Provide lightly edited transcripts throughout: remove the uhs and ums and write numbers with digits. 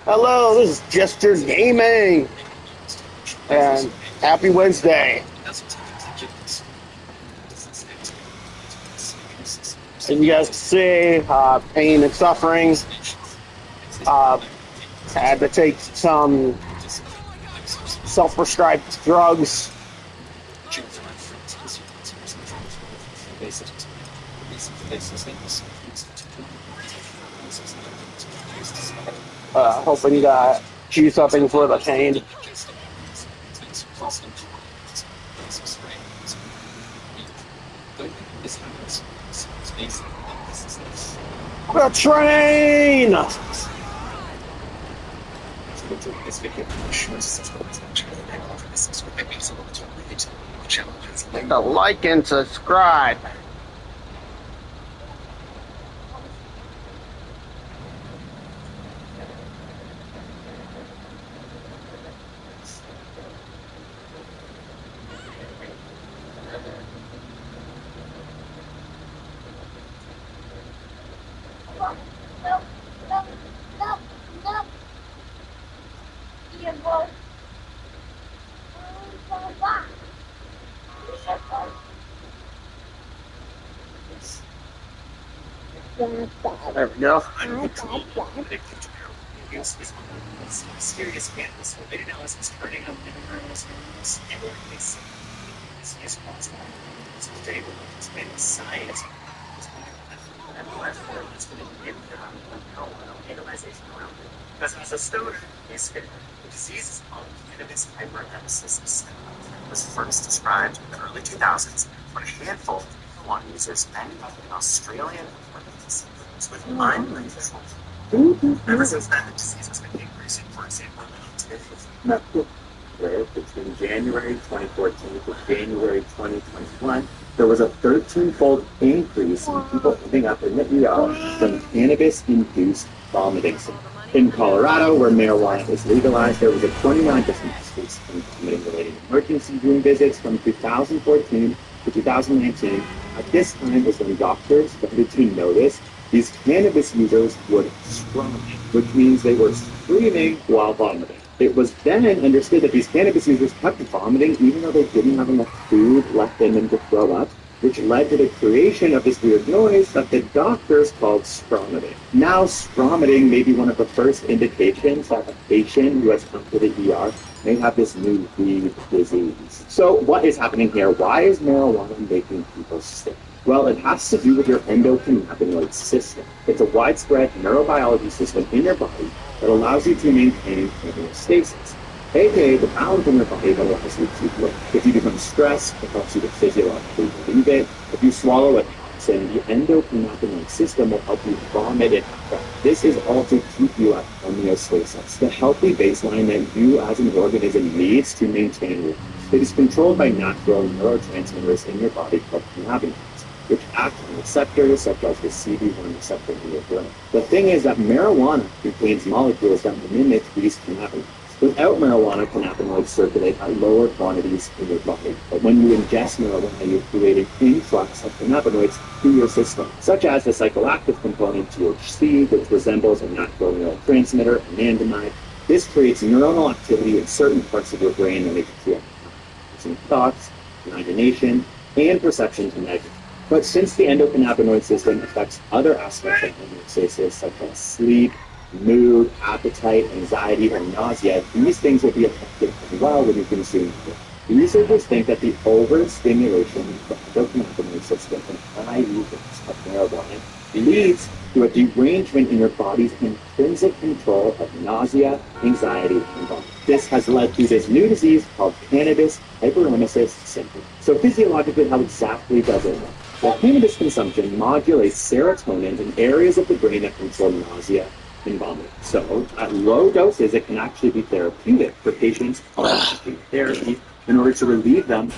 Hello, this is Jester Gaming, and happy Wednesday. And you guys can see pain and suffering. Had to take some self-prescribed drugs. Hoping to do something for the pain. The train! Hit the like and subscribe. There we go. Mysterious cannabis related analysis turning up in awareness and this is possible. It's today we're going to explain the science because as a stoner, the disease is called cannabis hyperemesis. It was first described in the early 2000s when a handful of one users ended up in Australian apartments with mind control. Ever since then, the disease has been increasing. For example, between January 2014 to January 2021, there was a 13-fold increase in people ending up in the ER from cannabis-induced vomiting syndrome. In Colorado, where marijuana is legalized, there was a 29% increase in vomiting-related emergency room visits from 2014 to 2019. At this time is when doctors started to notice these cannabis users would scream, which means they were screaming while vomiting. It was then understood that these cannabis users kept vomiting even though they didn't have enough food left in them to throw up, which led to the creation of this weird noise that the doctors called stromating. Now, stromating may be one of the first indications that a patient who has come to the ER may have this new weed disease. So what is happening here? Why is marijuana making people sick? Well, it has to do with your endocannabinoid system. It's a widespread neurobiology system in your body that allows you to maintain homeostasis, aka the balance in your body that allows you to grow. If you become stressed, it helps you to physiologically relieve it. If you swallow a toxin, the endocannabinoid system will help you vomit it out. This is all to keep you at homeostasis, the healthy baseline that you as an organism needs to maintain your health. It is controlled by natural neurotransmitters in your body called cannabinoids, which act on receptors such as the CB1 receptor in your brain. The thing is that marijuana contains molecules that mimic these cannabinoids. Without marijuana, cannabinoids circulate at lower quantities in your body. But when you ingest marijuana, you create an influx of cannabinoids through your system, such as the psychoactive component THC, which resembles a natural neurotransmitter, anandamide. This creates neuronal activity in certain parts of your brain that make you feel some thoughts, imagination, and perception to negative. But since the endocannabinoid system affects other aspects of homeostasis, such as sleep, mood, appetite, anxiety, or nausea, these things will be affected as well when you consume it. Researchers think that the overstimulation of the endocannabinoid system and high usage of marijuana leads to a derangement in your body's intrinsic control of nausea, anxiety, and vomiting. This has led to this new disease called cannabis hyperemesis syndrome. So physiologically, how exactly does it work? Well, cannabis consumption modulates serotonin in areas of the brain that control nausea and vomiting. So at low doses, it can actually be therapeutic for patients on therapy in order to relieve them.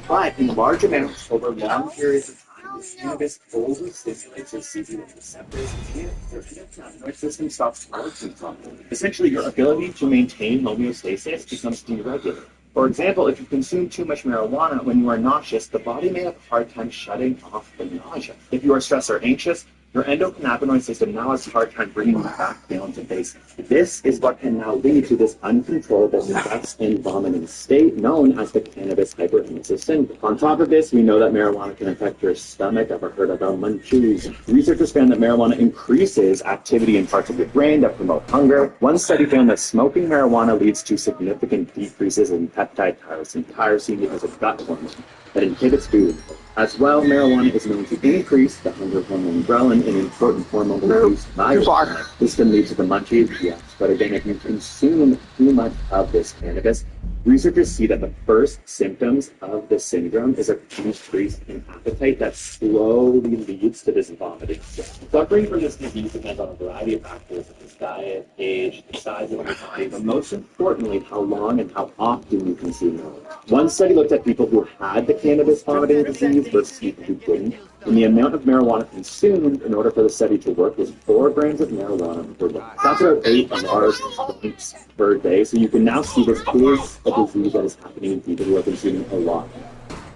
But in large amounts over long periods of time, this cannabis overstimulates your CB1 receptors and your endocannabinoid system stops working properly. Essentially, your ability to maintain homeostasis becomes deregulated. For example, if you consume too much marijuana when you are nauseous, the body may have a hard time shutting off the nausea. If you are stressed or anxious, Your endocannabinoid system now has a hard time bringing you back down to base. This is what can now lead to this uncontrollable stress and vomiting state known as the cannabis hyperemesis syndrome. On top of this, we know that marijuana can affect your stomach. Ever heard about munchies? Researchers found that marijuana increases activity in parts of your brain that promote hunger. One study found that smoking marijuana leads to significant decreases in peptide tyrosine because of gut hormone that inhibits food. As well, marijuana is known to increase the hunger hormone ghrelin, an important hormone produced by your stomach. This can lead to the munchies, yes. But again, if you consume too much of this cannabis, researchers see that the first symptoms of this syndrome is a decrease in appetite that slowly leads to this vomiting. Suffering from this disease depends on a variety of factors such as diet, age, the size of your body, but most importantly, how long and how often you consume it. One study looked at people who had the cannabis vomiting disease versus people who didn't, and the amount of marijuana consumed in order for the study to work was 4 grams of marijuana per day. That's about 8 large joints per day, so you can now see this is a disease that is happening in people who are consuming a lot.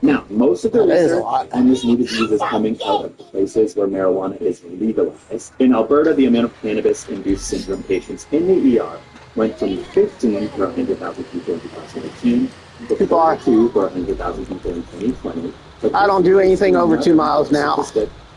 Now, most of the research on this new disease is coming out of places where marijuana is legalized. In Alberta, the amount of cannabis-induced syndrome patients in the ER went from 15 per 100,000 people in 2018 to 42 per 100,000 people in 2020. I don't do anything over 2 miles now.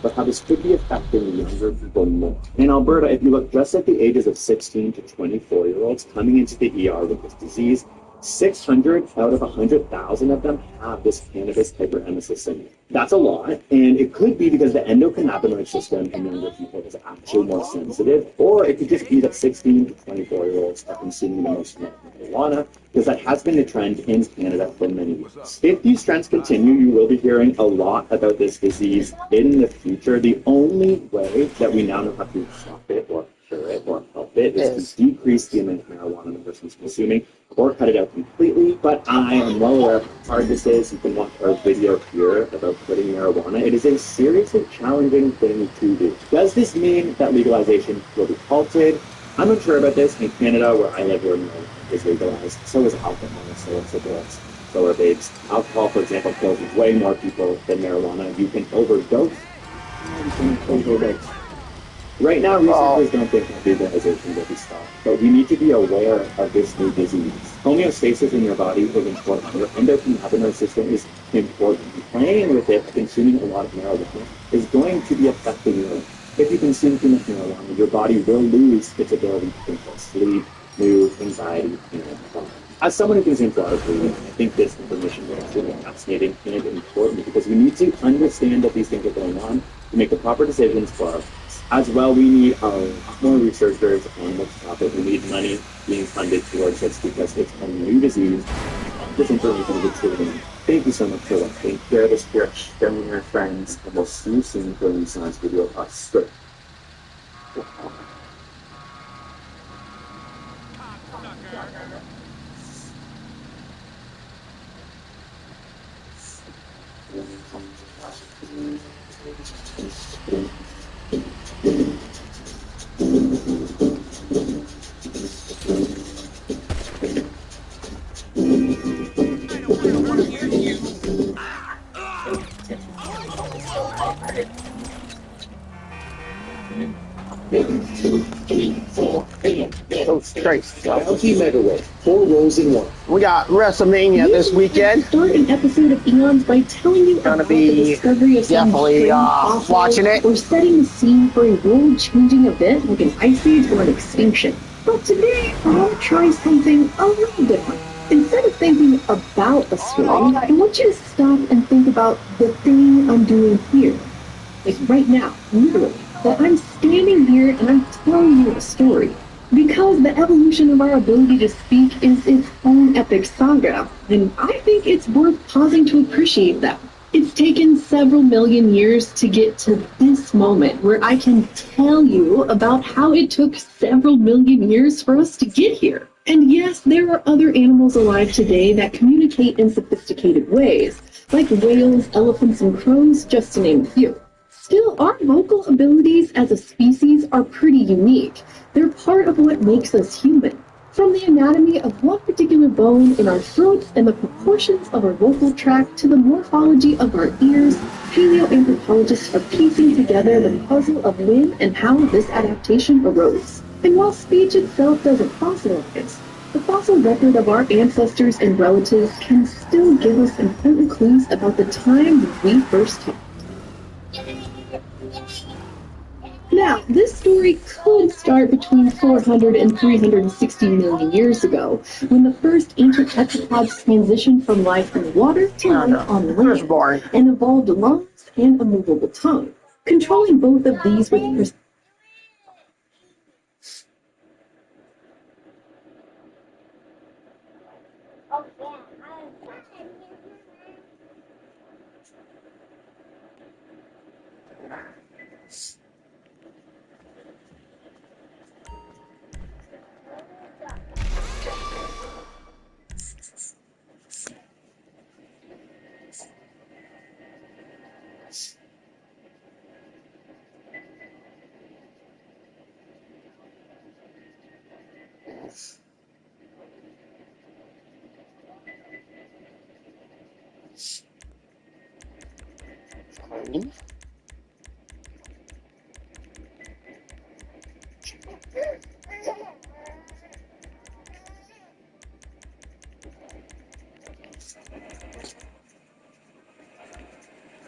But how this could be affecting younger people more. In Alberta, if you look just at the ages of 16 to 24-year-olds coming into the ER with this disease, 600 out of 100,000 of them have this cannabis hyperemesis syndrome. That's a lot, and it could be because the endocannabinoid system in younger people is actually more sensitive, or it could just be that 16 to 24-year-olds are consuming the most marijuana, because that has been the trend in Canada for many years. If these trends continue, you will be hearing a lot about this disease in the future. The only way that we now know how to stop it or cure it or help it is to decrease the amount of marijuana the person's consuming or cut it out completely. But I am well aware of how hard this is. You can watch our video here about quitting marijuana. It is a seriously challenging thing to do. Does this mean that legalization will be halted? I'm unsure about this. In Canada, where I live, where marijuana is legalized, so is alcohol, so are cigarettes, so are vapes. Alcohol, for example, kills way more people than marijuana. You can overdose. Right now, researchers don't think that legalization will be stopped, but we need to be aware of this new disease. Homeostasis in your body is important. Your endocannabinoid system is important. Playing with it, consuming a lot of marijuana, is going to be affecting you. If you consume too much marijuana, your body will lose its ability to control sleep, mood, anxiety, and trauma. As someone who consumes a lot of food, I think this information is extremely fascinating and important because we need to understand that these things are going on to make the proper decisions for our lives. As well, we need more researchers on this topic. We need money being funded towards this because it's a new disease. This information is extremely. Thank you so much for watching. Share this here, share with your friends, and we'll see you soon for a new science video of us. Megawatt, 4 rolls in 1. We got WrestleMania this weekend. Start an episode of Eons by telling you about the discovery of some watching it. or setting the scene for a world-changing event like an ice age or an extinction. But today, I want to try something a little different. Instead of thinking about a story, I want you to stop and think about the thing I'm doing here. Like right now, literally, that I'm standing here and I'm telling you a story. Because the evolution of our ability to speak is its own epic saga, and I think it's worth pausing to appreciate that. It's taken several million years to get to this moment where I can tell you about how it took several million years for us to get here. And yes, there are other animals alive today that communicate in sophisticated ways, like whales, elephants, and crows, just to name a few. Still, our vocal abilities as a species are pretty unique. They're part of what makes us human. From the anatomy of one particular bone in our throats and the proportions of our vocal tract to the morphology of our ears, paleoanthropologists are piecing together the puzzle of when and how this adaptation arose. And while speech itself doesn't fossilize, the fossil record of our ancestors and relatives can still give us important clues about the time when we first talked. Now, this story could start between 400 and 360 million years ago, when the first ancient tetrapods transitioned from life in the water to life on land, and evolved lungs and a movable tongue. Controlling both of these with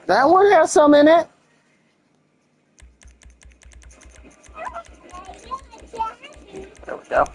That one has some in it. There we go.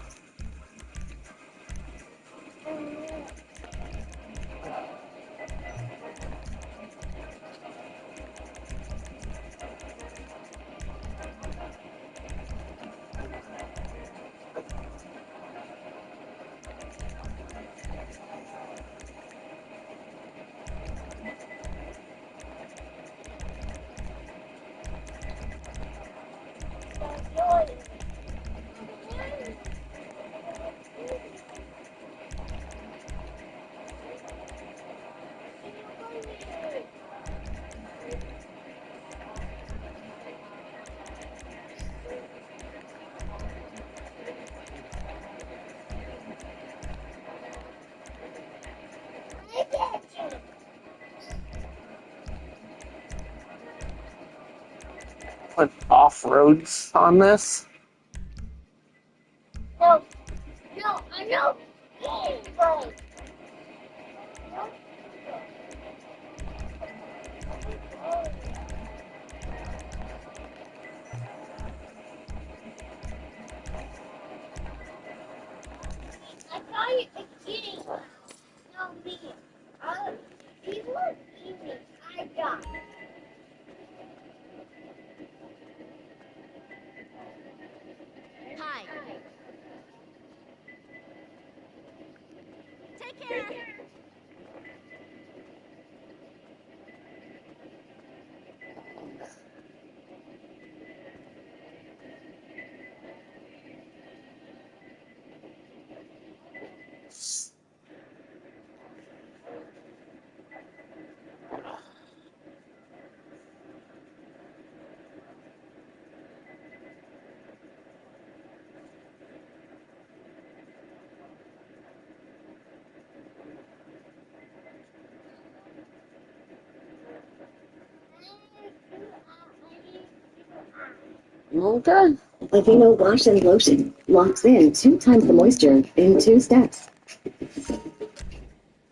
Put off-roads on this. No, I know. I saw you eating. No, me. People are eating. I got. Hi. Take care. Okay. Aveeno Wash and Lotion locks in 2 times the moisture in 2 steps.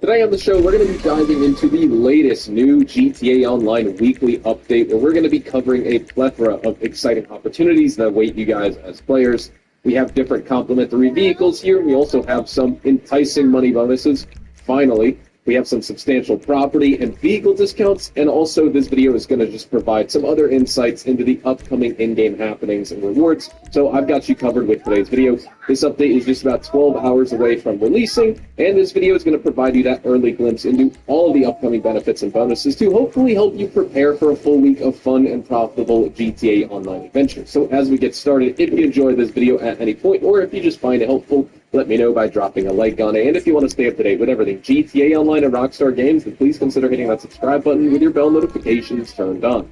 Today on the show, we're going to be diving into the latest new GTA Online weekly update, where we're going to be covering a plethora of exciting opportunities that await you guys as players. We have different complimentary vehicles here. We also have some enticing money bonuses. Finally, we have some substantial property and vehicle discounts, and also this video is going to just provide some other insights into the upcoming in-game happenings and rewards. So I've got you covered with today's video. This update is just about 12 hours away from releasing, and this video is going to provide you that early glimpse into all of the upcoming benefits and bonuses to hopefully help you prepare for a full week of fun and profitable GTA Online adventures. So as we get started, if you enjoy this video at any point, or if you just find it helpful, let me know by dropping a like on it. And if you want to stay up to date with everything GTA Online and Rockstar Games, then please consider hitting that subscribe button with your bell notifications turned on.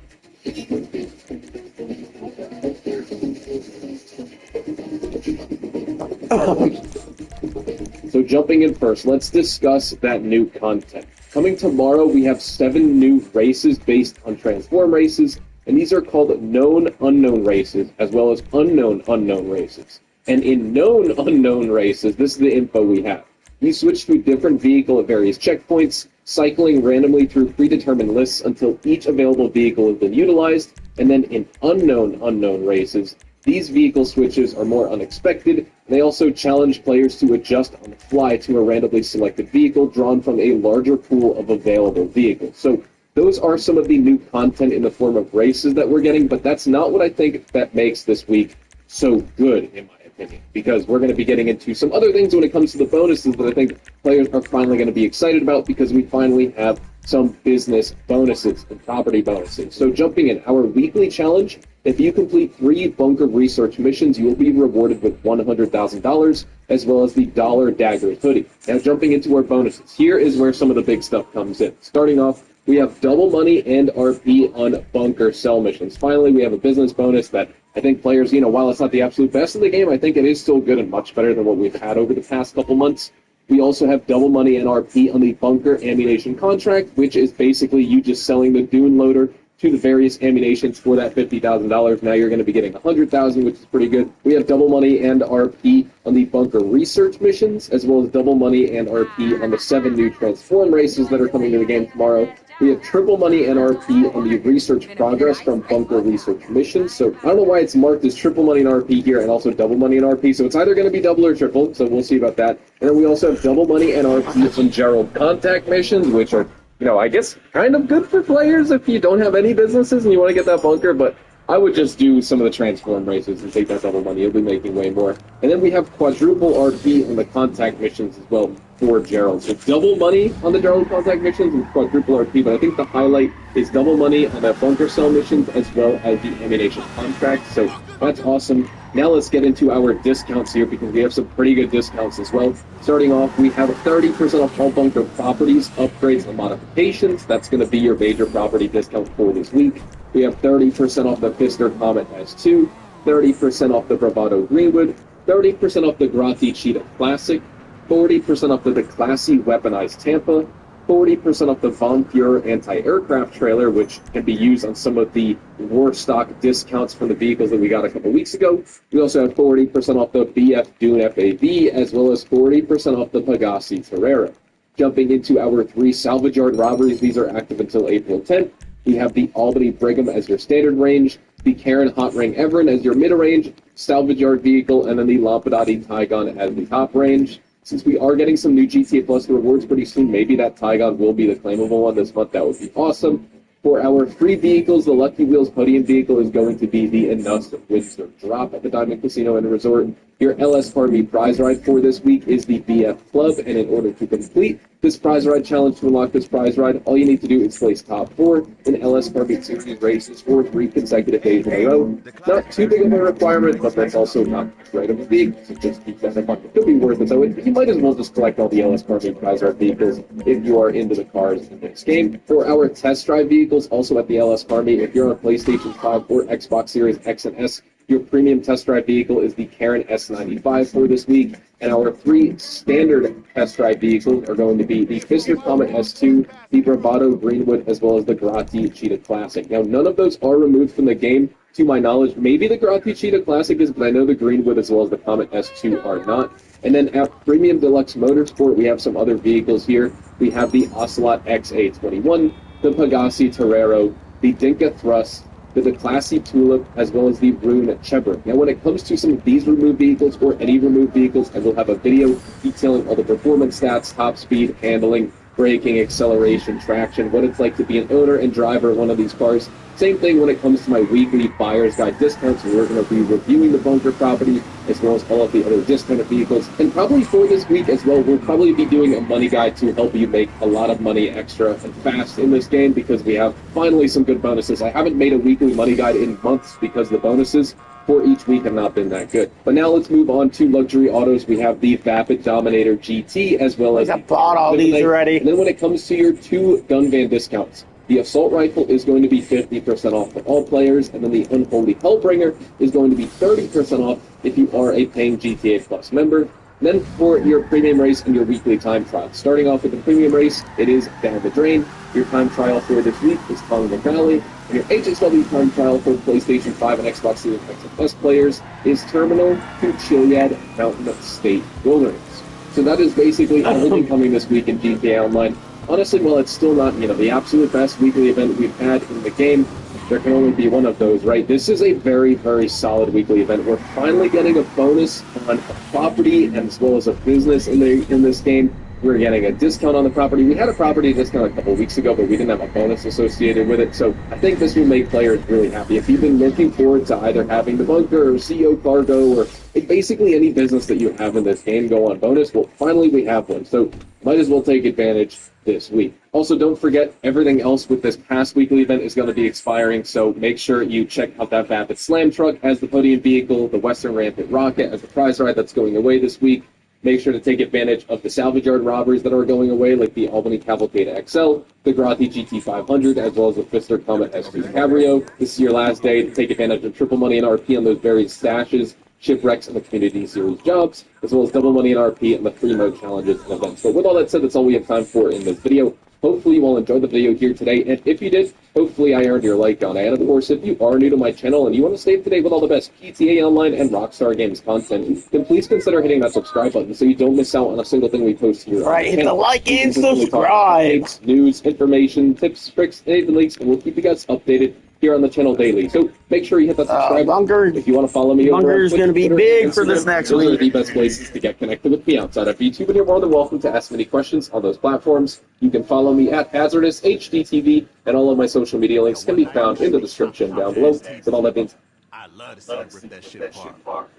So jumping in first, let's discuss that new content. Coming tomorrow, we have 7 new races based on transform races, and these are called known unknown races, as well as unknown unknown races. And in known unknown races, this is the info we have. You switch to a different vehicle at various checkpoints, cycling randomly through predetermined lists until each available vehicle has been utilized, and then in unknown unknown races, these vehicle switches are more unexpected. They also challenge players to adjust on the fly to a randomly selected vehicle drawn from a larger pool of available vehicles. So those are some of the new content in the form of races that we're getting, but that's not what I think that makes this week so good, in my opinion, because we're going to be getting into some other things when it comes to the bonuses that I think players are finally going to be excited about, because we finally have some business bonuses and property bonuses. So jumping in, our weekly challenge, if you complete 3 bunker research missions, you will be rewarded with $100,000, as well as the Dollar Dagger hoodie. Now jumping into our bonuses, here is where some of the big stuff comes in. Starting off, we have double money and RP on bunker sell missions. Finally, we have a business bonus that I think players, while it's not the absolute best in the game, I think it is still good and much better than what we've had over the past couple months. We also have double money and RP on the bunker ammunition contract, which is basically you just selling the Dune loader to the various ammunitions for that $50,000. Now you're going to be getting $100,000, which is pretty good. We have double money and RP on the bunker research missions, as well as double money and RP on the 7 new transform races that are coming to the game tomorrow. We have triple money and RP on the research progress from bunker research missions. So I don't know why it's marked as triple money and RP here and also double money and RP. So it's either going to be double or triple. So we'll see about that. And then we also have double money and RP on Gerald contact missions, which are, I guess kind of good for players if you don't have any businesses and you want to get that bunker. But I would just do some of the transform races and take that double money. You'll be making way more. And then we have quadruple RP on the contact missions as well for Gerald. So double money on the Gerald contact missions and quadruple RP, but I think the highlight is double money on the bunker cell missions as well as the ammunition contract. So that's awesome. Now let's get into our discounts here, because we have some pretty good discounts as well. Starting off, we have 30% off all bunker properties, upgrades, and modifications. That's going to be your major property discount for this week. We have 30% off the Fister Comet S2, 30% off the Bravado Greenwood, 30% off the Grati Cheetah Classic, 40% off the Classy Weaponized Tampa, 40% off the Von Fuhrer anti-aircraft trailer, which can be used on some of the war stock discounts from the vehicles that we got a couple weeks ago. We also have 40% off the BF Dune FAV, as well as 40% off the Pegasi Torero. Jumping into our 3 salvage yard robberies, these are active until April 10th. We have the Albany Brigham as your standard range, the Karen Hot Ring Everin as your mid-range salvage yard vehicle, and then the Lampadati Tygon as the top range. Since we are getting some new GTA Plus rewards pretty soon, maybe that Tygon will be the claimable one this month. That would be awesome. For our free vehicles, the Lucky Wheels podium vehicle is going to be the Enus Windsor Drop at the Diamond Casino and Resort. Your LS Harvey prize ride for this week is the BF Club, and in order to complete this prize ride challenge to unlock this prize ride, all you need to do is place top 4 in LS Harvey Series races for 3 consecutive days in a row. Not too big of a requirement, but that's also not great of a vehicle, so just keep that in mind. It could be worth it, so you might as well just collect all the LS Harvey prize ride vehicles if you are into the cars in this game. For our test drive vehicles, also at the LS Army, if you're on a PlayStation 5 or Xbox Series X and S, your premium test drive vehicle is the Karen S95 for this week, and our 3 standard test drive vehicles are going to be the Fister Comet S2, the Bravado Greenwood, as well as the Grati Cheetah Classic. Now, none of those are removed from the game, to my knowledge. Maybe the Grati Cheetah Classic is, but I know the Greenwood as well as the Comet S2 are not. And then at Premium Deluxe Motorsport, we have some other vehicles here. We have the Ocelot XA21, the Pegasi Torero, the Dinka Thrust, the Classy Tulip, as well as the Rune Chebra. Now, when it comes to some of these removed vehicles, or any removed vehicles, I will have a video detailing all the performance stats, top speed, handling, braking, acceleration, traction, what it's like to be an owner and driver of one of these cars. Same thing when it comes to my weekly buyer's guide discounts, where we're going to be reviewing the bunker property, as well as all of the other discounted vehicles. And probably for this week as well, we'll probably be doing a money guide to help you make a lot of money extra and fast in this game, because we have finally some good bonuses. I haven't made a weekly money guide in months because the bonuses for each week have not been that good. But now let's move on to luxury autos. We have the Vapid Dominator GT, as well as... I bought all these already. And then when it comes to your 2 gun van discounts, the assault rifle is going to be 50% off for all players, and then the Unholy Hellbringer is going to be 30% off if you are a paying GTA Plus member. Then for your premium race and your weekly time trial. Starting off with the premium race, it is Down the Drain. Your time trial for this week is Tongue Valley. And your HSW time trial for PlayStation 5 and Xbox Series X players is Terminal to Chiliad Mountain State Wilderness. So that is basically everything coming this week in GTA Online. Honestly, while it's still not, the absolute best weekly event we've had in the game, there can only be one of those, right? This is a very, very solid weekly event. We're finally getting a bonus on a property and as well as a business in this game. We're getting a discount on the property. We had a property discount a couple weeks ago, but we didn't have a bonus associated with it. So I think this will make players really happy. If you've been looking forward to either having the bunker or CO cargo or basically any business that you have in this game go on bonus, well, finally we have one. So might as well take advantage this week. Also, don't forget, everything else with this past weekly event is going to be expiring, so make sure you check out that Vapid Slam Truck as the podium vehicle, the Western Rampant Rocket as the prize ride that's going away this week. Make sure to take advantage of the salvage yard robberies that are going away, like the Albany Cavalcade XL, the Grothi GT500, as well as the Pfister Comet S2 Cabrio. This is your last day to take advantage of triple money and RP on those various stashes, shipwrecks, and the Community Series jobs, as well as double money and RP and the free mode challenges and events. So with all that said, that's all we have time for in this video. Hopefully you all enjoyed the video here today, and if you did, hopefully I earned your like on it. And of course, if you are new to my channel and you want to stay up to date with all the best GTA Online and Rockstar Games content, then please consider hitting that subscribe button so you don't miss out on a single thing we post here. Right, hit the like and subscribe. News, information, tips, tricks, and even leaks, and we'll keep you guys updated here on the channel daily. So make sure you hit that subscribe button. If you want to follow me over Bunker is going to be big for this next those week. are the best places to get connected with me outside of YouTube, and you're more than welcome to ask me any questions on those platforms. You can follow me at Hazardous HDTV, and all of my social media links can be found in the description down below. With all that means, I love to celebrate that shit apart.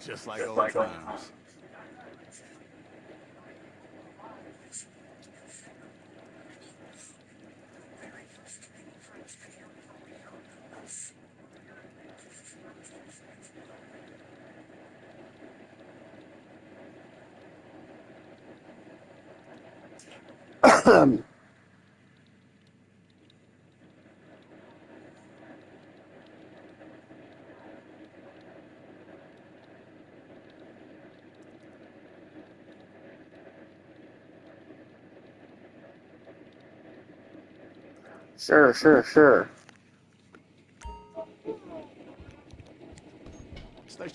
Just like old times. Sure.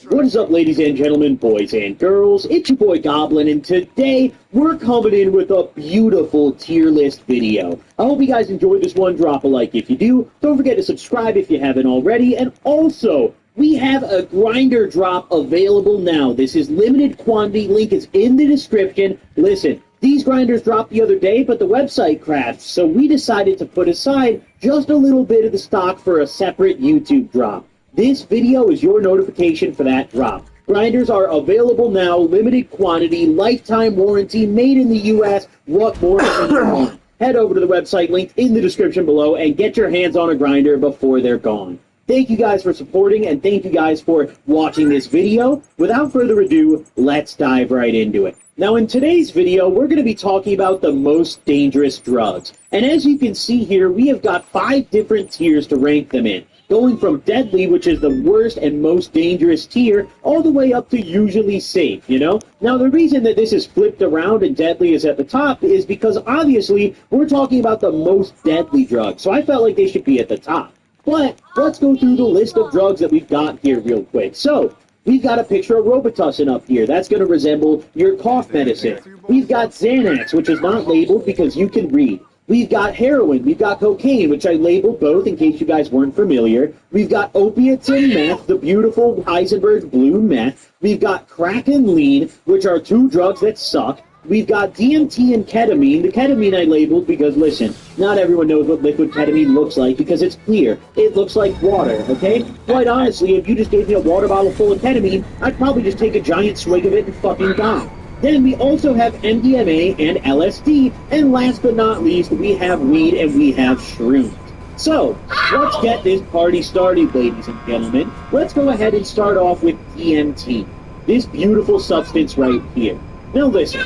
What is up, ladies and gentlemen, boys and girls? It's your boy Goblin, and today we're coming in with a beautiful tier list video. I hope you guys enjoyed this one. Drop a like if you do. Don't forget to subscribe if you haven't already. And also, we have a grinder drop available now. This is limited quantity. Link is in the description. Listen, these grinders dropped the other day, but the website crashed, so we decided to put aside just a little bit of the stock for a separate YouTube drop. This video is your notification for that drop. Grinders are available now, limited quantity, lifetime warranty, made in the U.S. What more do you want? Head over to the website linked in the description below and get your hands on a grinder before they're gone. Thank you guys for supporting, and thank you guys for watching this video. Without further ado, let's dive right into it. Now, in today's video, we're going to be talking about the most dangerous drugs. And as you can see here, we have got 5 different tiers to rank them in, going from deadly, which is the worst and most dangerous tier, all the way up to usually safe, Now, the reason that this is flipped around and deadly is at the top is because, obviously, we're talking about the most deadly drugs, so I felt like they should be at the top. But let's go through the list of drugs that we've got here real quick. So, we've got a picture of Robitussin up here. That's going to resemble your cough medicine. We've got Xanax, which is not labeled because you can read. We've got heroin. We've got cocaine, which I labeled both in case you guys weren't familiar. We've got opiates and meth, the beautiful Heisenberg blue meth. We've got crack and lean, which are 2 drugs that suck. We've got DMT and ketamine. The ketamine I labeled because, listen, not everyone knows what liquid ketamine looks like because it's clear. It looks like water, okay? Quite honestly, if you just gave me a water bottle full of ketamine, I'd probably just take a giant swig of it and fucking die. Then we also have MDMA and LSD, and last but not least, we have weed and we have shrooms. So, let's get this party started, ladies and gentlemen. Let's go ahead and start off with DMT, this beautiful substance right here. Now listen,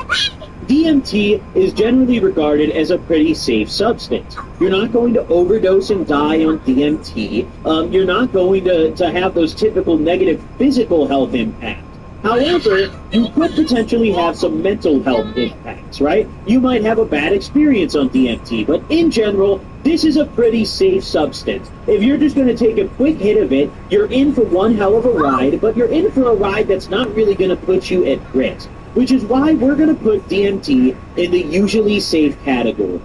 DMT is generally regarded as a pretty safe substance. You're not going to overdose and die on DMT. You're not going to have those typical negative physical health impacts. However, you could potentially have some mental health impacts, right? You might have a bad experience on DMT, but in general, this is a pretty safe substance. If you're just going to take a quick hit of it, you're in for one hell of a ride, but you're in for a ride that's not really going to put you at risk, which is why we're going to put DMT in the usually safe category.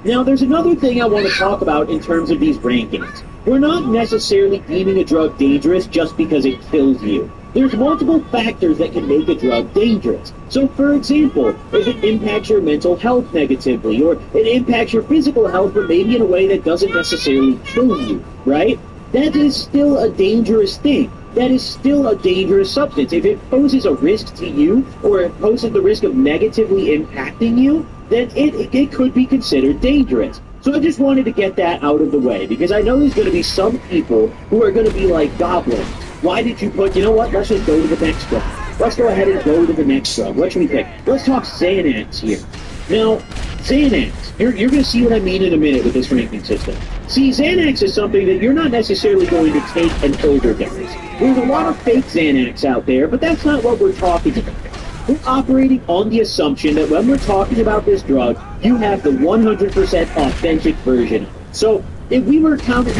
Now, there's another thing I want to talk about in terms of these rankings. We're not necessarily deeming a drug dangerous just because it kills you. There's multiple factors that can make a drug dangerous. So, for example, if it impacts your mental health negatively, or it impacts your physical health, but maybe in a way that doesn't necessarily kill you, right? That is still a dangerous thing. That is still a dangerous substance. If it poses a risk to you, or it poses the risk of negatively impacting you, then it could be considered dangerous. So I just wanted to get that out of the way, because I know there's going to be some people who are going to be like, Goblin, why did you put, you know what, let's just go to the next drug. Let's go ahead and go to the next drug. What should we pick? Let's talk Xanax here. Now, Xanax, you're going to see what I mean in a minute with this ranking system. See, Xanax is something that you're not necessarily going to take an overdose. There's a lot of fake Xanax out there, but that's not what we're talking about. We're operating on the assumption that when we're talking about this drug, you have the 100% authentic version. So if we were counting,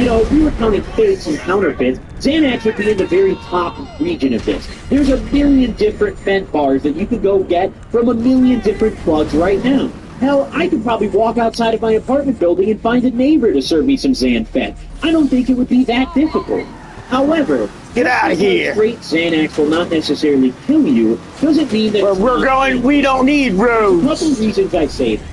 fakes and counterfeits, Xanax would be in the very top region of this. There's a million different fent bars that you could go get from a million different plugs right now. Hell, I could probably walk outside of my apartment building and find a neighbor to serve me some Xan-Fent. I don't think it would be that difficult. However, get out of here. Straight Xanax will not necessarily kill you. Doesn't mean that where we're going, we don't need roads. A couple of reasons I say that.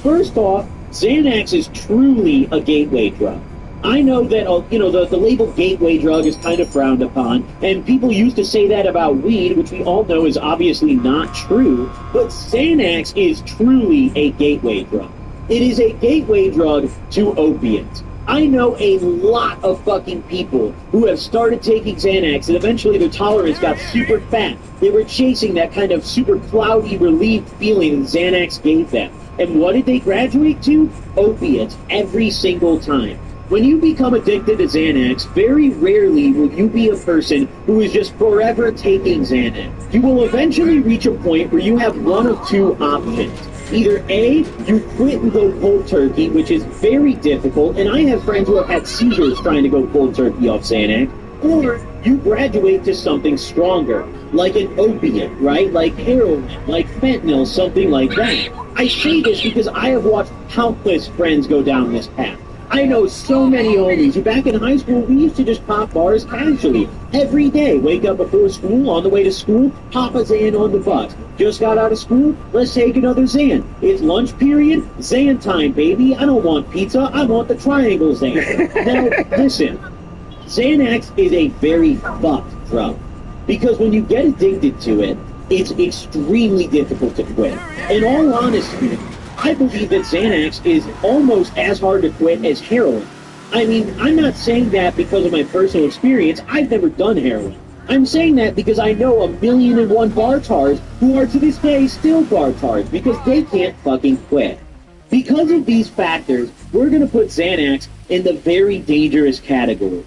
First off, Xanax is truly a gateway drug. I know that the label gateway drug is kind of frowned upon, and people used to say that about weed, which we all know is obviously not true. But Xanax is truly a gateway drug. It is a gateway drug to opiates. I know a lot of fucking people who have started taking Xanax and eventually their tolerance got super fat. They were chasing that kind of super cloudy, relieved feeling that Xanax gave them. And what did they graduate to? Opiates, every single time. When you become addicted to Xanax, very rarely will you be a person who is just forever taking Xanax. You will eventually reach a point where you have one of two options. Either A, you quit and go cold turkey, which is very difficult, and I have friends who have had seizures trying to go cold turkey off Xanax, or you graduate to something stronger, like an opiate, right? Like heroin, like fentanyl, something like that. I say this because I have watched countless friends go down this path. I know so many homies who back in high school, we used to just pop bars casually. Every day, wake up before school, on the way to school, pop a Xan on the bus. Just got out of school, let's take another Xan. It's lunch period, Xan time, baby. I don't want pizza, I want the triangle Xan. Now, listen, Xanax is a very fucked drug. Because when you get addicted to it, it's extremely difficult to quit. In all honesty, I believe that Xanax is almost as hard to quit as heroin. I mean, I'm not saying that because of my personal experience. I've never done heroin. I'm saying that because I know 1,000,001 bar-tards who are to this day still bar-tards because they can't fucking quit. Because of these factors, we're going to put Xanax in the very dangerous category.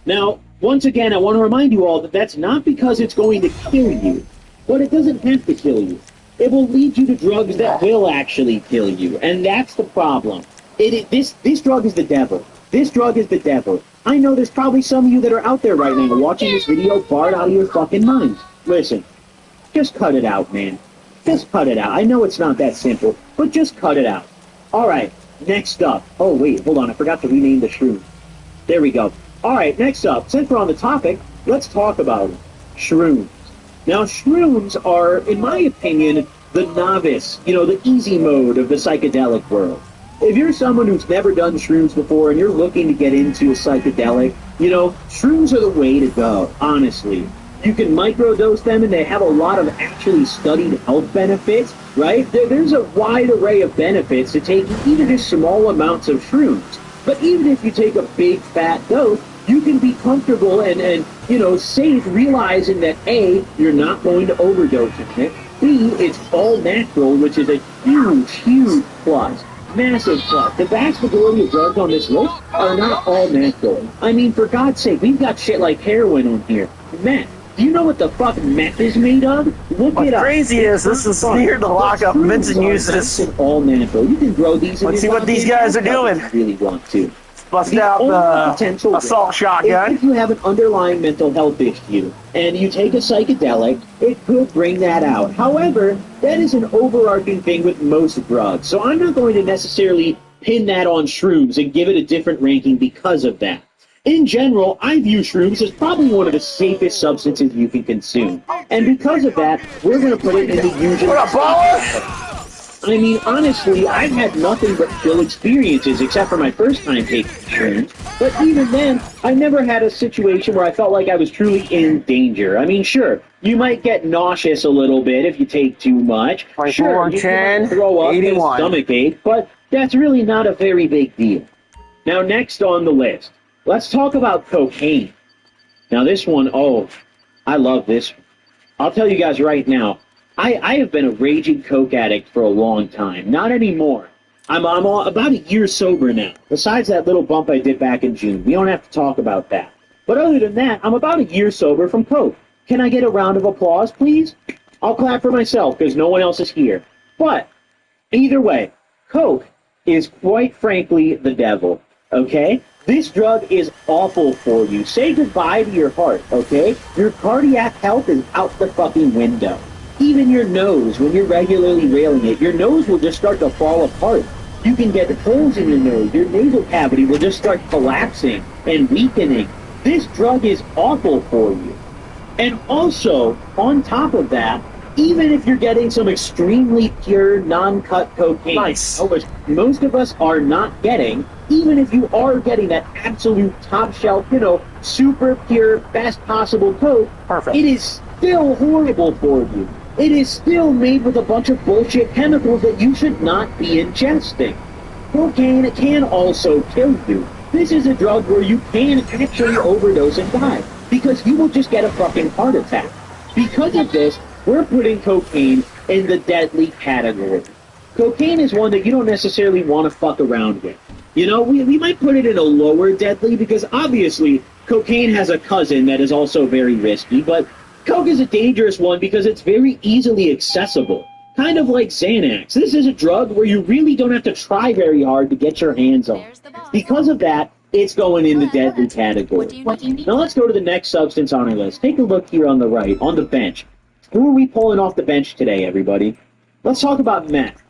Now, once again, I want to remind you all that that's not because it's going to kill you, but it doesn't have to kill you. It will lead you to drugs that will actually kill you, and that's the problem. This drug is the devil. This drug is the devil. I know there's probably some of you that are out there right now watching this video barred out of your fucking minds. Listen, just cut it out, man. Just cut it out. I know it's not that simple, but just cut it out. Alright, next up. Oh, wait, hold on. I forgot to rename the shroom. There we go. Alright, next up. Since we're on the topic, let's talk about shrooms. Now, shrooms are, in my opinion, the novice, the easy mode of the psychedelic world. If you're someone who's never done shrooms before and you're looking to get into a psychedelic, shrooms are the way to go, honestly. You can microdose them and they have a lot of actually studied health benefits, right? There's a wide array of benefits to taking even just small amounts of shrooms. But even if you take a big fat dose, you can be comfortable and safe, realizing that A, you're not going to overdose on it. B, it's all natural, which is a huge, huge plus. Massive plus. The vast majority of drugs on this list are not all natural. I mean, for God's sake, we've got shit like heroin on here. Meth. Do you know what the fuck meth is made of? Look What's it up. crazy is this is near the lockup. Vincent uses. All natural. You can grow these. Let's see what these guys are doing. If you really want to. Bust out the assault shotgun. If you have an underlying mental health issue and you take a psychedelic, it could bring that out. However, that is an overarching thing with most drugs. So I'm not going to necessarily pin that on shrooms and give it a different ranking because of that. In general, I view shrooms as probably one of the safest substances you can consume. And because of that, we're going to put it in the usual... What up, baller? I mean, honestly, I've had nothing but chill experiences except for my first time taking shrooms. But even then, I never had a situation where I felt like I was truly in danger. I mean, sure, you might get nauseous a little bit if you take too much. Sure, you might throw up and stomach ache, but that's really not a very big deal. Now, next on the list, let's talk about cocaine. Now, this one, oh, I love this. I'll tell you guys right now, I have been a raging coke addict for a long time. Not anymore. I'm about a year sober now. Besides that little bump I did back in June. We don't have to talk about that. But other than that, I'm about a year sober from coke. Can I get a round of applause, please? I'll clap for myself because no one else is here. But either way, coke is quite frankly the devil, okay? This drug is awful for you. Say goodbye to your heart, okay? Your cardiac health is out the fucking window. Even your nose, when you're regularly railing it, your nose will just start to fall apart. You can get holes in your nose. Your nasal cavity will just start collapsing and weakening. This drug is awful for you. And also, on top of that, even if you're getting some extremely pure, non-cut cocaine, which most of us are not getting, even if you are getting that absolute top shelf, super pure, best possible coke, it is still horrible for you. It is still made with a bunch of bullshit chemicals that you should not be ingesting. Cocaine can also kill you. This is a drug where you can actually overdose and die, because you will just get a fucking heart attack. Because of this, we're putting cocaine in the deadly category. Cocaine is one that you don't necessarily want to fuck around with. We might put it in a lower deadly, because obviously cocaine has a cousin that is also very risky, but coke is a dangerous one because it's very easily accessible. Kind of like Xanax. This is a drug where you really don't have to try very hard to get your hands on. Because of that, it's going in the deadly category. Now let's go to the next substance on our list. Take a look here on the right, on the bench. Who are we pulling off the bench today, everybody? Let's talk about meth.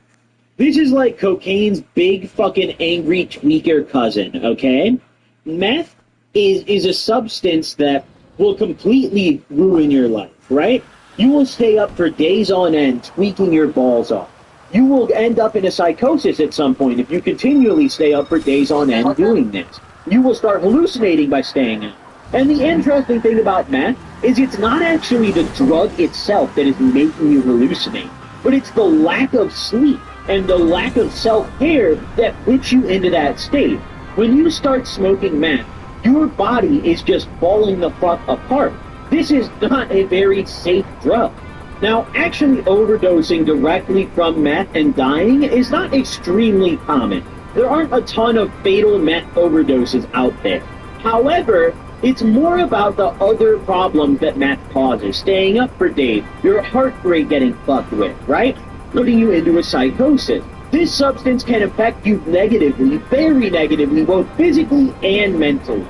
This is like cocaine's big fucking angry tweaker cousin, okay? Meth is a substance that will completely ruin your life, right? You will stay up for days on end tweaking your balls off. You will end up in a psychosis at some point if you continually stay up for days on end doing this. You will start hallucinating by staying up. And the interesting thing about meth is it's not actually the drug itself that is making you hallucinate, but it's the lack of sleep and the lack of self-care that puts you into that state. When you start smoking meth, your body is just falling the fuck apart. This is not a very safe drug. Now, actually overdosing directly from meth and dying is not extremely common. There aren't a ton of fatal meth overdoses out there. However, it's more about the other problems that meth causes. Staying up for days, your heart rate getting fucked with, right? Putting you into a psychosis. This substance can affect you negatively, very negatively, both physically and mentally.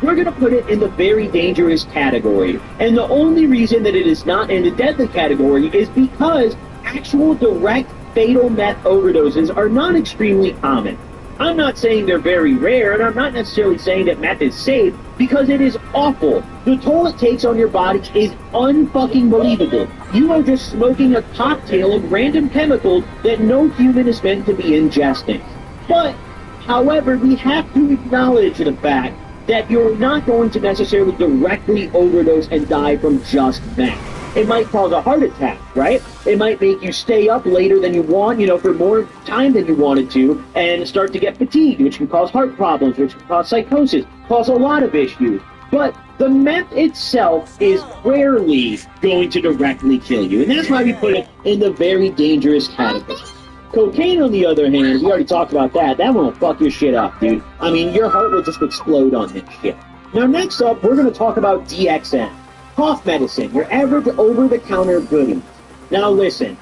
We're going to put it in the very dangerous category. And the only reason that it is not in the deadly category is because actual direct fatal meth overdoses are not extremely common. I'm not saying they're very rare, and I'm not necessarily saying that meth is safe, because it is awful. The toll it takes on your body is unfucking believable. You are just smoking a cocktail of random chemicals that no human is meant to be ingesting. But, however, we have to acknowledge the fact that you're not going to necessarily directly overdose and die from just meth. It might cause a heart attack, right? It might make you stay up later than you want, for more time than you wanted to, and start to get fatigued, which can cause heart problems, which can cause psychosis, cause a lot of issues. But the meth itself is rarely going to directly kill you, and that's why we put it in the very dangerous category. Cocaine, on the other hand, we already talked about that. That one will fuck your shit up, dude. I mean, your heart will just explode on this shit. Now, next up, we're going to talk about DXN. cough medicine, your average over-the-counter goodie. Now listen,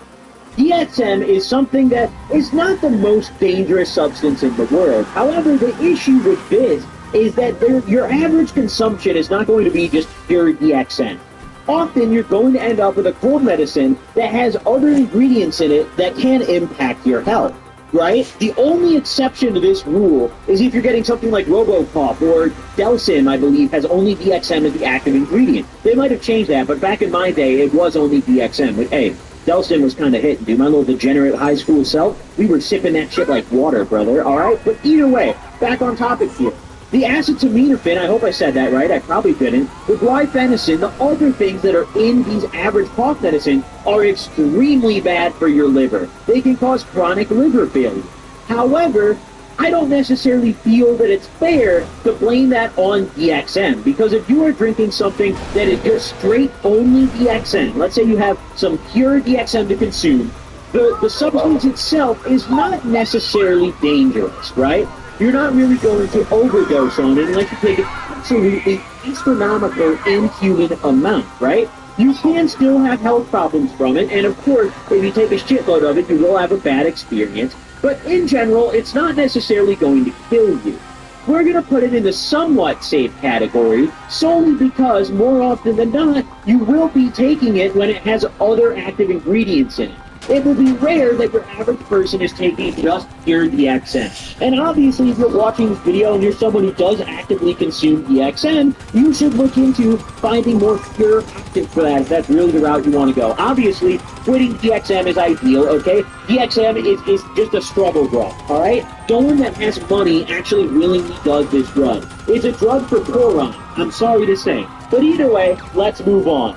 DXM is something that is not the most dangerous substance in the world. However, the issue with this is that your average consumption is not going to be just pure DXM. Often you're going to end up with a cold medicine that has other ingredients in it that can impact your health, right? The only exception to this rule is if you're getting something like RoboCough or Delsim, I believe, has only DXM as the active ingredient. They might have changed that, but back in my day, it was only DXM. But hey, Delsim was kind of hitting, dude. My little degenerate high school self, we were sipping that shit like water, brother, all right? But either way, back on topic here. The acetaminophen, I hope I said that right, I probably didn't. The guaifenesin, the other things that are in these average cough medicine are extremely bad for your liver. They can cause chronic liver failure. However, I don't necessarily feel that it's fair to blame that on DXM, because if you are drinking something that is just straight only DXM, let's say you have some pure DXM to consume, the substance itself is not necessarily dangerous, right? You're not really going to overdose on it unless you take an absolutely astronomical inhuman amount, right? You can still have health problems from it, and of course, if you take a shitload of it, you will have a bad experience. But in general, it's not necessarily going to kill you. We're going to put it in the somewhat safe category, solely because, more often than not, you will be taking it when it has other active ingredients in it. It will be rare that your average person is taking just pure DXM. And obviously, if you're watching this video and you're someone who does actively consume DXM, you should look into finding more pure active for that if that's really the route you want to go. Obviously, quitting DXM is ideal, okay? DXM is just a struggle drug, alright? No one that has money actually willingly does this drug. It's a drug for poor, I'm sorry to say. But either way, let's move on.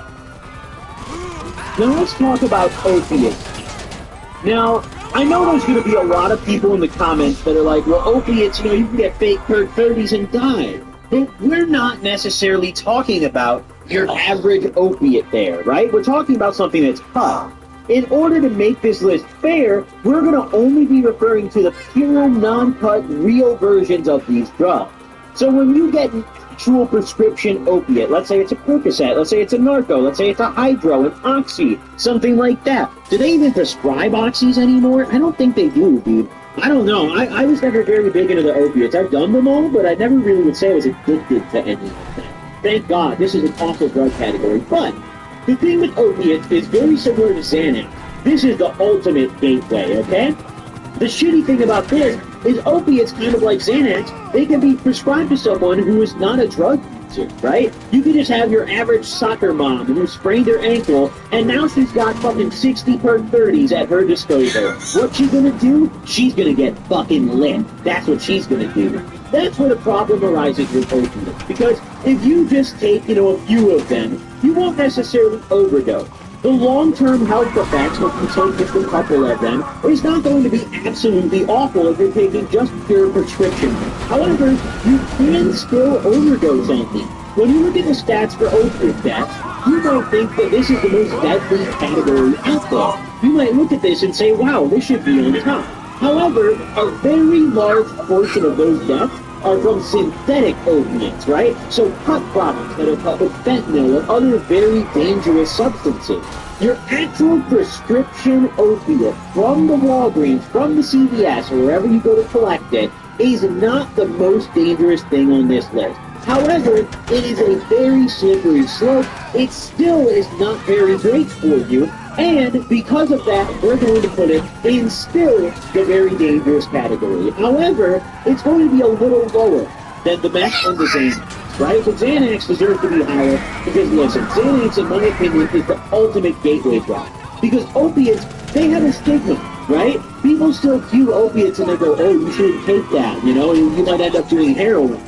Now let's talk about opiates. Now, I know there's going to be a lot of people in the comments that are like, well, opiates, you know, you can get fake Perk 30s and die. But we're not necessarily talking about your average opiate there, right? We're talking about something that's cut. In order to make this list fair, we're going to only be referring to the pure, non-cut, real versions of these drugs. So when you get an actual prescription opiate, let's say it's a Percocet, let's say it's a Narco, let's say it's a Hydro, an Oxy, something like that. Do they even prescribe Oxys anymore? I don't think they do, dude. I don't know. I was never very big into the opiates. I've done them all, but I never really would say I was addicted to any of them. Thank God, this is an awful drug category. But the thing with opiates is very similar to Xanax. This is the ultimate gateway, okay? The shitty thing about this is opiates, kind of like Xanax, they can be prescribed to someone who is not a drug user, right? You can just have your average soccer mom who sprained her ankle, and now she's got fucking 60 Perk 30s at her disposal. What's she gonna do? She's gonna get fucking lit. That's what she's gonna do. That's where the problem arises with opiates, because if you just take, you know, a few of them, you won't necessarily overdose. The long-term health effects, if you take just a couple of them, is not going to be absolutely awful if you're taking just pure prescription. However, you can still overdose on these. When you look at the stats for opiate deaths, you might think that this is the most deadly category out there. You might look at this and say, wow, this should be on top. However, a very large portion of those deaths are from synthetic opiates, right? So cut products that are cut with fentanyl and other very dangerous substances. Your actual prescription opiate from the Walgreens, from the CVS, or wherever you go to collect it, is not the most dangerous thing on this list. However, it is a very slippery slope. It still is not very great for you, and because of that, we're going to put it in still the very dangerous category. However, it's going to be a little lower than the meth and the Xanax, right? The Xanax deserves to be higher because, listen, Xanax, in my opinion, is the ultimate gateway drug. Because opiates, they have a stigma, right? People still view opiates and they go, oh, you shouldn't take that, you know, you might end up doing heroin.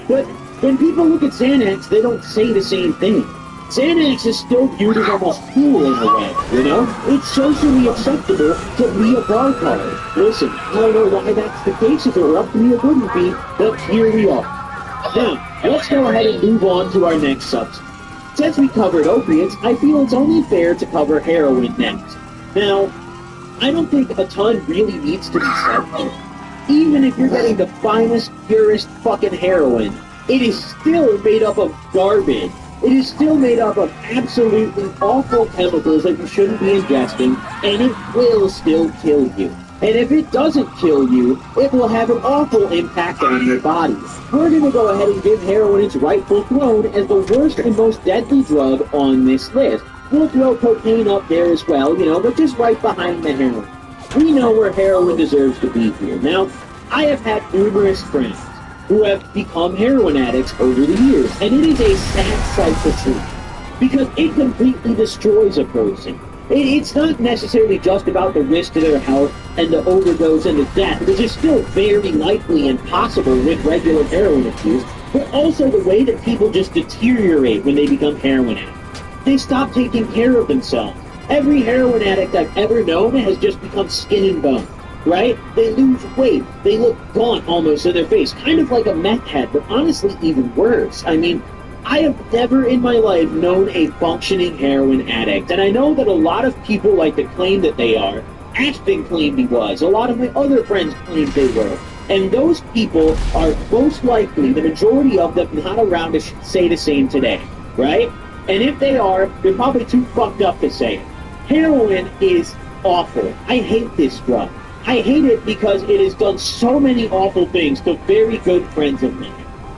But when people look at Xanax, they don't say the same thing. Xanax is still viewed as almost cool in a way, you know? It's socially acceptable to be a bar card. Listen, I don't know why that's the case. If it were up to me, it wouldn't be, but here we are. Now, let's go ahead and move on to our next substance. Since we covered opiates, I feel it's only fair to cover heroin next. Now, I don't think a ton really needs to be said here. Even if you're getting the finest, purest fucking heroin, it is still made up of garbage. it is still made up of absolutely awful chemicals that you shouldn't be ingesting, and it will still kill you. And if it doesn't kill you, it will have an awful impact on your body. We're going to go ahead and give heroin its rightful throne as the worst and most deadly drug on this list. We'll throw cocaine up there as well, but just right behind the heroin. We know where heroin deserves to be here. Now, I have had numerous friends who have become heroin addicts over the years, and it is a sad sight to see because it completely destroys a person. It's not necessarily just about the risk to their health and the overdose and the death, because it's still very likely and possible with regular heroin abuse, but also the way that people just deteriorate when they become heroin addicts. They stop taking care of themselves. Every heroin addict I've ever known has just become skin and bone, right? They lose weight. They look gaunt almost in their face, kind of like a meth head, but honestly even worse. I mean, I have never in my life known a functioning heroin addict, and I know that a lot of people like to claim that they are. Ashton claimed he was. A lot of my other friends claimed they were. And those people are most likely, the majority of them, not around to say the same today, right? And if they are, they're probably too fucked up to say it. Heroin is awful. I hate this drug. I hate it because it has done so many awful things to very good friends of mine.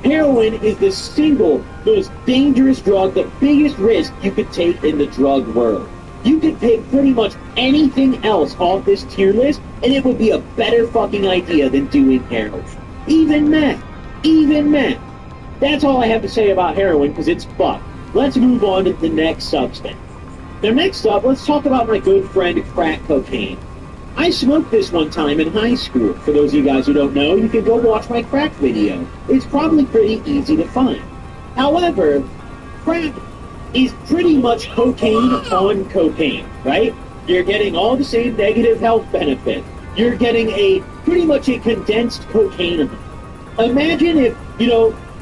Heroin is the single most dangerous drug, the biggest risk you could take in the drug world. You could take pretty much anything else off this tier list, and it would be a better fucking idea than doing heroin. Even meth. Even meth. That's all I have to say about heroin, because it's fucked. Let's move on to the next substance. Now, next up, let's talk about my good friend crack cocaine. I smoked this one time in high school. For those of you guys who don't know, you can go watch my crack video. It's probably pretty easy to find. However, crack is pretty much cocaine on cocaine, right? You're getting all the same negative health benefits. You're getting pretty much a condensed cocaine amount. Imagine if,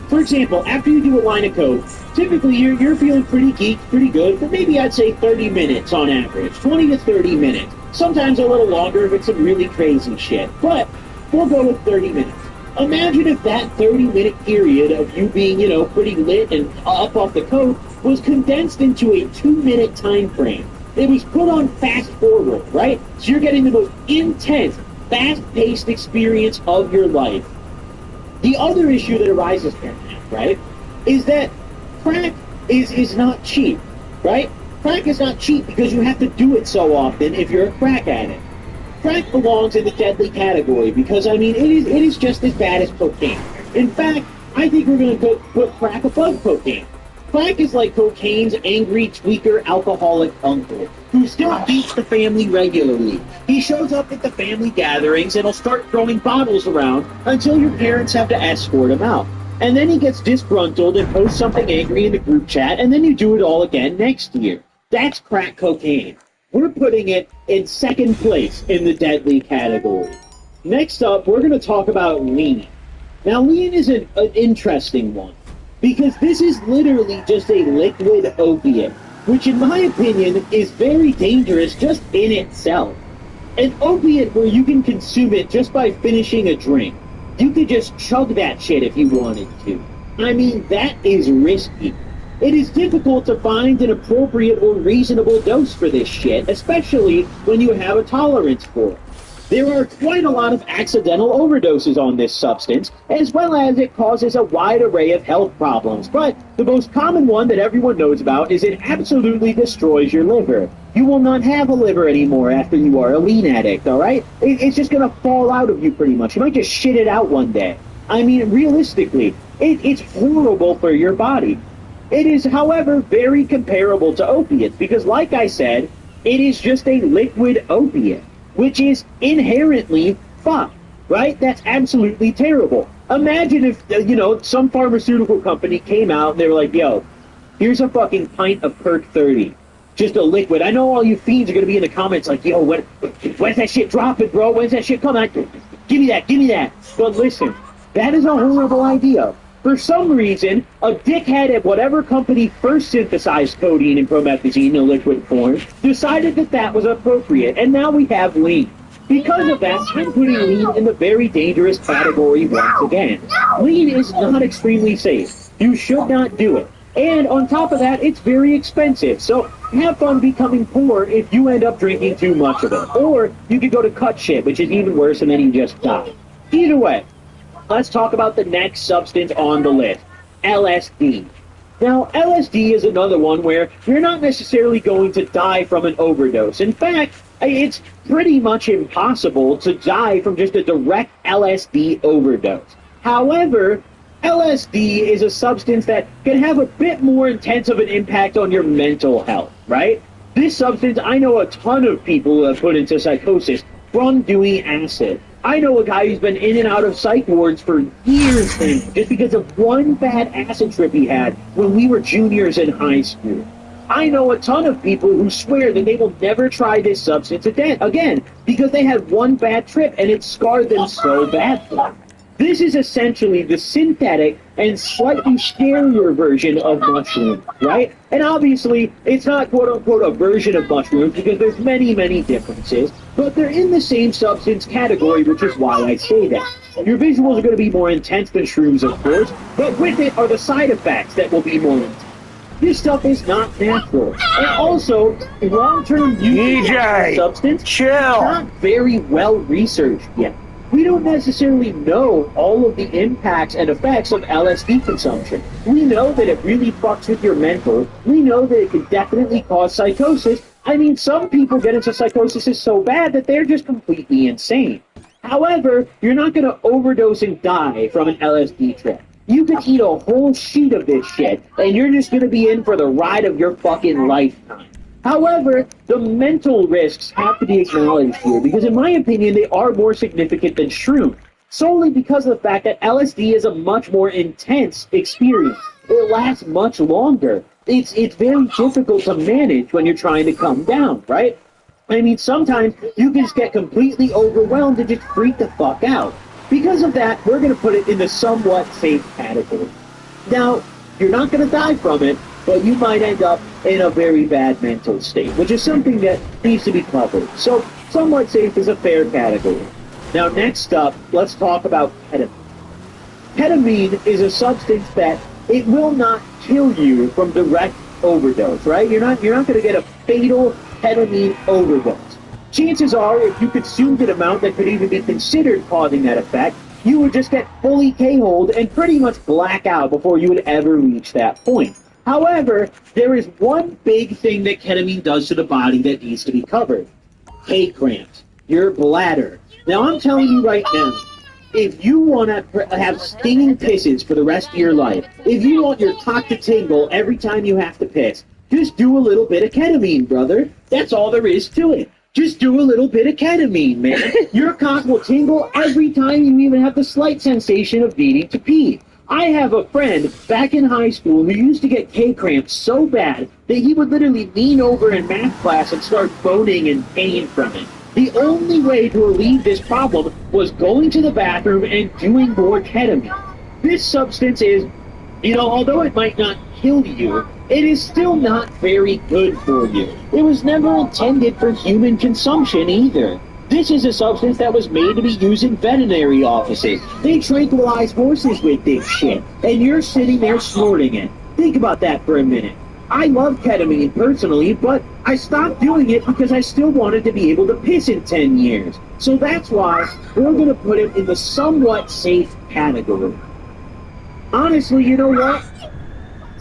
for example, after you do a line of coke, typically you're feeling pretty geeked, pretty good, for maybe I'd say 30 minutes on average, 20 to 30 minutes. Sometimes a little longer if it's some really crazy shit, but we'll go with 30 minutes. Imagine if that 30-minute period of you being, pretty lit and up off the coke was condensed into a 2-minute time frame. It was put on fast forward, right? So you're getting the most intense, fast-paced experience of your life. The other issue that arises from that, right, is that crack is not cheap, right? Crack is not cheap because you have to do it so often if you're a crack addict. Crack belongs in the deadly category because, it is just as bad as cocaine. In fact, I think we're going to put crack above cocaine. Crack is like cocaine's angry tweaker alcoholic uncle who still beats the family regularly. He shows up at the family gatherings and will start throwing bottles around until your parents have to escort him out. And then he gets disgruntled and posts something angry in the group chat, and then you do it all again next year. That's crack cocaine. We're putting it in second place in the deadly category. Next up, we're going to talk about lean. Now, lean is an interesting one, because this is literally just a liquid opiate, which in my opinion is very dangerous just in itself. An opiate where you can consume it just by finishing a drink. You could just chug that shit if you wanted to. That is risky. It is difficult to find an appropriate or reasonable dose for this shit, especially when you have a tolerance for it. There are quite a lot of accidental overdoses on this substance, as well as it causes a wide array of health problems. But the most common one that everyone knows about is it absolutely destroys your liver. You will not have a liver anymore after you are a lean addict, alright? It's just going to fall out of you pretty much. You might just shit it out one day. Realistically, it's horrible for your body. It is, however, very comparable to opiates because, like I said, it is just a liquid opiate, which is inherently fucked, right? That's absolutely terrible. Imagine if, some pharmaceutical company came out and they were like, yo, here's a fucking pint of Perk 30. Just a liquid. I know all you fiends are going to be in the comments like, yo, when's that shit dropping, bro? When's that shit coming? Give me that. But listen, that is a horrible idea. For some reason, a dickhead at whatever company first synthesized codeine and promethazine in liquid form decided that was appropriate, and now we have lean. Because of that, I'm putting lean in the very dangerous category once again. Lean is not extremely safe. You should not do it. And on top of that, it's very expensive. So have fun becoming poor if you end up drinking too much of it. Or you could go to cut shit, which is even worse, and then you just die. Either way, let's talk about the next substance on the list, LSD. Now, LSD is another one where you're not necessarily going to die from an overdose. In fact, it's pretty much impossible to die from just a direct LSD overdose. However, LSD is a substance that can have a bit more intense of an impact on your mental health, right? This substance, I know a ton of people who have put into psychosis from doing acid. I know a guy who's been in and out of psych wards for years just because of one bad acid trip he had when we were juniors in high school. I know a ton of people who swear that they will never try this substance again because they had one bad trip and it scarred them so badly. This is essentially the synthetic and slightly scarier version of mushrooms, right? And obviously, it's not quote-unquote a version of mushrooms because there's many, many differences, but they're in the same substance category, which is why I say that. Your visuals are going to be more intense than shrooms, of course, but with it are the side effects that will be more intense. This stuff is not natural. And also, long-term use of this substance is not very well researched yet. We don't necessarily know all of the impacts and effects of LSD consumption. We know that it really fucks with your mental. We know that it can definitely cause psychosis. I mean, some people get into psychosis so bad that they're just completely insane. However, you're not going to overdose and die from an LSD trip. You could eat a whole sheet of this shit, and you're just going to be in for the ride of your fucking lifetime. However, the mental risks have to be acknowledged here, because in my opinion, they are more significant than shrooms, solely because of the fact that LSD is a much more intense experience. It lasts much longer. It's very difficult to manage when you're trying to come down, right? I mean, sometimes you can just get completely overwhelmed and just freak the fuck out. Because of that, we're going to put it in the somewhat safe category. Now, you're not going to die from it, but you might end up in a very bad mental state, which is something that needs to be covered. So, somewhat safe is a fair category. Now, next up, let's talk about ketamine. Ketamine is a substance that it will not kill you from direct overdose, right? You're not going to get a fatal ketamine overdose. Chances are, if you consumed an amount that could even be considered causing that effect, you would just get fully K-holed and pretty much black out before you would ever reach that point. However, there is one big thing that ketamine does to the body that needs to be covered. K-cramps. Your bladder. Now, I'm telling you right now, if you want to have stinging pisses for the rest of your life, if you want your cock to tingle every time you have to piss, just do a little bit of ketamine, brother. That's all there is to it. Just do a little bit of ketamine, man. Your cock will tingle every time you even have the slight sensation of needing to pee. I have a friend back in high school who used to get K-cramps so bad that he would literally lean over in math class and start moaning in pain from it. The only way to relieve this problem was going to the bathroom and doing more ketamine. This substance is, although it might not kill you, it is still not very good for you. It was never intended for human consumption either. This is a substance that was made to be used in veterinary offices. They tranquilize horses with this shit, and you're sitting there snorting it. Think about that for a minute. I love ketamine personally, but I stopped doing it because I still wanted to be able to piss in 10 years. So that's why we're going to put it in the somewhat safe category. Honestly, you know what?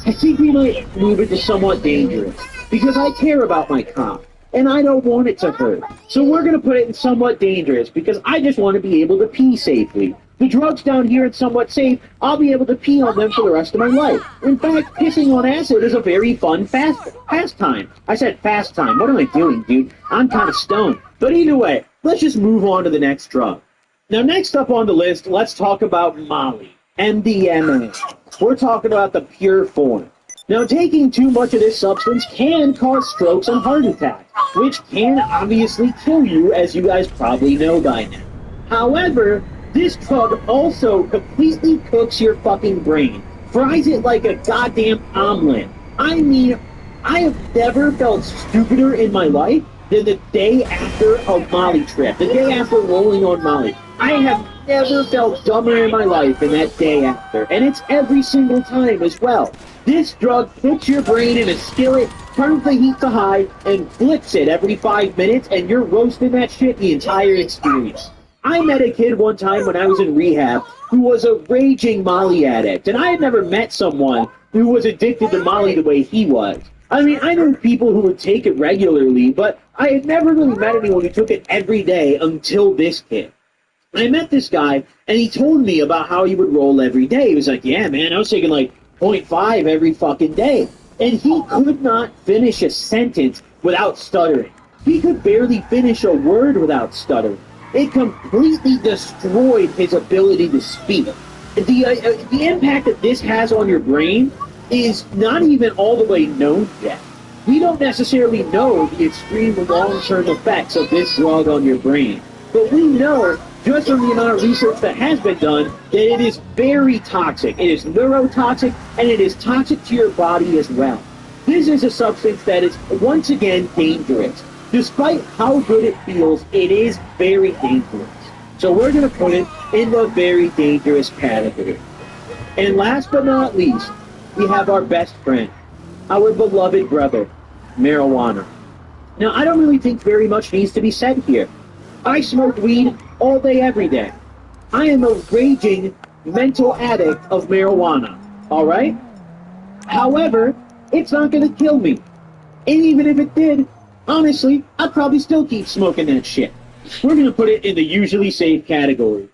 I think we might move it to somewhat dangerous, because I care about my cock, and I don't want it to hurt. So we're going to put it in somewhat dangerous, because I just want to be able to pee safely. The drugs down here are somewhat safe. I'll be able to pee on them for the rest of my life. In fact, pissing on acid is a very fun pastime. I said fast time. What am I doing, dude? I'm kind of stoned. But either way, let's just move on to the next drug. Now, next up on the list, let's talk about Molly. MDMA. We're talking about the pure form. Now, taking too much of this substance can cause strokes and heart attacks, which can obviously kill you, as you guys probably know by now. However, this drug also completely cooks your fucking brain, fries it like a goddamn omelet. I mean, I have never felt stupider in my life than the day after a Molly trip, the day after rolling on Molly. I have never felt dumber in my life than that day after, and it's every single time as well. This drug puts your brain in a skillet, turns the heat to high, and flips it every 5 minutes, and you're roasting that shit the entire experience. I met a kid one time when I was in rehab who was a raging Molly addict, and I had never met someone who was addicted to Molly the way he was. I mean, I knew people who would take it regularly, but I had never really met anyone who took it every day until this kid. I met this guy, and he told me about how he would roll every day. He was like, yeah, man, I was taking like 0.5 every fucking day. And he could not finish a sentence without stuttering. He could barely finish a word without stuttering. It completely destroyed his ability to speak. The impact that this has on your brain is not even all the way known yet. We don't necessarily know the extreme long-term effects of this drug on your brain. But we know, just from the amount of research that has been done, that it is very toxic. It is neurotoxic, and it is toxic to your body as well. This is a substance that is, once again, dangerous. Despite how good it feels, it is very dangerous. So we're going to put it in the very dangerous category. And last but not least, we have our best friend, our beloved brother, marijuana. Now, I don't really think very much needs to be said here. I smoke weed all day, every day. I am a raging mental addict of marijuana, all right? However, it's not going to kill me. And even if it did, honestly, I'd probably still keep smoking that shit. We're going to put it in the usually safe category.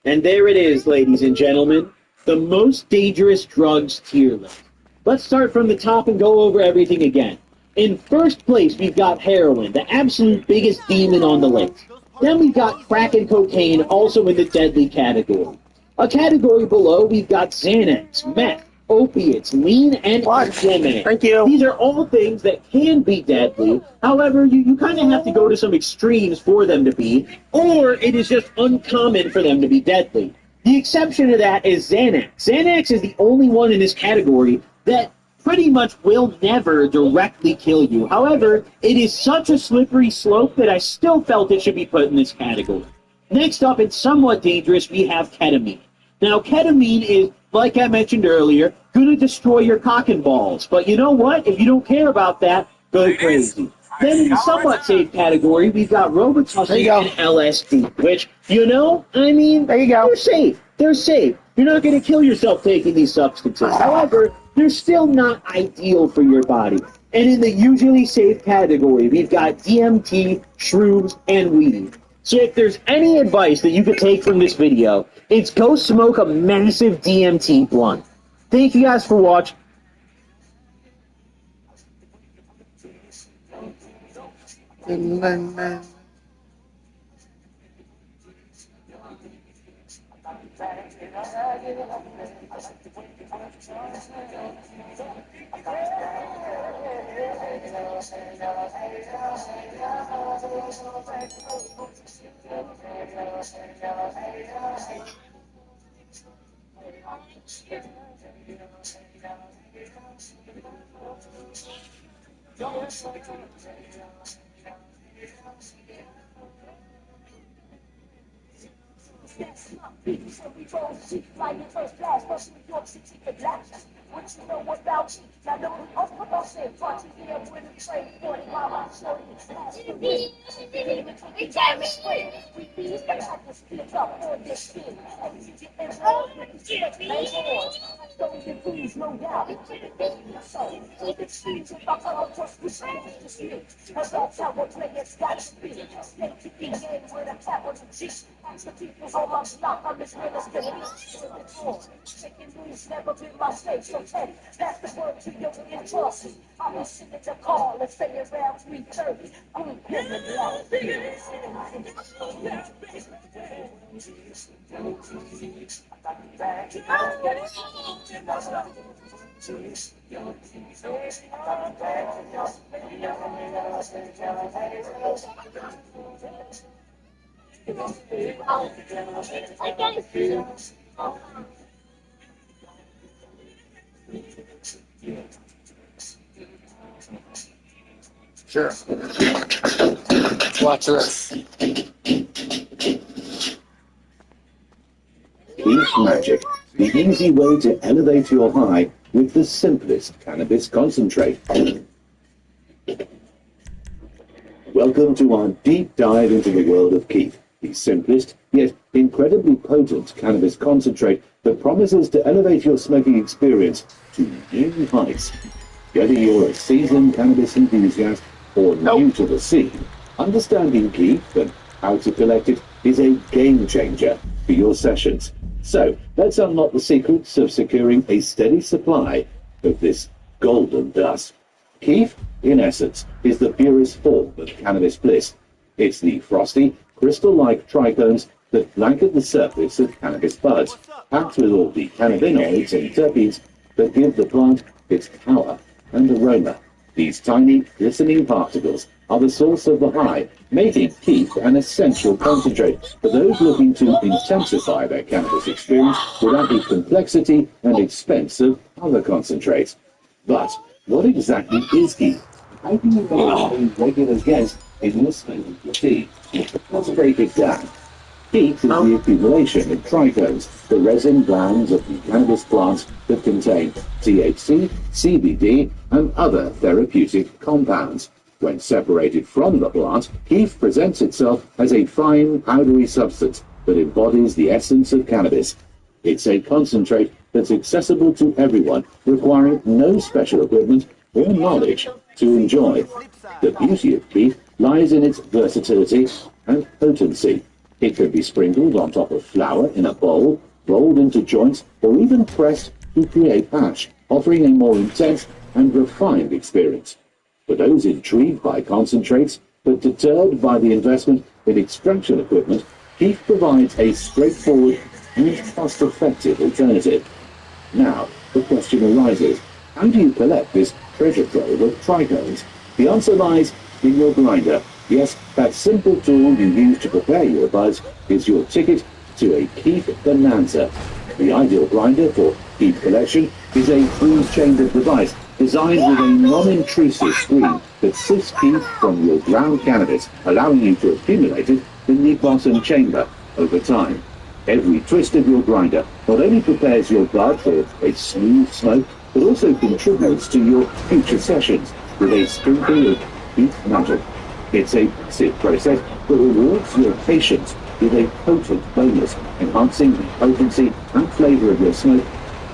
And there it is, ladies and gentlemen, the most dangerous drugs tier list. Let's start from the top and go over everything again. In first place, we've got heroin, the absolute biggest demon on the list. Then we've got crack and cocaine, also in the deadly category. A category below, we've got Xanax, meth, opiates, lean, and MDMA. Thank you. These are all things that can be deadly. However, you kind of have to go to some extremes for them to be, or it is just uncommon for them to be deadly. The exception to that is Xanax. Xanax is the only one in this category that pretty much will never directly kill you. However, it is such a slippery slope that I still felt it should be put in this category. Next up, and somewhat dangerous, we have ketamine. Now, ketamine is, like I mentioned earlier, going to destroy your cock and balls. But you know what? If you don't care about that, go crazy. Then in the somewhat safe category, we've got Robitussin and LSD, which, you know, I mean, there you go. They're safe. They're safe. You're not going to kill yourself taking these substances. However, they're still not ideal for your body. And in the usually safe category, we've got DMT, shrooms, and weed. So if there's any advice that you could take from this video, it's go smoke a massive DMT blunt. Thank you guys for watching. What you know about me? Now don't be off what I said. Try to get up with a trade for it while I'm showing you past the way. We need to have this split up for this kid. And you get involved with the shit don't get please, no doubt. So, the streets of the world just the same as the streets. And that's how what players got to be. Stay to be in with a capital G. Ask the people's on my block, I'm as real as can be. Taking moves never been my state, so hey, that's the word to your entrusty. I'm a sitting to call and say around 3:30. I'm in the block. Sure. Watch this. Keith Magic, the easy way to elevate your high with the simplest cannabis concentrate. Welcome to our deep dive into the world of Keith, the simplest yet incredibly potent cannabis concentrate that promises to elevate your smoking experience to new heights. Whether you're a seasoned cannabis enthusiast or new to the scene, understanding Keith and how to collect it is a game changer for your sessions. So let's unlock the secrets of securing a steady supply of this golden dust. Keith, in essence, is the purest form of cannabis bliss. It's the frosty, crystal-like trichomes that blanket the surface of cannabis buds, packed with all the cannabinoids and terpenes that give the plant its power and aroma. These tiny, glistening particles are the source of the high, making Keith an essential concentrate for those looking to intensify their cannabis experience without the complexity and expense of other concentrates. But what exactly is Keith? How can you make a regular guest in your smoking routine? Let's break it down. Keith is the accumulation of trichomes, the resin glands of the cannabis plants that contain THC, CBD, and other therapeutic compounds. When separated from the plant, Keith presents itself as a fine, powdery substance that embodies the essence of cannabis. It's a concentrate that's accessible to everyone, requiring no special equipment or knowledge to enjoy. The beauty of Keith lies in its versatility and potency. It can be sprinkled on top of flour in a bowl, rolled into joints, or even pressed to create hash, offering a more intense and refined experience. For those intrigued by concentrates, but deterred by the investment in extraction equipment, Keith provides a straightforward and cost-effective alternative. Now, the question arises, how do you collect this treasure trove of trichomes? The answer lies in your grinder. Yes, that simple tool you use to prepare your buds is your ticket to a Keith Bonanza. The ideal grinder for Keith collection is a three-chambered device designed with a non-intrusive screen that sifts Keith from your ground cannabis, allowing you to accumulate it in the bottom chamber over time. Every twist of your grinder not only prepares your bud for a smooth smoke, but also contributes to your future sessions with a sprinkle of Keith Magic. It's a passive process that rewards your patience with a potent bonus, enhancing the potency and flavor of your smoke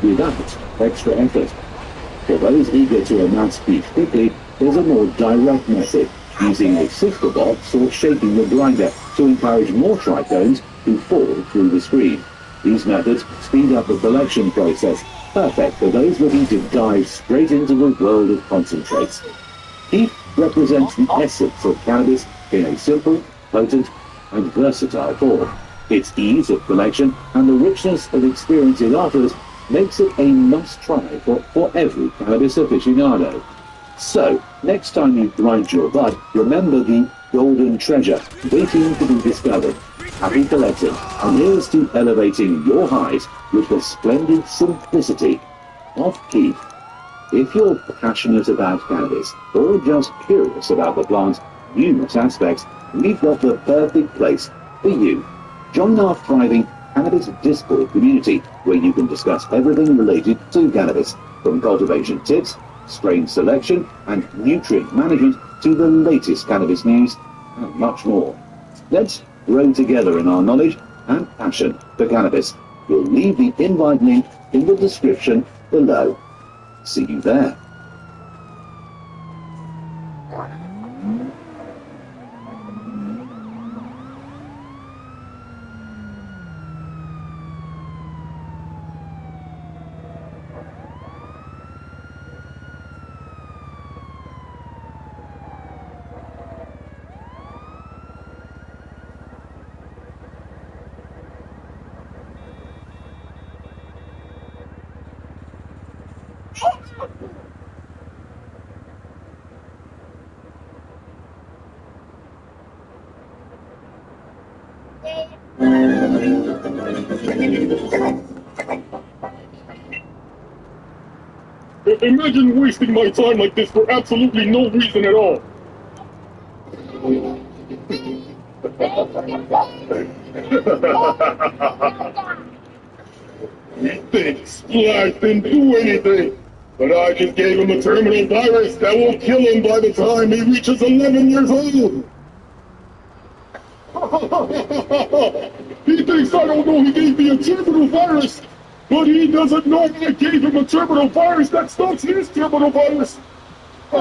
without extra effort. For those eager to amass Keith quickly, there's a more direct method, using a sifter box or shaking the grinder to encourage more trichomes to fall through the screen. These methods speed up the collection process, perfect for those looking to dive straight into the world of concentrates. Keith represents the essence of cannabis in a simple, potent, and versatile form. Its ease of collection and the richness of experience it offers makes it a must-try for every cannabis aficionado. So, next time you grind your bud, remember the golden treasure waiting to be discovered. Happy collecting, and here's to elevating your highs with the splendid simplicity of Keith. If you're passionate about cannabis, or just curious about the plant's numerous aspects, we've got the perfect place for you. Join our thriving Cannabis Discord community, where you can discuss everything related to cannabis, from cultivation tips, strain selection, and nutrient management to the latest cannabis news, and much more. Let's grow together in our knowledge and passion for cannabis. We'll leave the invite link in the description below. See you there. Imagine wasting my time like this for absolutely no reason at all. Flash didn't do anything. But I just gave him a terminal virus that will kill him by the time he reaches 11 years old. He thinks I don't know he gave me a terminal virus, but he doesn't know I gave him a terminal virus that starts his terminal virus. Do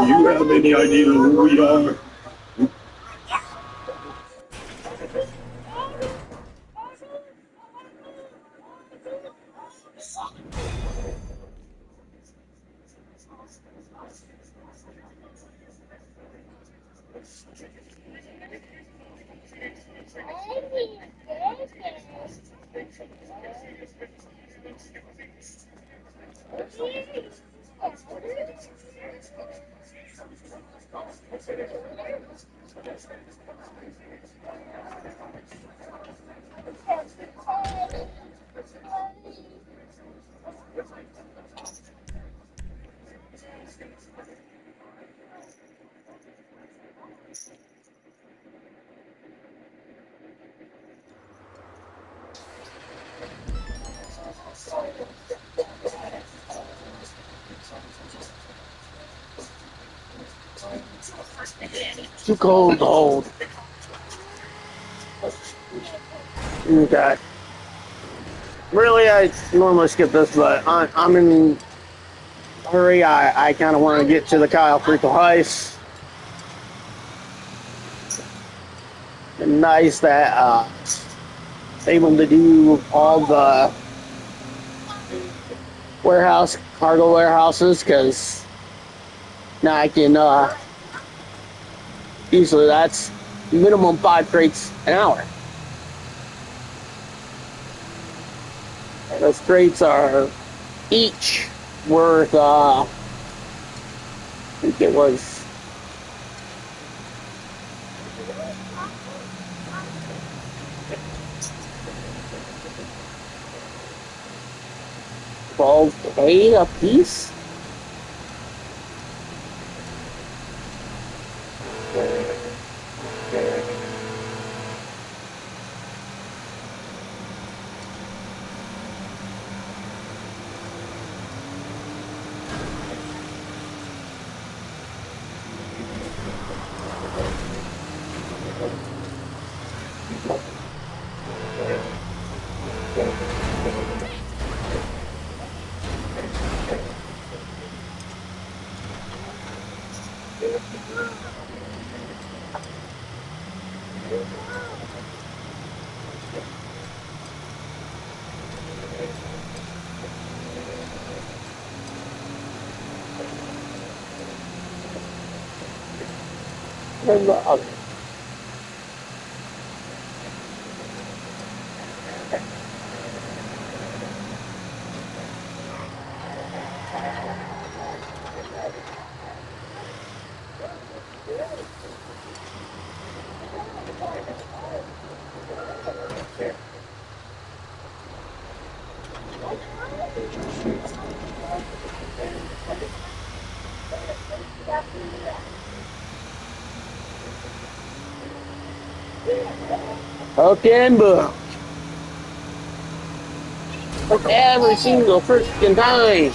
you have any idea who we are? Too cold to hold. Okay. Really, I normally skip this, but I'm in a hurry. I kind of want to get to the Kyle Freakle Heist. And nice that able to do all the cargo warehouses, because now I can easily, that's minimum 5 crates an hour. Those crates are each worth, I think it was $12K a piece. And the other. Okay, and boom. Like every single freaking time.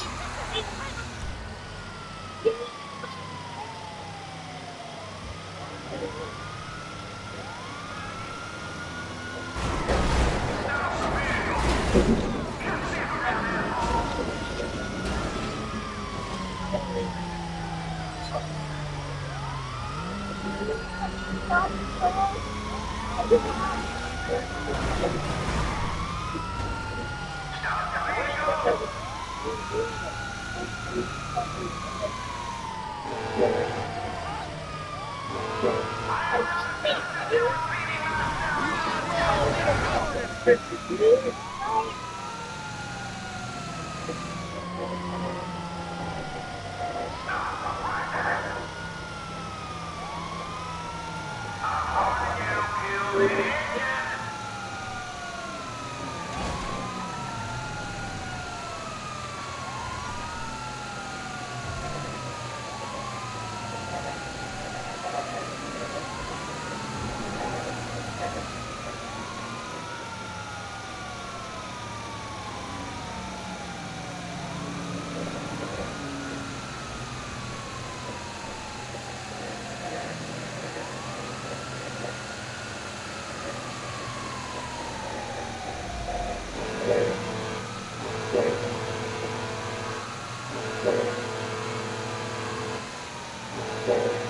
All right.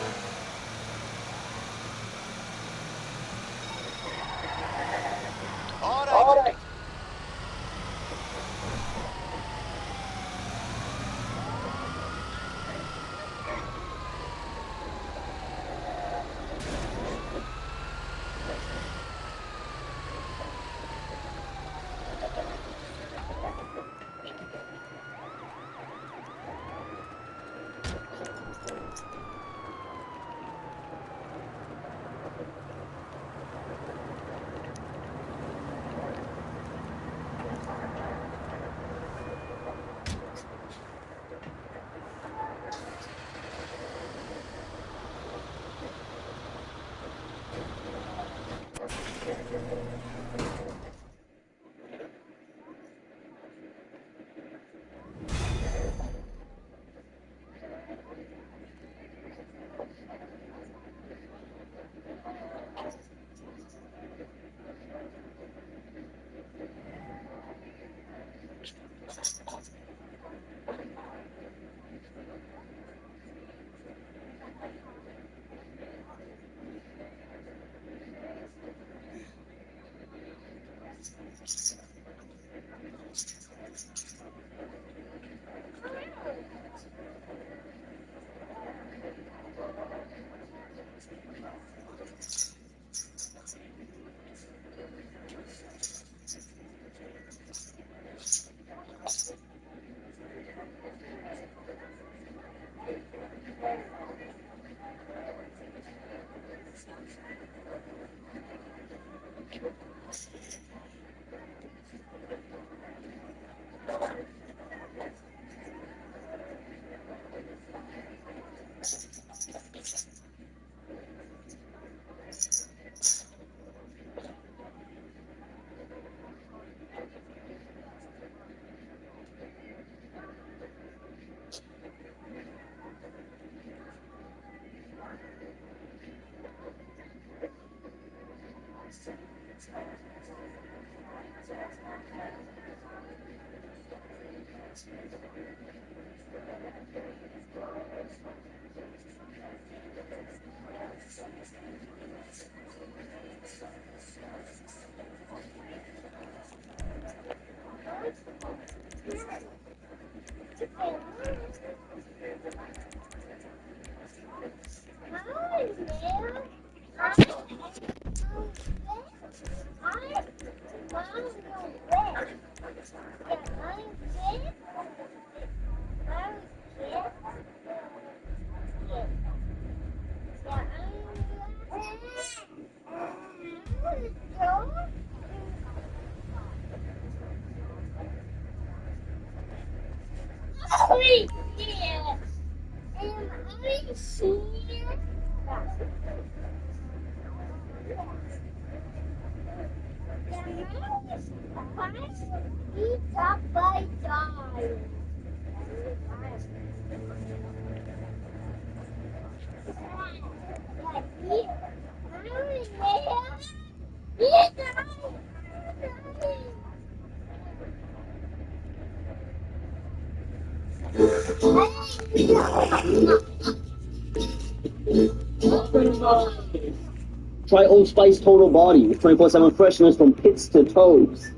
Try Old Spice Total Body with 24/7 freshness from pits to toes.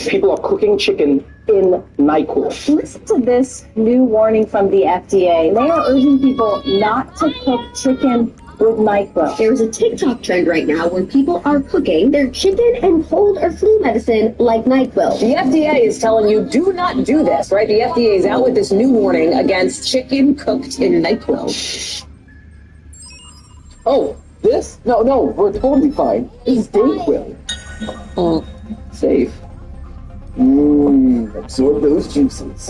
People are cooking chicken in NyQuil. Listen to this new warning from the FDA. They are urging people not to cook chicken with NyQuil. There's a TikTok trend right now where people are cooking their chicken and cold or flu medicine like NyQuil. The FDA is telling you do not do this, right? The FDA is out with this new warning against chicken cooked in NyQuil. Oh, this? No, we're totally fine. This is Dayquil. Safe. Absorb those juices.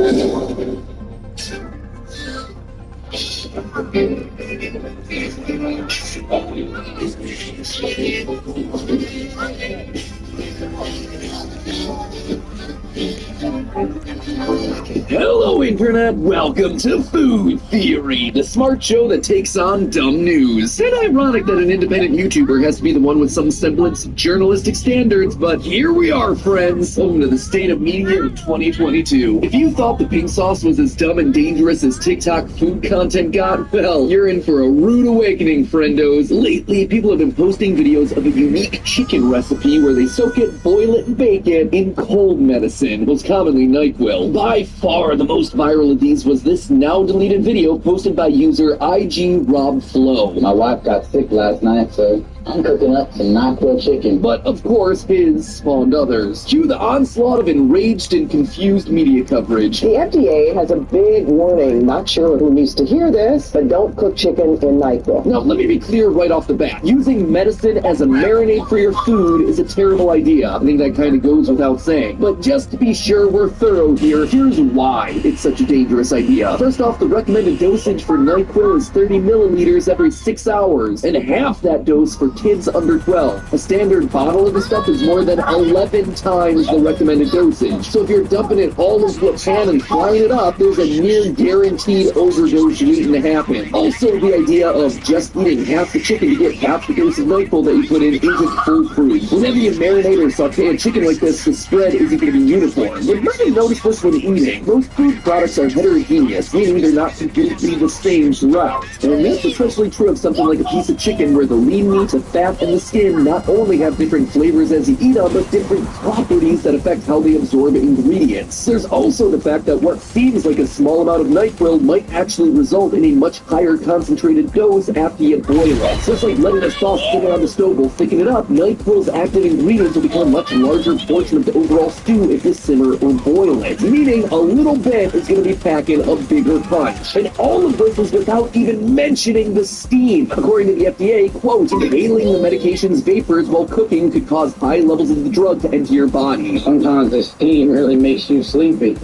Hello, Internet! Welcome to Food Theory, the smart show that takes on dumb news. And ironic that an independent YouTuber has to be the one with some semblance of journalistic standards, but here we are, friends. Welcome to the state of media of 2022. If you thought the pink sauce was as dumb and dangerous as TikTok food content got, well, you're in for a rude awakening, friendos. Lately, people have been posting videos of a unique chicken recipe where they soak it, boil it, and bake it in cold medicine, most commonly NyQuil. By far the most viral of these was this now deleted video posted by user IG My wife got sick last night, so I'm cooking up some NyQuil chicken. But of course, his spawned others. Cue the onslaught of enraged and confused media coverage. The FDA has a big warning. Not sure who needs to hear this, but don't cook chicken in NyQuil. Now, let me be clear right off the bat. Using medicine as a marinade for your food is a terrible idea. I think that kind of goes without saying. But just to be sure we're thorough here, here's why it's such a dangerous idea. First off, the recommended dosage for NyQuil is 30 milliliters every 6 hours, and half that dose for kids under 12. A standard bottle of the stuff is more than 11 times the recommended dosage. So if you're dumping it all into a pan and frying it up, there's a near guaranteed overdose waiting to happen. Also, the idea of just eating half the chicken to get half the dose of NyQuil that you put in isn't foolproof. Whenever you marinate or saute a chicken like this, the spread isn't going to be uniform. But you're going to notice this when eating. Most food products are heterogeneous, meaning they're not completely the same throughout. And that's especially true of something like a piece of chicken where the lean meat, the fat, and the skin not only have different flavors as you eat them, but different properties that affect how they absorb ingredients. There's also the fact that what seems like a small amount of NyQuil might actually result in a much higher concentrated dose after you boil it. So it's like letting a sauce sit on the stove while thicken it up. NyQuil's active ingredients will become a much larger portion of the overall stew if you simmer or boil it, meaning a little bit is going to be packing a bigger punch. And all of this is without even mentioning the steam. According to the FDA, quote, inhaling the medication's vapors while cooking could cause high levels of the drug to enter your body. Sometimes the steam really makes you sleepy.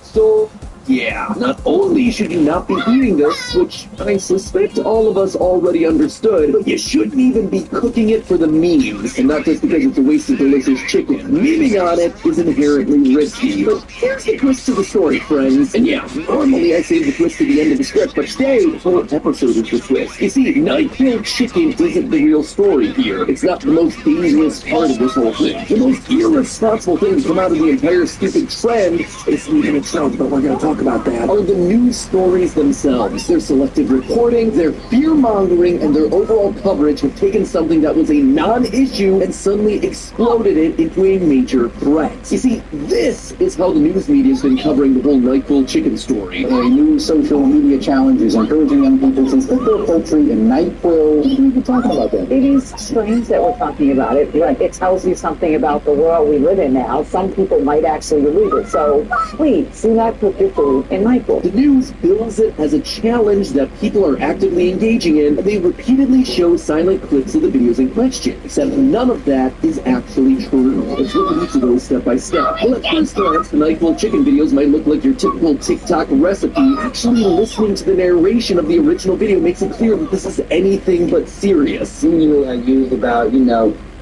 So, yeah, not only should you not be eating this, which I suspect all of us already understood, but you shouldn't even be cooking it for the memes, and not just because it's a waste of delicious chicken. Memeing on it is inherently risky. But here's the twist to the story, friends. And yeah, normally I save the twist to the end of the script, but today, the whole episode is the twist. You see, NyQuil chicken isn't the real story here. It's not the most dangerous part of this whole thing. The most irresponsible thing to come out of the entire stupid trend is even itself, but we're going to talk about that, are the news stories themselves. Their selective reporting, their fear-mongering, and their overall coverage have taken something that was a non-issue and suddenly exploded it into a major threat. You see, this is how the news media has been covering the whole NyQuil chicken story. A new social media challenge is encouraging young people to stick their poultry in NyQuil. What are we even talking about that? It is strange that we're talking about it. Like, it tells you something about the world we live in now. Some people might actually believe it. So please do not put your food in NyQuil. The news bills it as a challenge that people are actively engaging in, and they repeatedly show silent clips of the videos in question, except none of that is actually true. Let's look at each of those step by step. Well, at first glance, the NyQuil chicken videos might look like your typical TikTok recipe. Actually, listening to the narration of the original video makes it clear that this is anything but serious. Usually I use about,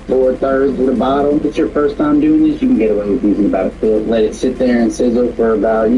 4/3 of the bottle. If it's your first time doing this, you can get away with using about a fifth. Let it sit there and sizzle for about,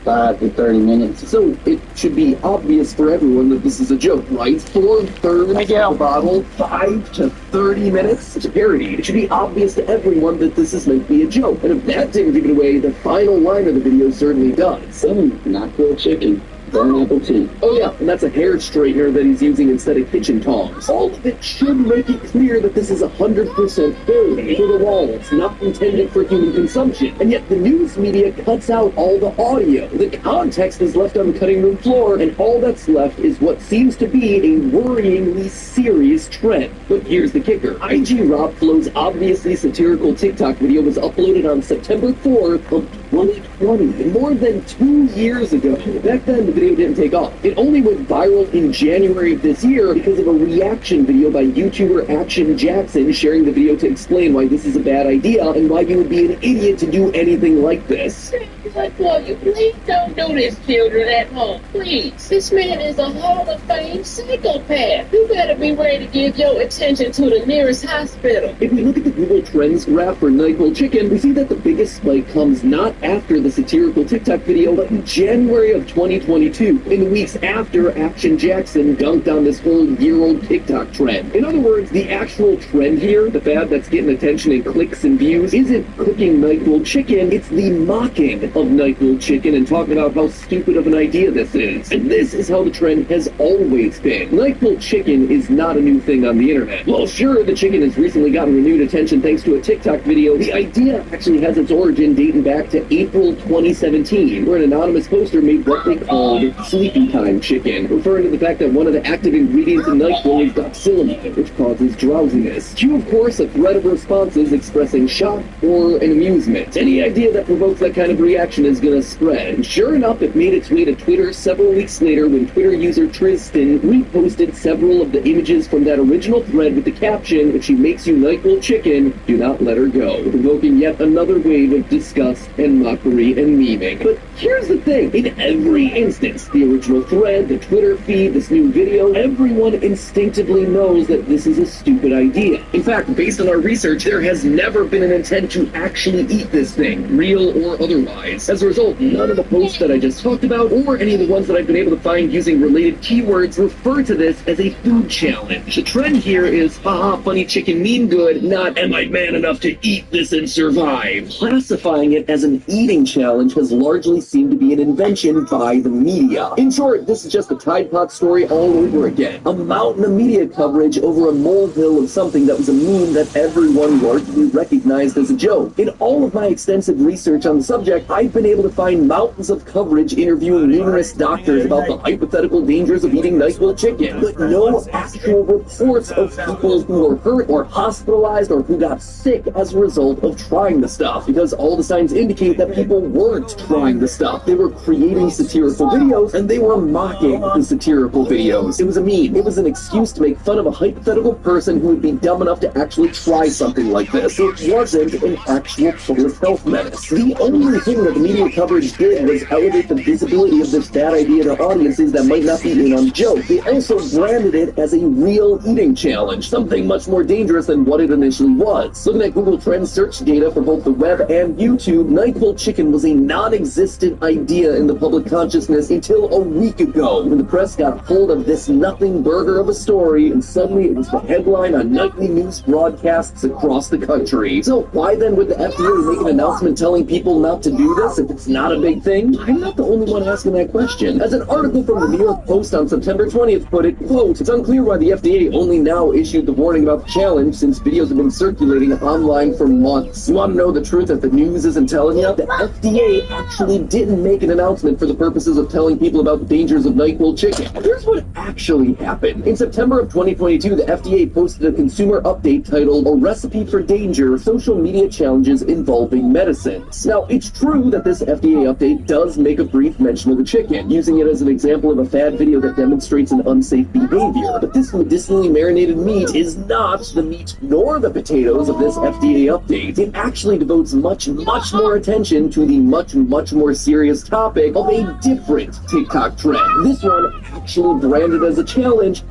5 to 30 minutes. So it should be obvious for everyone that this is a joke, right? 4/3 of the bottle, 5 to 30 minutes? It's a parody. It should be obvious to everyone that this is meant to be a joke. And if that didn't give it away, the final line of the video certainly does. NyQuil chicken. Burn apple tea. Oh yeah, and that's a hair straightener that he's using instead of kitchen tongs. All of it should make it clear that this is 100% parody for the wall. It's not intended for human consumption. And yet the news media cuts out all the audio. The context is left on the cutting room floor, and all that's left is what seems to be a worryingly serious trend. But here's the kicker. IG Rob Flow's obviously satirical TikTok video was uploaded on September 4th of 2020, more than 2 years ago. Back then, the video didn't take off. It only went viral in January of this year because of a reaction video by YouTuber Action Jackson sharing the video to explain why this is a bad idea and why you would be an idiot to do anything like this. But boy, you please don't do this, children at home. Please. This man is a Hall of Fame psychopath. You better be ready to give your attention to the nearest hospital. If we look at the Google Trends graph for NyQuil Chicken, we see that the biggest spike comes not after the satirical TikTok video, but in January of 2022, in the weeks after Action Jackson dunked on this whole year-old TikTok trend. In other words, the actual trend here, the fad that's getting attention and clicks and views, isn't cooking NyQuil Chicken, it's the mocking of NyQuil Chicken and talking about how stupid of an idea this is. And this is how the trend has always been. NyQuil Chicken is not a new thing on the internet. Well, sure, the chicken has recently gotten renewed attention thanks to a TikTok video. The idea actually has its origin dating back to April 2017, where an anonymous poster made what they called sleepy time chicken, referring to the fact that one of the active ingredients in NyQuil is doxylamide, which causes drowsiness. Cue, of course, a thread of responses expressing shock or an amusement. Any idea that provokes that kind of reaction is gonna spread. And sure enough, it made its way to Twitter several weeks later when Twitter user Tristan reposted several of the images from that original thread with the caption, "If she makes you NyQuil Chicken, do not let her go," provoking yet another wave of disgust and mockery and memeing. But here's the thing, in every instance, the original thread, the Twitter feed, this new video, everyone instinctively knows that this is a stupid idea. In fact, based on our research, there has never been an intent to actually eat this thing, real or otherwise. As a result, none of the posts that I just talked about, or any of the ones that I've been able to find using related keywords, refer to this as a food challenge. The trend here is, haha, funny chicken mean good, not am I man enough to eat this and survive. Classifying it as an eating challenge has largely seemed to be an invention by the media. In short, this is just a Tide Pod story all over again. A mountain of media coverage over a molehill of something that was a meme that everyone largely recognized as a joke. In all of my extensive research on the subject, I've been able to find mountains of coverage interviewing numerous doctors about the hypothetical dangers of eating NyQuil Chicken, but no actual reports of people who were hurt or hospitalized or who got sick as a result of trying the stuff, because all the signs indicate that people weren't trying the stuff. They were creating satirical videos, and they were mocking the satirical videos. It was a meme. It was an excuse to make fun of a hypothetical person who would be dumb enough to actually try something like this. It wasn't an actual public health menace. The only thing that the media coverage did was elevate the visibility of this bad idea to audiences that might not be in on the joke. They also branded it as a real eating challenge, something much more dangerous than what it initially was. Looking at Google Trends search data for both the web and YouTube, NyQuil Chicken was a non-existent idea in the public consciousness until a week ago, when the press got hold of this nothing burger of a story, and suddenly it was the headline on nightly news broadcasts across the country. So why then would the FDA make an announcement telling people not to do this if it's not a big thing? I'm not the only one asking that question. As an article from the New York Post on September 20th put it, quote, "It's unclear why the FDA only now issued the warning about the challenge since videos have been circulating online for months. You want to know the truth that the news isn't telling you? The FDA actually didn't make an announcement for the purposes of telling people about the dangers of NyQuil Chicken. Here's what actually happened. In September of 2022, the FDA posted a consumer update titled, 'A Recipe for Danger, Social Media Challenges Involving Medicines.' Now, it's true that this FDA update does make a brief mention of the chicken, using it as an example of a fad video that demonstrates an unsafe behavior. But this medicinally marinated meat is not the meat nor the potatoes of this FDA update. It actually devotes much more attention to the much more serious topic of a different TikTok trend. This one actually branded as a challenge.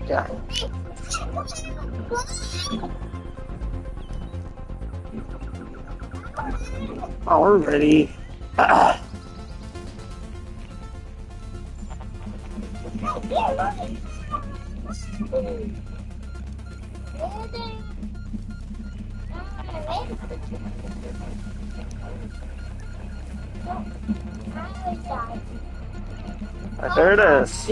Yeah. Oh, we're ready. There it is.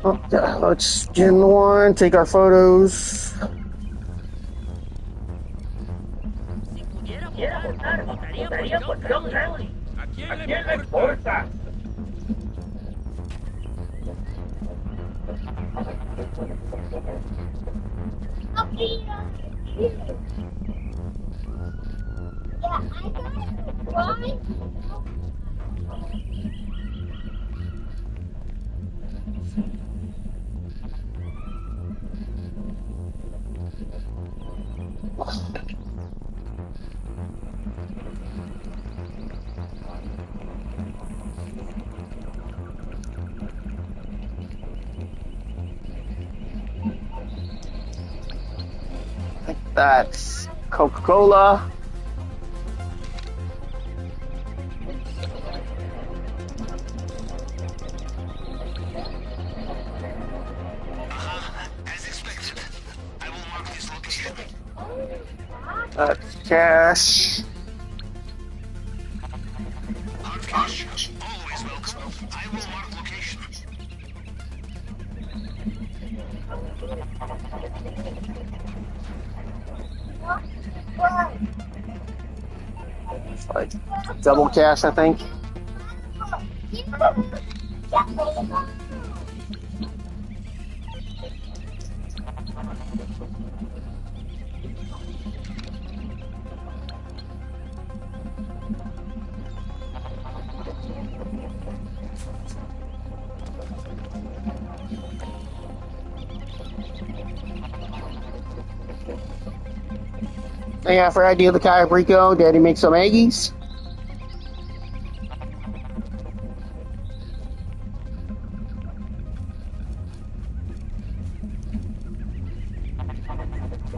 Okay, let's get in the one, take our photos. gustaría por Funtime. ¿A quién le importa? That's Coca-Cola. That's cash. It's like double cash, I think. Yeah, for idea of the Kaya Rico, Daddy makes some eggies.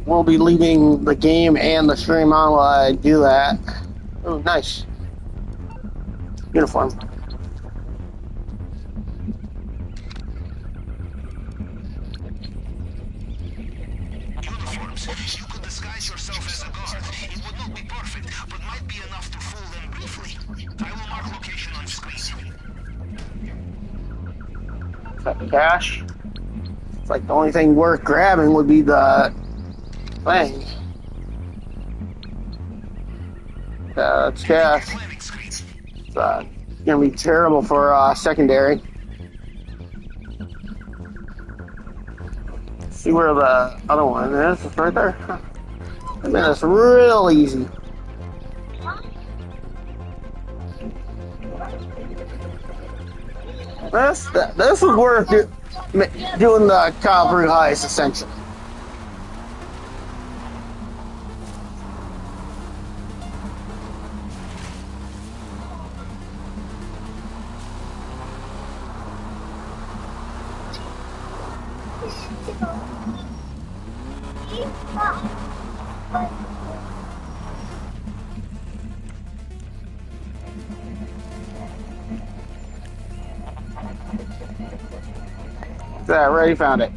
We'll be leaving the game and the stream on while I do that. Oh, nice. Uniform. You could disguise yourself as a guard. It would not be perfect, but might be enough to fool them briefly. I will mark location on screen. Cash. It's like the only thing worth grabbing would be the thing. It's cash. It's gonna be terrible for secondary. See where the other one is? It's right there. I mean, it's real easy. This is worth doing the Calvary Highest Ascension. I already found it.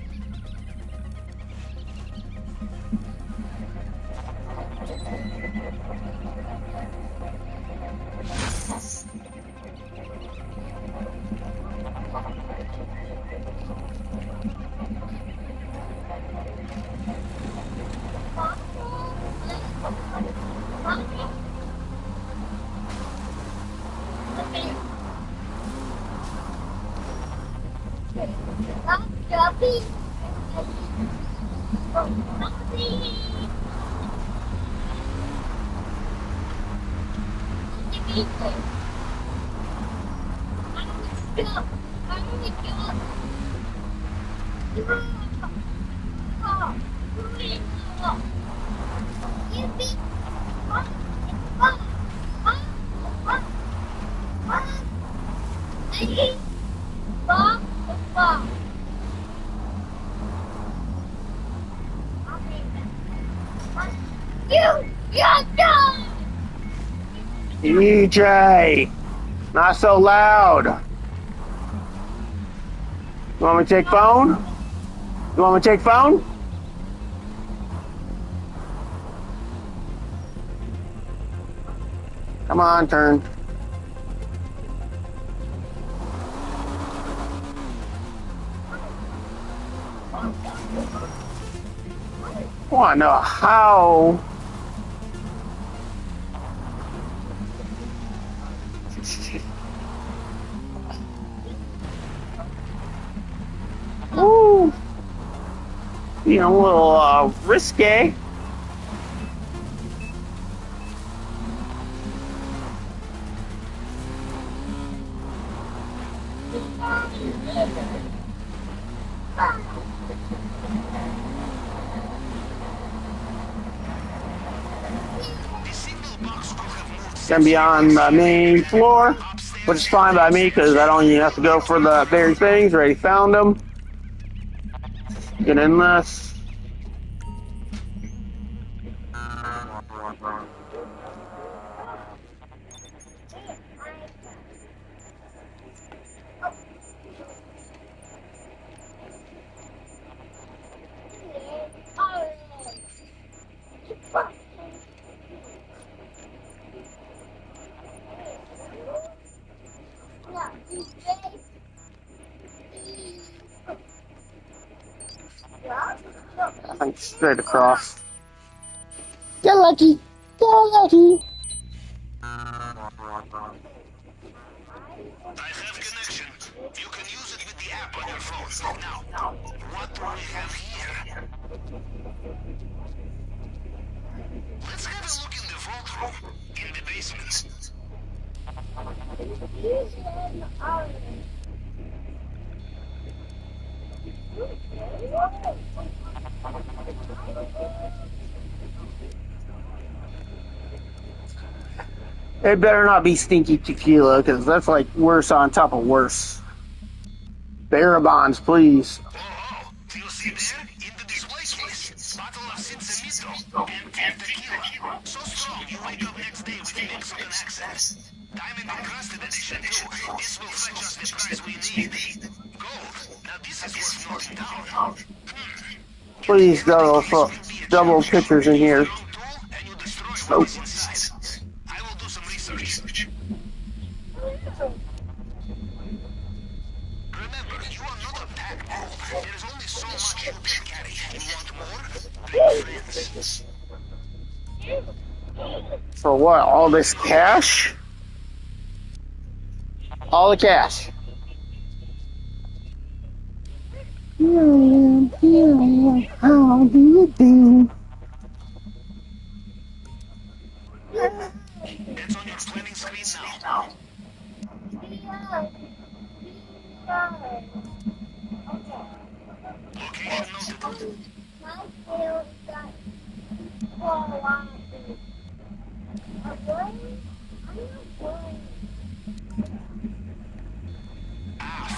EJ, not so loud. You want me to take phone? You want me to take phone? Come on, turn. I want to know how Ooh. You know, a little risque. Gonna be on the main floor, which is fine by me because I don't even have to go for the buried things. Already found them. Get in this. I think straight across. Get lucky. Get lucky. I have connection. You can use it with the app on your phone. Now, what do we have here? Let's have a look in the vault room, in the basement. It better not be stinky tequila, because that's like worse on top of worse. Bearer bonds, please. Oh, do you see there? In the display case, bottle of Cinzamito and tequila. So strong, you wake up next day with an Mexican accent. Diamond encrusted edition too. This will fetch us the price we need. Gold. Now this is worth noting down. Please double pictures in here. Oh. I will do some research. Remember, you are not a pack mule. There is only so much you can carry. You want more? Bring friends. For what? All this cash? All the cash. How do you do? It's on your planning screen now. Location noted.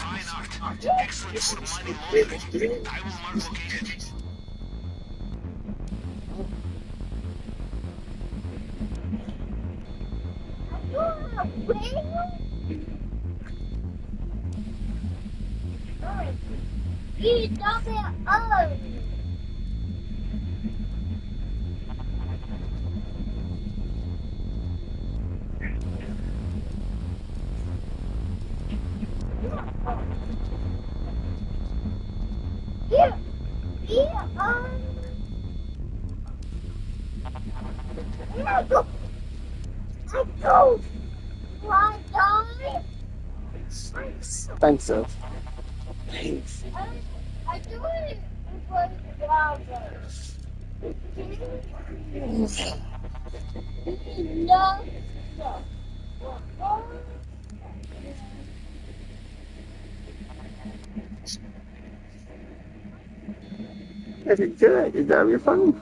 Fine art. Excellent for money laundering. I will mark location. Expensive. Thanks. I do it for flowers. No. If you're good, is that your phone?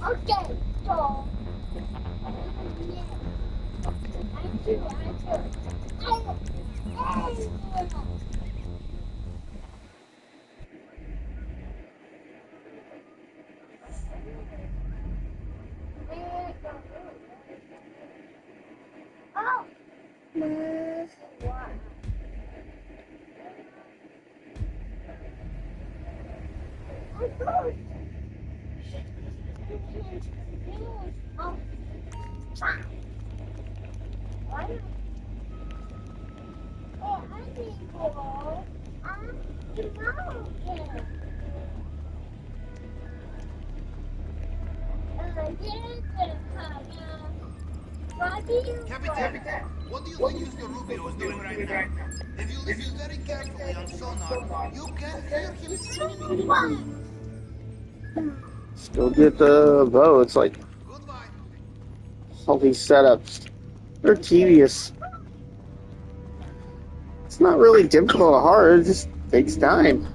Okay, so. Captain, what do you think Mr. Rubio is doing right now? If you listen very carefully on sonar, you can hear him screaming. Let's go get the bow. It's like all these setups. They're tedious. It's not really difficult or hard. It just takes time.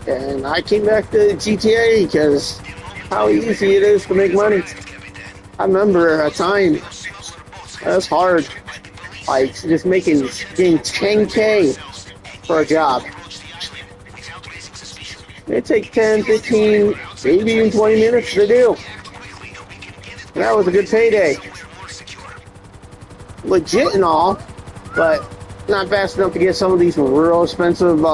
And I came back to GTA because how easy it is to make money. I remember a time that was hard, like just getting 10K for a job. It takes 10, 15, maybe even 20 minutes to do. And that was a good payday. Legit and all, but not fast enough to get some of these real expensive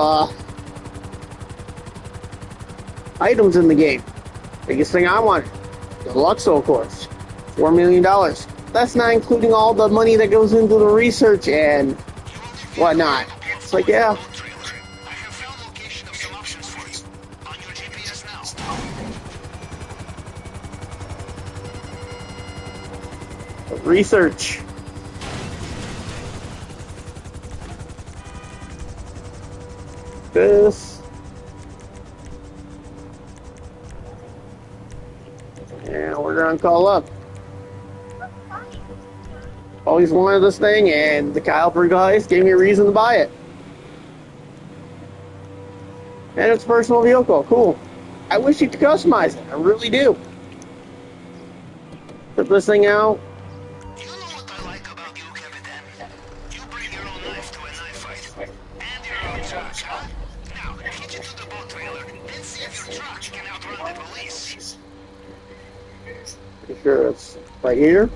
items in the game. Biggest thing I want, the Luxo course, $4 million. That's not including all the money that goes into the research and whatnot. It's like, yeah. Research. This. And we're gonna call up. Always wanted this thing, and the Kyle for guys gave me a reason to buy it. And it's a personal vehicle. Cool. I wish you could customize it. I really do. Put this thing out. Pretty sure it's right here.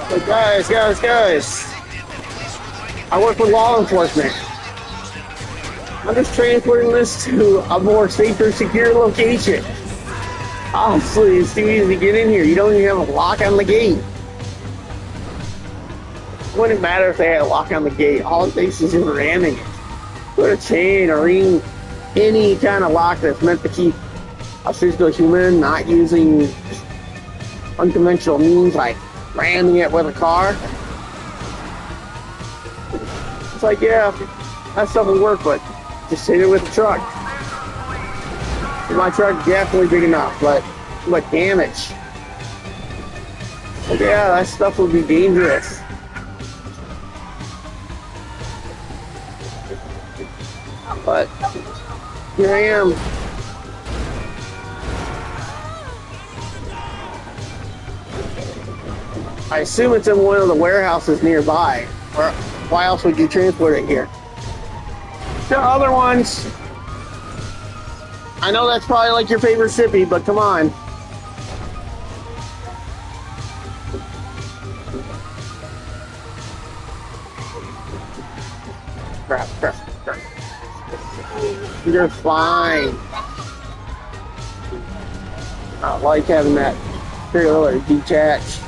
But guys, I work with law enforcement. I'm just transporting this to a more safer, secure location. Honestly, it's too easy to get in here. You don't even have a lock on the gate. It wouldn't matter if they had a lock on the gate. All it takes is just ramming it. Put a chain, a ring, any kind of lock that's meant to keep a physical human, not using unconventional means like ramming it with a car. It's like, yeah, that stuff will work, but just hit it with a truck. My truck definitely big enough, but damage. But yeah, that stuff would be dangerous. But here I am. I assume it's in one of the warehouses nearby. Or why else would you transport it here? There are other ones. I know that's probably like your favorite sippy, but come on. Crap. You're fine. I like having that trailer detached.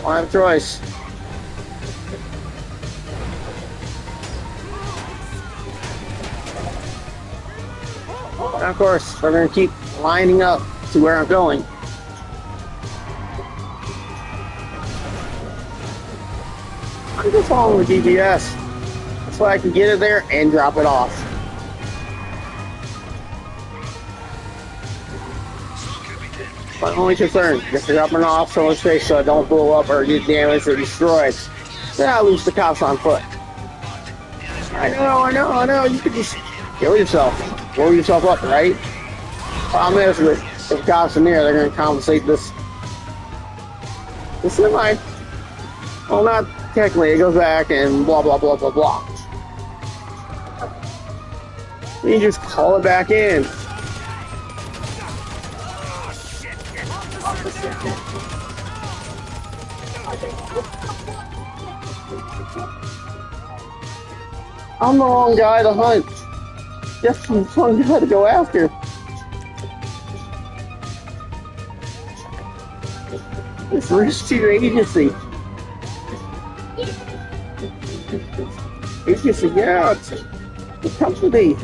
I have a choice. And of course, we're going to keep lining up to where I'm going. I'm just following the GPS. That's why I can get it there and drop it off. My only concern, just dropping it off someone's face so I don't blow up or get damaged or destroyed. Then I lose the cops on foot. I know. You could just kill yourself. Blow yourself up, right? Problem is, with the cops in there, they're going to compensate this semi. Well, not technically. It goes back and blah, blah, blah, blah, blah. You just call it back in. I'm the wrong guy to hunt. Jester's the wrong guy to go after. It's risk to your agency. Agency, yeah, it's the company.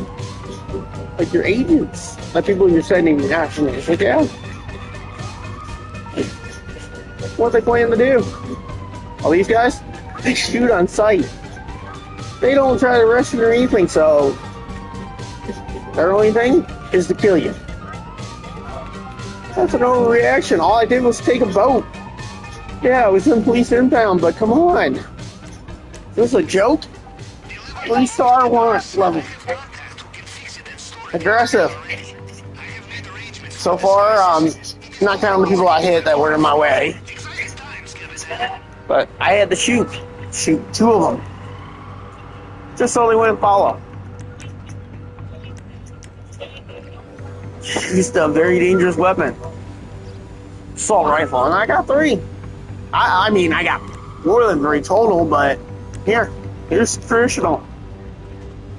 Like your agents. Like people you're sending nationally. It's like, yeah. What they plan to do? All these guys, they shoot on sight. They don't try to arrest you or anything, so their only thing is to kill you. That's an overreaction. All I did was take a boat. Yeah, it was in police impound, but come on. Is this a joke? 3-star warrant level. Aggressive. So far, not counting the people I hit that were in my way. But I had to shoot 2 of them. Just so they wouldn't follow. Used a very dangerous weapon. Assault rifle, and I got 3. I mean, I got more than 3 total, but here's traditional.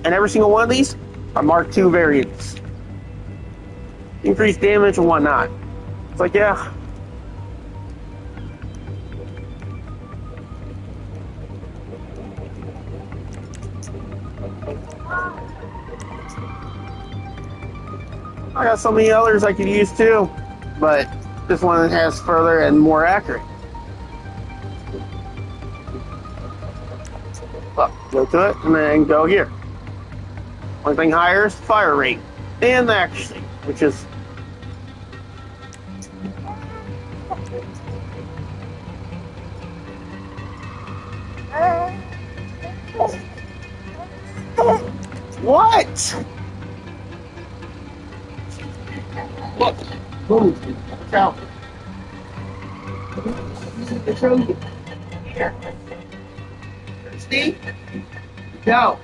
And every single one of these are Mark II variants. Increased damage and whatnot. It's like, yeah. I got so many others I could use too, but this one has further and more accurate. Look, go to it and then go here. One thing higher is fire rate and the accuracy, which is what? Look, move, watch out. To show you. Here. Steve, go.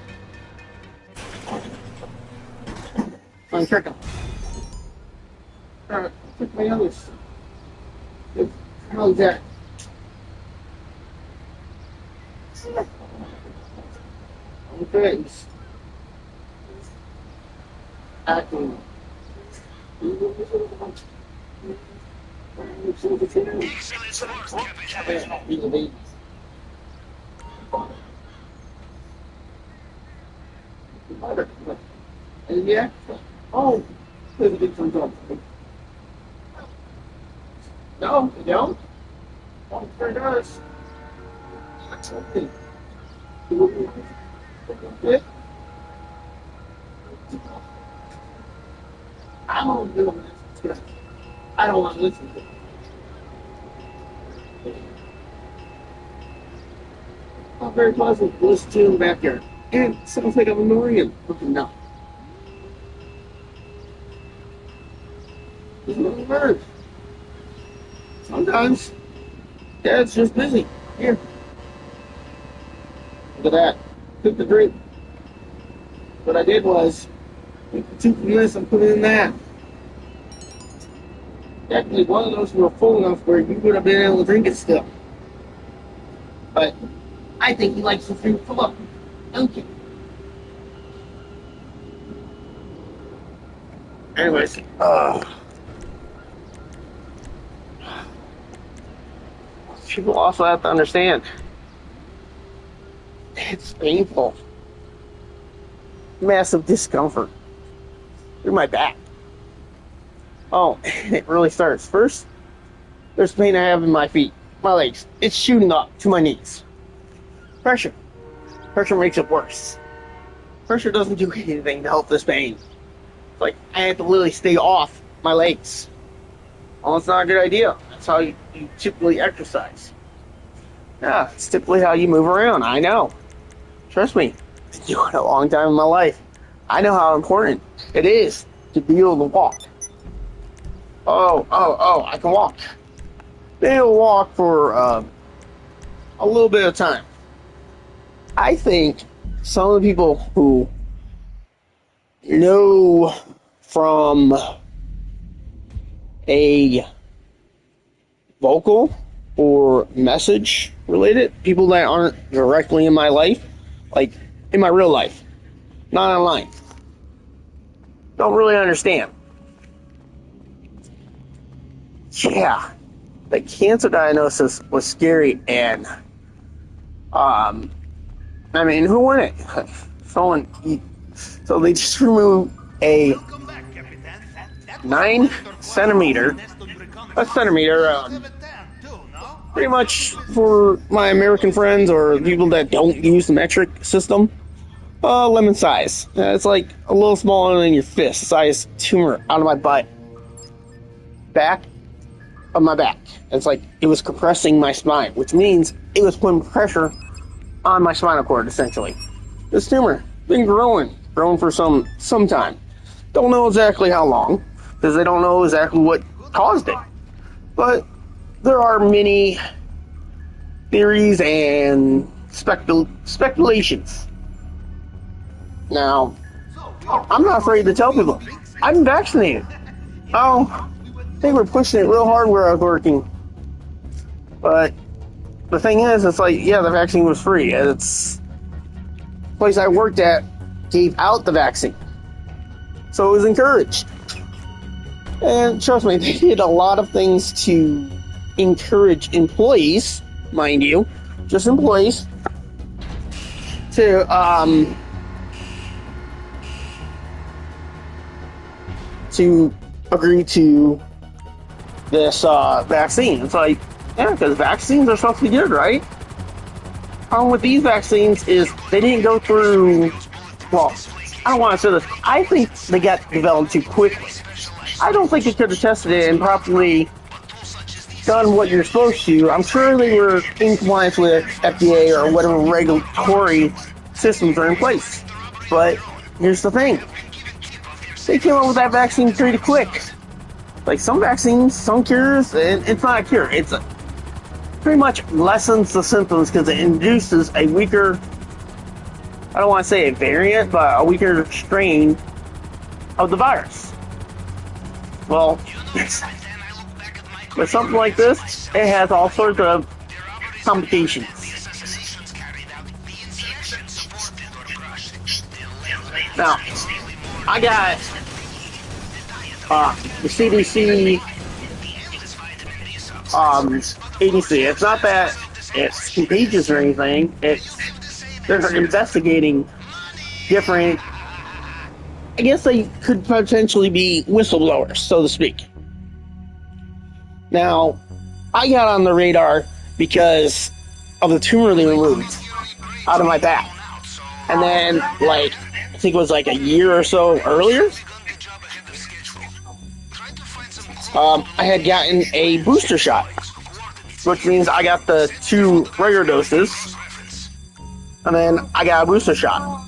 Untrick him. Alright, trick my others. How's that? Okay. Acting. Yeah. Oh, there's a big thumbs up. No, you don't. Oh, sure does. That's okay. I don't do this. I don't want to listen to it. I'm very pleasant to listen to in the backyard. And it sounds like I'm annoying him. No. He's not a bird. Sometimes Dad's just busy. Here. Look at that. Took the drink. What I did was take the 2 from this and put it in that. Technically, one of those were full enough where you would have been able to drink it still. But I think he likes the drink full up. Don't you? Anyways, people also have to understand it's painful. Massive discomfort through my back. Oh, it really starts. First, there's pain I have in my feet, my legs. It's shooting up to my knees. Pressure. Pressure makes it worse. Pressure doesn't do anything to help this pain. It's like I have to literally stay off my legs. Well, it's not a good idea. That's how you typically exercise. Yeah, it's typically how you move around. I know. Trust me. I've been doing it a long time in my life. I know how important it is to be able to walk. Oh, I can walk. Be able to walk for a little bit of time. I think some of the people who know from a vocal or message related, people that aren't directly in my life, like in my real life, not online, don't really understand. Yeah, the cancer diagnosis was scary, and I mean, who won it? Someone. So they just removed a 9 centimeter, pretty much for my American friends or people that don't use the metric system, lemon size. It's like a little smaller than your fist size tumor out of my back of my back. It's like it was compressing my spine, which means it was putting pressure on my spinal cord, essentially. This tumor been growing for some time. Don't know exactly how long, because they don't know exactly what caused it. But there are many theories and speculations. Now, I'm not afraid to tell people I'm vaccinated. Oh, they were pushing it real hard where I was working. But the thing is, it's like, yeah, the vaccine was free. It's the place I worked at gave out the vaccine. So it was encouraged. And trust me, they did a lot of things to encourage employees, mind you, just employees, to agree to this vaccine. It's like, yeah, because vaccines are supposed to be good, right? Problem with these vaccines is they didn't go through, well, I don't want to say this. I think they got developed too quickly. I don't think they could have tested it and properly done what you're supposed to. I'm sure they were in compliance with FDA or whatever regulatory systems are in place. But here's the thing. They came up with that vaccine pretty quick. Like some vaccines, some cures, and it's not a cure. It's pretty much lessens the symptoms because it induces a weaker, I don't want to say a variant, but a weaker strain of the virus. Well, with something like this, it has all sorts of complications. Now, I got the CDC agency. It's not that it's contagious or anything. They're investigating different, I guess they could potentially be whistleblowers, so to speak. Now, I got on the radar because of the tumor they removed out of my back. And then, like, I think it was like a year or so earlier, I had gotten a booster shot, which means I got the 2 regular doses, and then I got a booster shot.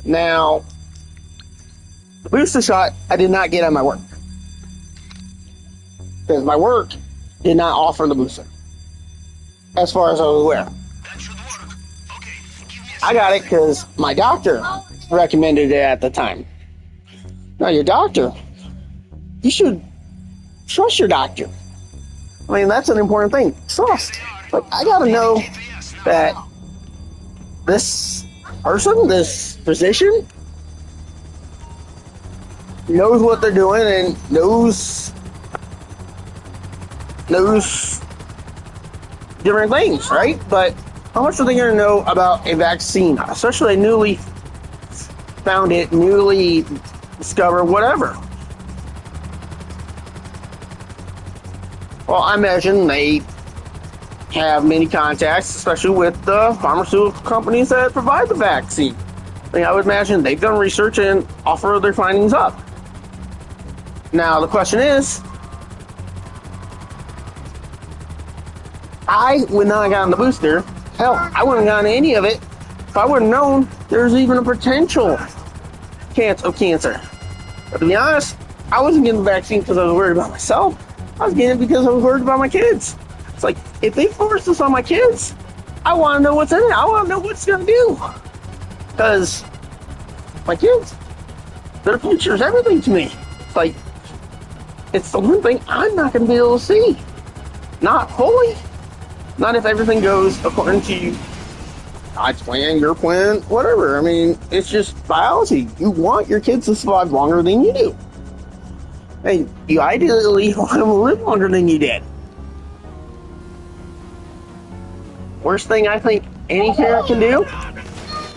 Now, the booster shot I did not get at my work, because my work did not offer the booster, as far as I was aware. I got it because my doctor recommended it at the time. Now, your doctor, you should trust your doctor. I mean, that's an important thing. Trust. Like, I gotta know that this person, this physician, knows what they're doing and knows different things, right? But how much are they going to know about a vaccine, especially a newly founded, newly discovered, whatever? Well, I imagine they have many contacts, especially with the pharmaceutical companies that provide the vaccine. I mean, I would imagine they've done research and offer their findings up. Now, the question is, I would not have gotten the booster. Hell, I wouldn't have gotten any of it if I would have known there's even a potential chance of cancer. But to be honest, I wasn't getting the vaccine because I was worried about myself. I was getting it because I was worried about my kids. It's like, if they force this on my kids, I want to know what's in it. I want to know what it's going to do. Because my kids, their future is everything to me. Like, it's the one thing I'm not going to be able to see. Not fully. Not if everything goes according to God's plan, your plan, whatever. I mean, it's just biology. You want your kids to survive longer than you do. And you ideally want them to live longer than you did. Worst thing I think any parent can do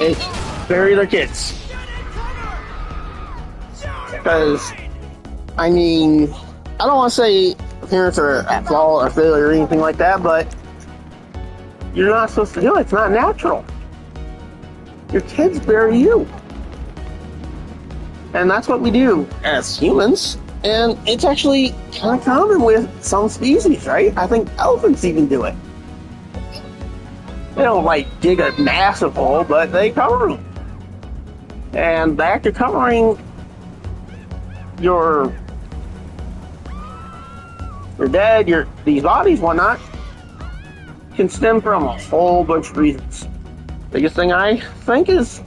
is bury their kids. Because, I mean, I don't want to say parents are at fault or failure or anything like that, but you're not supposed to do it. It's not natural. Your kids bury you. And that's what we do as humans. And it's actually kind of common with some species, right? I think elephants even do it. They don't, like, dig a massive hole, but they cover them. And the act of covering your dead, these bodies, whatnot, can stem from a whole bunch of reasons. Biggest thing I think is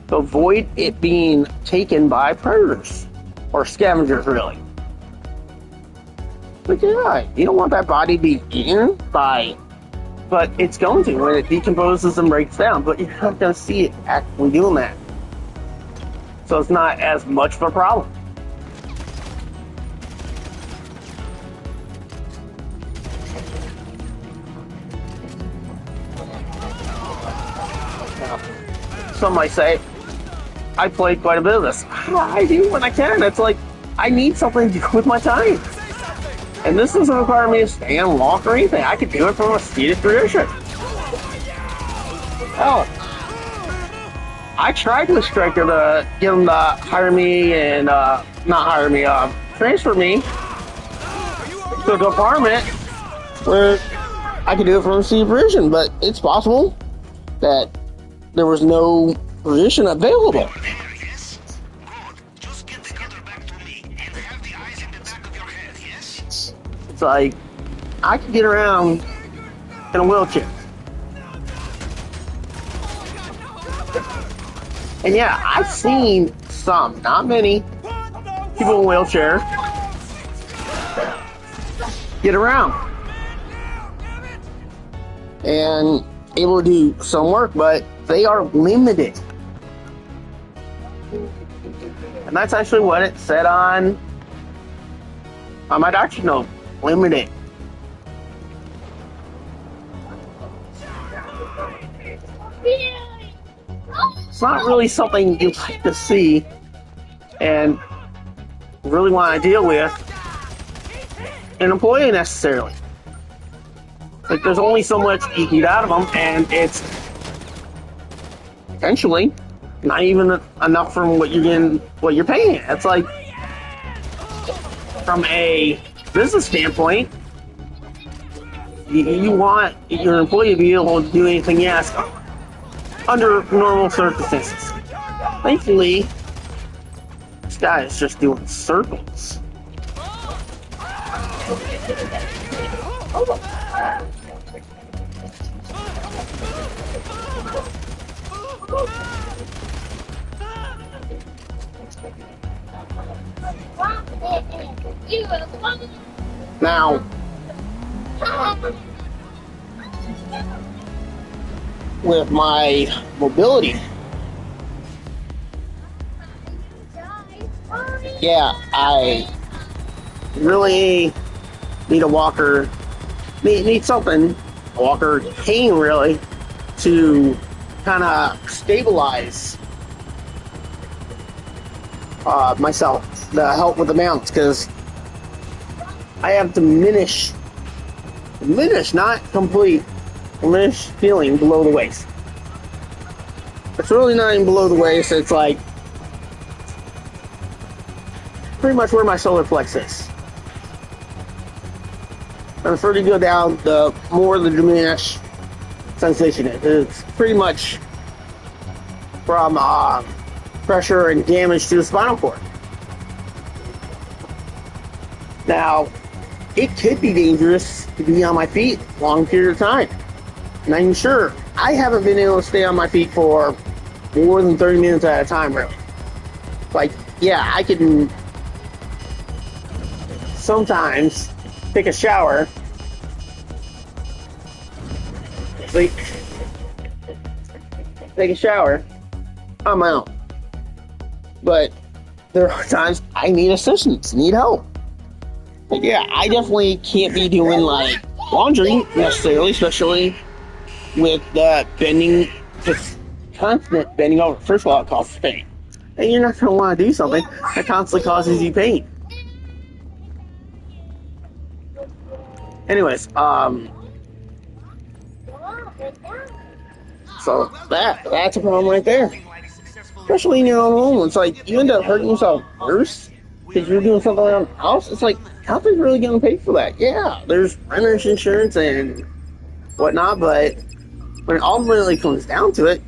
to avoid it being taken by predators or scavengers, really. But yeah, you don't want that body to be eaten by, but it's going to when it decomposes and breaks down. But you're not going to see it actually doing that, so it's not as much of a problem. Some might say, I played quite a bit of this. I do when I can. It's like, I need something to do with my time. And this doesn't require me to stand, walk, or anything. I could do it from a seated position. Oh. I tried with Striker to get him to hire me and, not hire me, transfer me to a department where I could do it from a seated position, but it's possible that there was no position available. It's like, I could get around in a wheelchair. And yeah, I've seen some, not many, people in wheelchairs get around and able to do some work, but they are limited. And that's actually what it said on my doctor's note. Limited. It's not really something you like to see and really want to deal with an employee necessarily. Like, there's only so much you can get out of them, and it's potentially not even enough from what you're getting, what you're paying. It's like, from a business standpoint, you want your employee to be able to do anything you ask them under normal circumstances. Thankfully, this guy is just doing circles. Now, with my mobility, yeah, I really need a walker, need something, a walker cane really, to kind of stabilize myself, to help with the balance, because I have diminished, not complete, diminished feeling below the waist. It's really not even below the waist, it's like pretty much where my solar plex is. And the further you go down, the more the diminished sensation is. It's pretty much from pressure and damage to the spinal cord. Now, it could be dangerous to be on my feet a long period of time. And I'm sure I haven't been able to stay on my feet for more than 30 minutes at a time, really. Like, yeah, I can sometimes take a shower, take a shower, I'm out. But there are times I need assistance, need help. But yeah, I definitely can't be doing like laundry necessarily, especially with bending, just constant bending over. First of all, it causes pain. And you're not going to want to do something that constantly causes you pain. Anyways, so that's a problem right there. Especially in your own home. It's like you end up hurting yourself worse because you're doing something around the house. It's like, how's they really going to pay for that? Yeah, there's renter's insurance and whatnot, but when it ultimately comes down to it,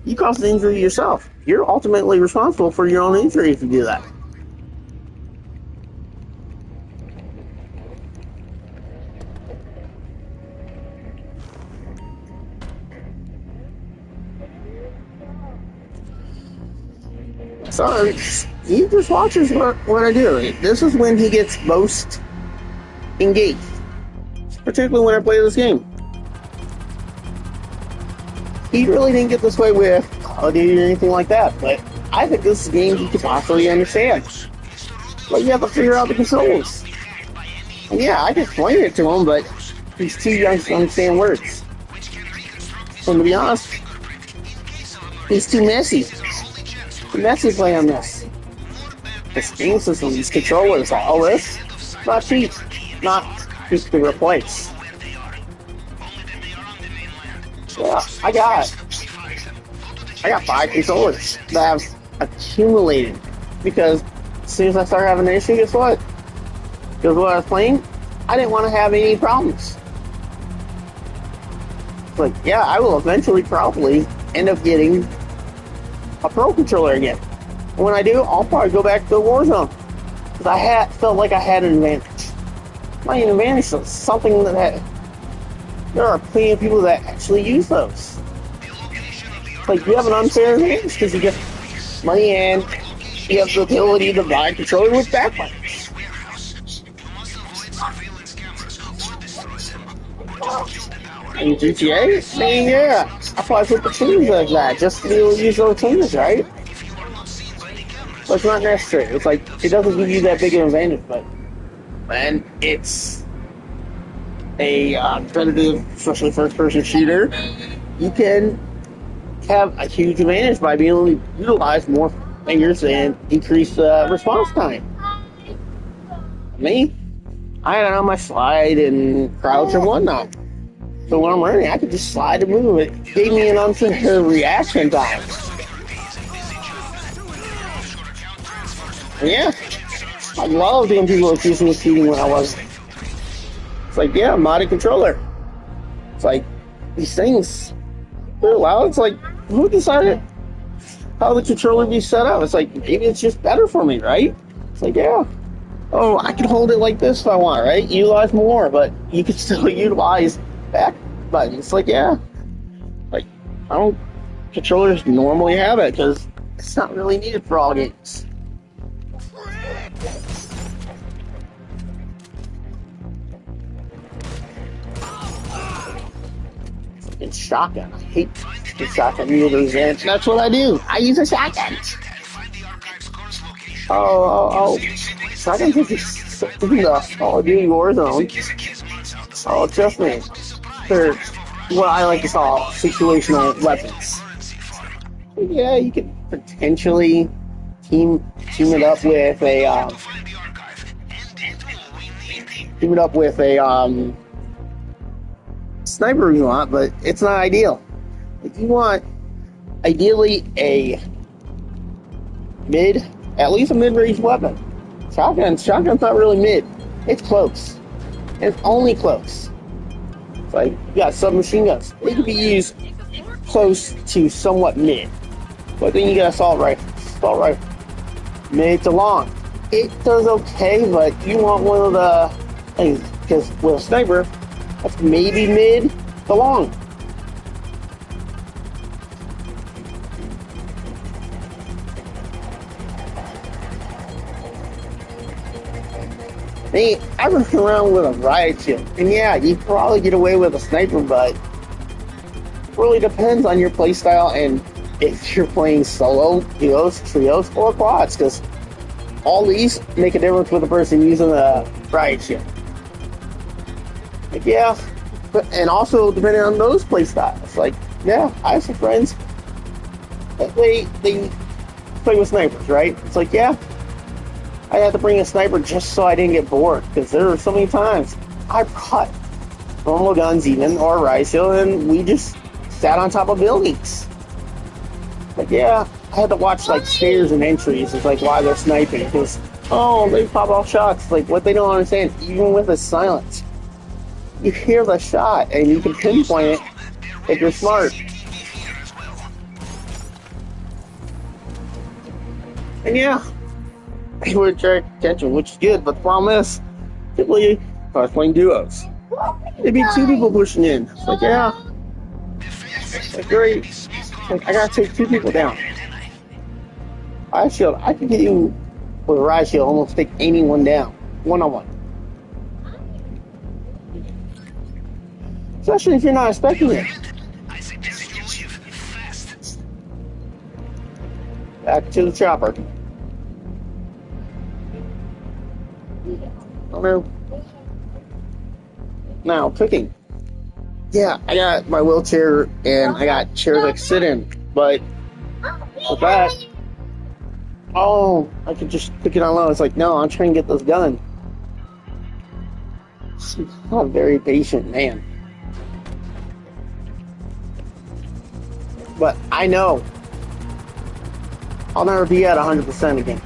you cause the injury yourself. You're ultimately responsible for your own injury if you do that. So he just watches what I do. This is when he gets most engaged, particularly when I play this game. He really didn't get this way with Call of Duty or anything like that, but I think this is a game he could possibly understand. But you have to figure out the controls. And yeah, I can explain it to him, but he's too young to understand words. And to be honest, he's too messy. Too messy to play on this. This game system, these controllers, all this, not cheap. Not cheap to replace. Yeah, I got 5 controllers that I've accumulated because as soon as I started having an issue, guess what? Because when I was playing, I didn't want to have any problems. It's like, yeah, I will eventually probably end up getting a pro controller again. And when I do, I'll probably go back to Warzone because I felt like I had an advantage. Not an advantage, it's something that there are plenty of people that actually use those. Like, you have an unfair advantage because you get money and you have the ability to buy a controller with backlinks. In GTA? I mean, yeah, I probably put the tuners like that just to be able to use those tuners, right? But it's not necessary. It's like, it doesn't give you that big an advantage, but when it's a competitive, especially first-person shooter, you can have a huge advantage by being able to utilize more fingers and increase response time. Me, I had it on my slide and crouch and whatnot. So when I'm running, I could just slide and move. It gave me an unfair reaction time. And yeah, I love being people accusing me of cheating when I wasn't. It's like, yeah, modded controller. It's like, these things, they're allowed. It's like, who decided how the controller be set up? It's like, maybe it's just better for me, right? It's like, yeah. Oh, I can hold it like this if I want, right? Utilize more, but you can still utilize back buttons. It's like, yeah. Like, controllers normally have it because it's not really needed for all games. It's shotgun. I hate the shotgun wielders, and that's what I do. I use a shotgun. Oh. Shotguns are just in the Call of Duty Warzone. Oh, trust me. They're what I like to call situational weapons. Yeah, you could potentially team it up with a sniper if you want, but it's not ideal. If you want, ideally, at least a mid-range weapon. Shotgun's not really mid. It's close. It's only close. It's like, you got submachine guns. They can be used close to somewhat mid. But then you got assault rifle. Mid to long. It does okay, but you want one of the And because with a sniper, that's maybe mid to long. Hey, I run around with a riot shield, and yeah, you probably get away with a sniper, but it really depends on your playstyle and if you're playing solo, duos, trios, or quads, because all these make a difference with the person using the riot shield. Like, yeah, and also depending on those playstyles. Like, yeah, I have some friends that they play with snipers, right? It's like, yeah, I had to bring a sniper just so I didn't get bored, because there were so many times I brought normal guns even, or riot shield, and we just sat on top of buildings. Like, yeah, I had to watch like stairs and entries. It's like why they're sniping, because they pop off shots. Like, what they don't understand, even with a silence, you hear the shot and you can pinpoint it if you're smart. And yeah, they would attract attention, which is good, but the problem is, typically, if I was playing duos, there'd be two people pushing in. It's like, yeah, like, great. Like, I gotta take two people down. Riot shield, I can get you with a riot shield, almost take anyone down, one-on-one. Especially if you're not expecting it. Back to the chopper. Oh no. Now, cooking. Yeah, I got my wheelchair and I got chairs I can sit in, but with that, I could just cook it on low. It's like, no, I'm trying to get this done. I'm a very patient man. But I know I'll never be at 100% again.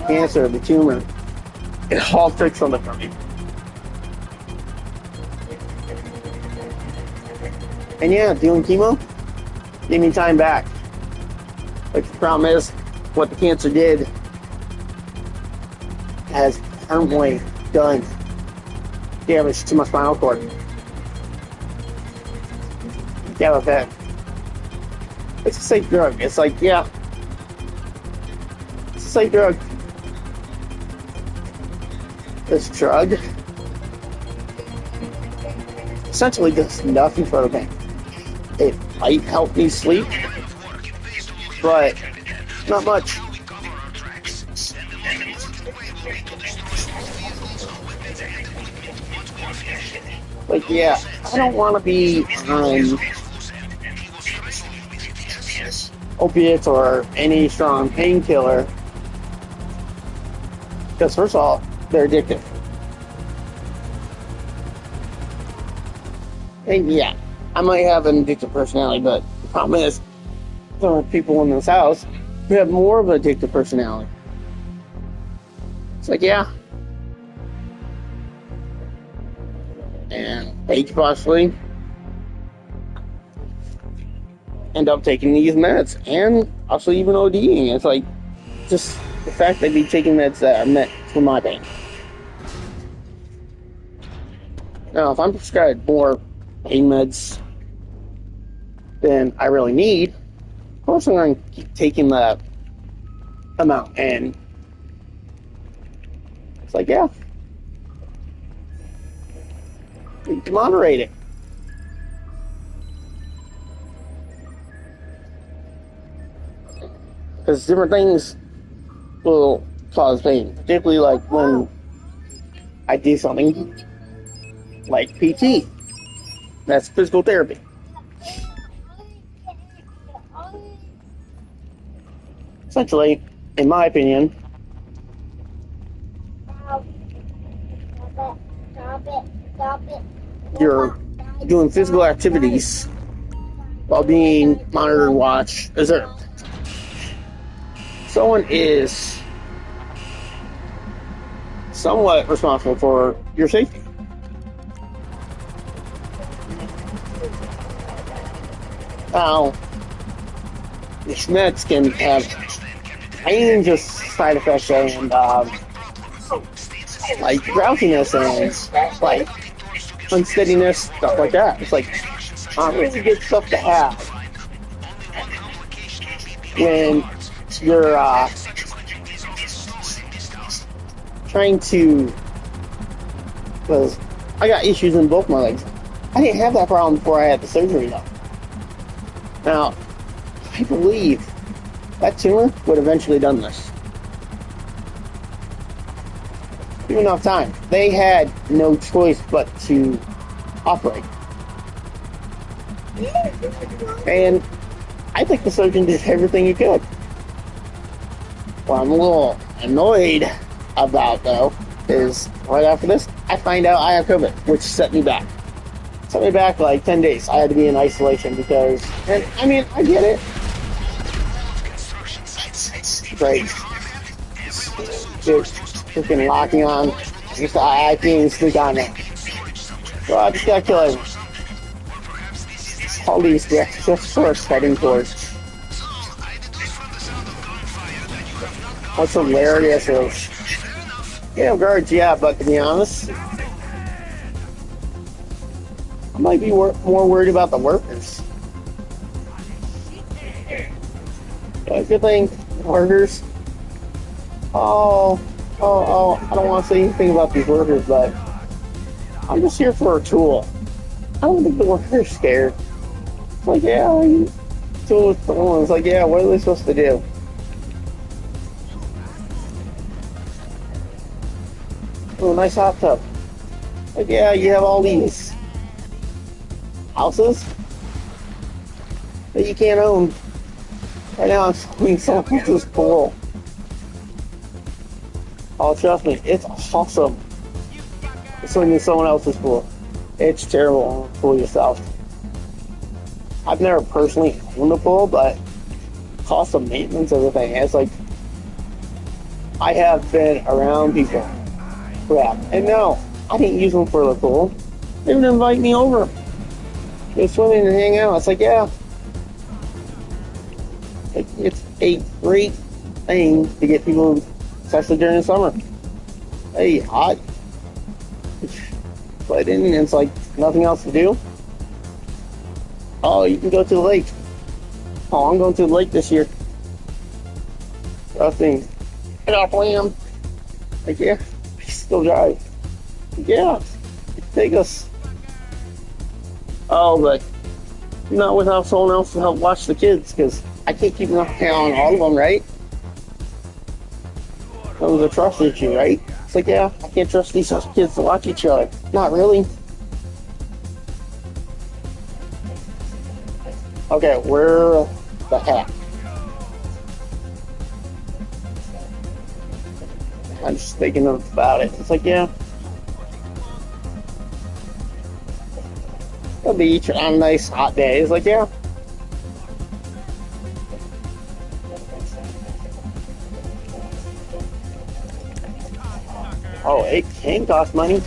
Cancer, the tumor, it all took something from me. And yeah, doing chemo gave me time back. But the problem is, what the cancer did has permanently done damage to my spinal cord. Yeah, with that. It's a safe drug. It's like, yeah, it's a safe drug. This drug essentially does nothing for the pain. It might help me sleep, but not much. Like, yeah, I don't want to be on opiates or any strong painkiller, because first of all, they're addictive. And yeah, I might have an addictive personality, but the problem is, there are people in this house who have more of an addictive personality. It's like, yeah. And they could possibly end up taking these meds, and also even ODing. It's like, just the fact they'd be taking meds that are meant for my pain. Now, if I'm prescribed more pain meds than I really need, of course I'm going to keep taking that amount, and it's like, yeah, you can moderate it. Because different things will cause pain, particularly like when I do something like PT. That's physical therapy. Essentially, in my opinion, you're doing physical activities while being monitored and watched, observed. Someone is somewhat responsible for your safety. Now, these meds can have a range of side effects and like drowsiness and like unsteadiness, stuff like that. It's like really good stuff to have when you're trying to, because I got issues in both my legs. I didn't have that problem before I had the surgery though. Now, I believe that tumor would eventually done this. Given enough time, they had no choice but to operate. And I think the surgeon did everything he could. What I'm a little annoyed about, though, is right after this, I find out I have COVID, which set me back. Set me back like 10 days. I had to be in isolation because, and I mean, I get it. Great. Dude, freaking locking on. Just, I can't even sleep on it. So I just gotta kill everyone. All these just first heading towards. What's hilarious is, yeah, guards, yeah, but to be honest, I might be more worried about the workers. But good thing, workers. I don't want to say anything about these workers, but I'm just here for a tool. I don't think the workers are scared. It's like, yeah, tool is tool. It's like, yeah, what are they supposed to do? Oh, nice hot tub. Like, yeah, you have all these houses that you can't own. Right now, I'm swimming someone else's pool. Oh, trust me, it's awesome. Swimming in someone else's pool. It's terrible. Fool yourself. I've never personally owned a pool, but cost of maintenance, everything. It's like I have been around people who have, and no, I didn't use them for the pool. They would invite me over. Go swimming and hang out. It's like, yeah, it's a great thing to get people, especially during the summer. Hey, hot. But then it's like nothing else to do. Oh, you can go to the lake. Oh, I'm going to the lake this year. Trust me. Get off land. Like, yeah, still drive. Yeah, take us. Oh, but not without someone else to help watch the kids, because I can't keep an eye on all of them, right? That was a trust issue, right? It's like, yeah, I can't trust these kids to watch each other. Not really. Okay, where the heck? I'm just thinking about it. It's like, yeah. The beach on a nice hot day. It's like, yeah. Oh, it can cost money.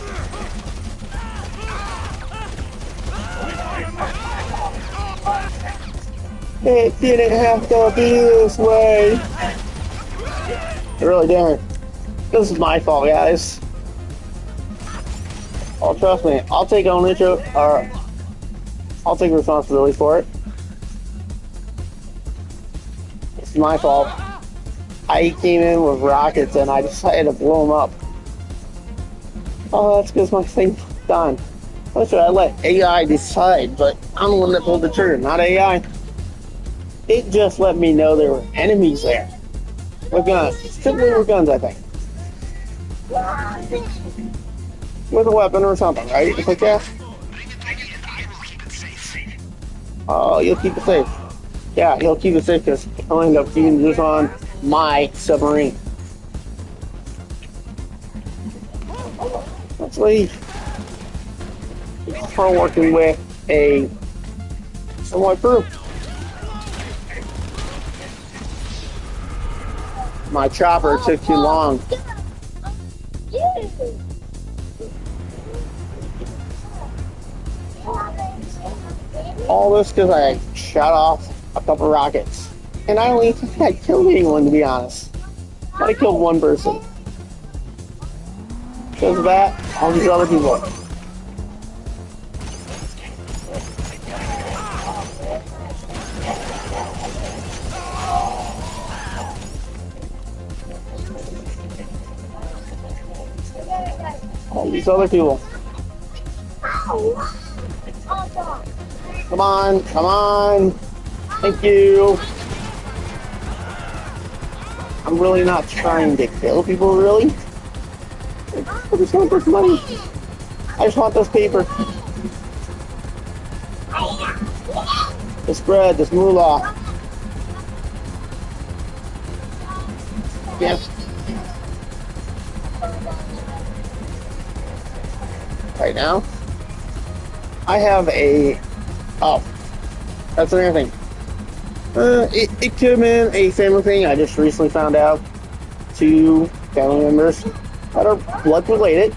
It didn't have to be this way. It really didn't. This is my fault, guys. Oh, trust me, I'll take ownership, or I'll take responsibility for it. It's my fault. I came in with rockets and I decided to blow them up. Oh, that's because my thing's done. That's right, I let AI decide, but I'm the one that pulled the trigger, not AI. It just let me know there were enemies there. With guns. Simply with guns, I think. With a weapon or something, right? It's like, yeah. Oh, you'll keep it safe. Yeah, he'll keep it safe because I'll end up keeping this on my submarine. Let's leave. We're working with a somewhat crew. My chopper took too long. All this because I shot off a couple rockets. And I don't even think I killed anyone, to be honest. I killed one person. Because of that, all these other people. All these other people. Come on, come on. Thank you. I'm really not trying to kill people, really. I just want this money. I just want this paper. This bread, this moolah. Yes. Right now, I have a... Oh, that's another thing. It could have been a family thing. I just recently found out 2 family members that are blood related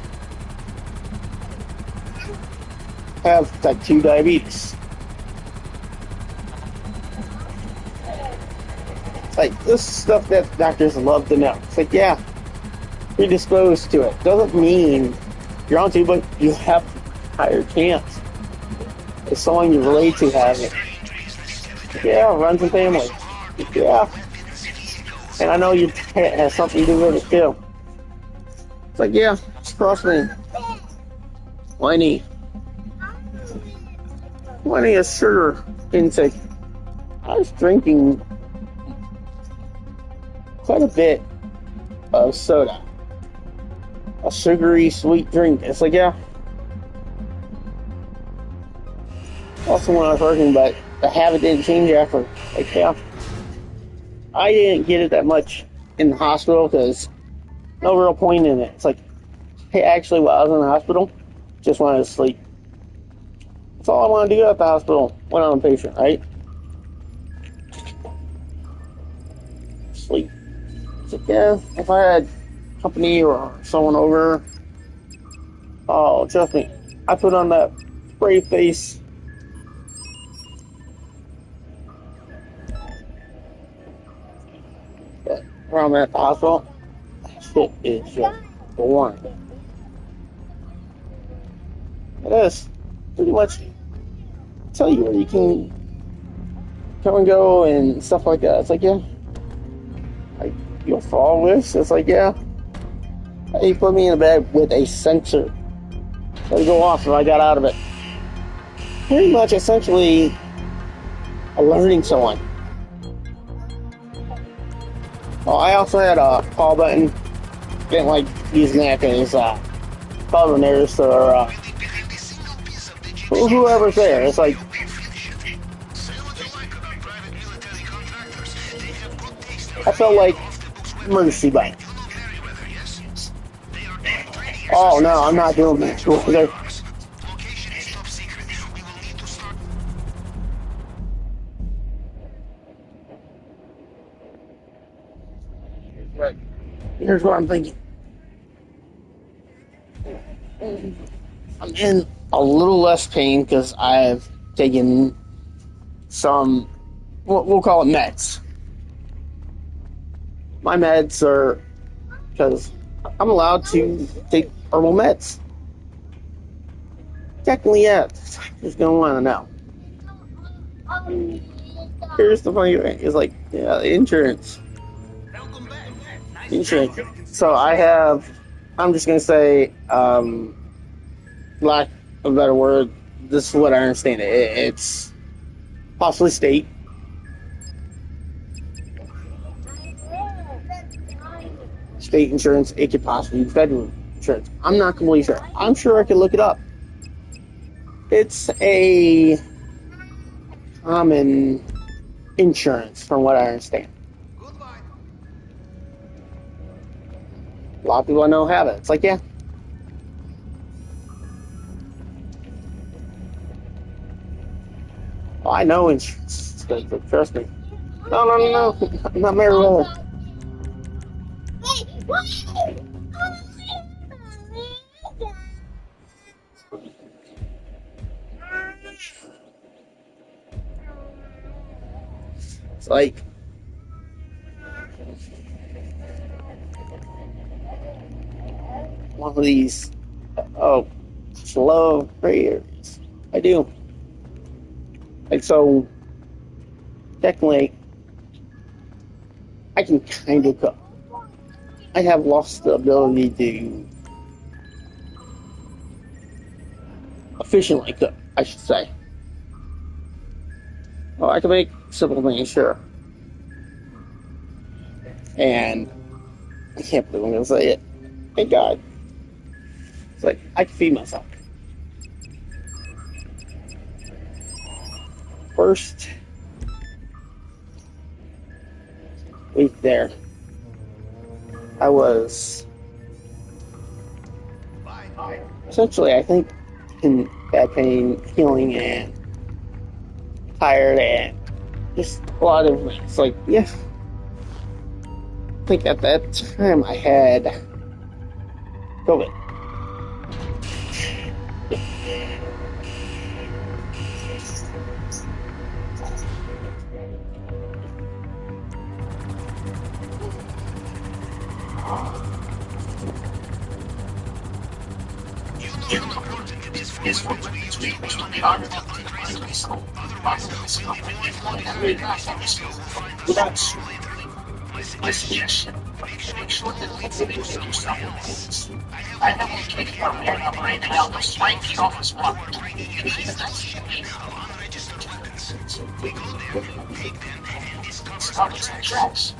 have type 2 diabetes. Like, this is stuff that doctors love to know. It's like, yeah, predisposed to it. Doesn't mean you're on to, but you have a higher chance if someone you relate to has it. Yeah, runs in family. Yeah. And I know your pet has something to do with it too. It's like, yeah, trust me. Whiny is sugar intake. I was drinking quite a bit of soda. A sugary, sweet drink. It's like, yeah. Also, when I was working, but the habit didn't change after. Like, yeah. I didn't get it that much in the hospital because no real point in it. It's like, hey, actually, while I was in the hospital, just wanted to sleep. That's all I wanted to do at the hospital when I'm a patient, right? Sleep. It's like, yeah, if I had company or someone over, oh, trust me, I put on that brave face. But when I'm at the hospital, shit is just boring. It is. Pretty much tell you where you can come and go and stuff like that. It's like, yeah. Like, you'll fall with. It's like, yeah. He put me in a bed with a sensor. Let it go off if I got out of it. Pretty much, essentially, alerting someone. Oh, I also had a call button. Didn't like using that because call the nurse or whoever's there. It's like, I felt like emergency button. Oh no, I'm not doing that. Right. Here's what I'm thinking. I'm in a little less pain because I've taken some, we'll call it meds. My meds are, because I'm allowed to take herbal meds. Technically, yeah. Just don't want to know. Here's the funny thing. It's like, yeah, insurance. So I have, I'm just going to say, lack of a better word, this is what I understand. It's possibly state. State insurance, it could possibly be federal insurance. I'm not completely sure. I'm sure I could look it up. It's a common insurance, from what I understand. A lot of people I know have it. It's like, yeah. Oh, I know insurance. Trust me. No. I'm not Meriwether. It's like, one these slow gray areas. I do. Like, so, technically, I can kind of cook. I have lost the ability to efficiently cook, I should say. Well, I can make simple things, sure. And I can't believe I'm going to say it. Thank God. It's like, I can feed myself. First week there, I was essentially, I think, in bad pain, healing, and tired, and just a lot of things. Like, yeah, I think at that time I had COVID. Is what we need to be otherwise my suggestion, make sure that we finish do something. I know we can't keep our head up right now, the swanky office block. Unregistered weapons. We go there, take them, and discover some tracks.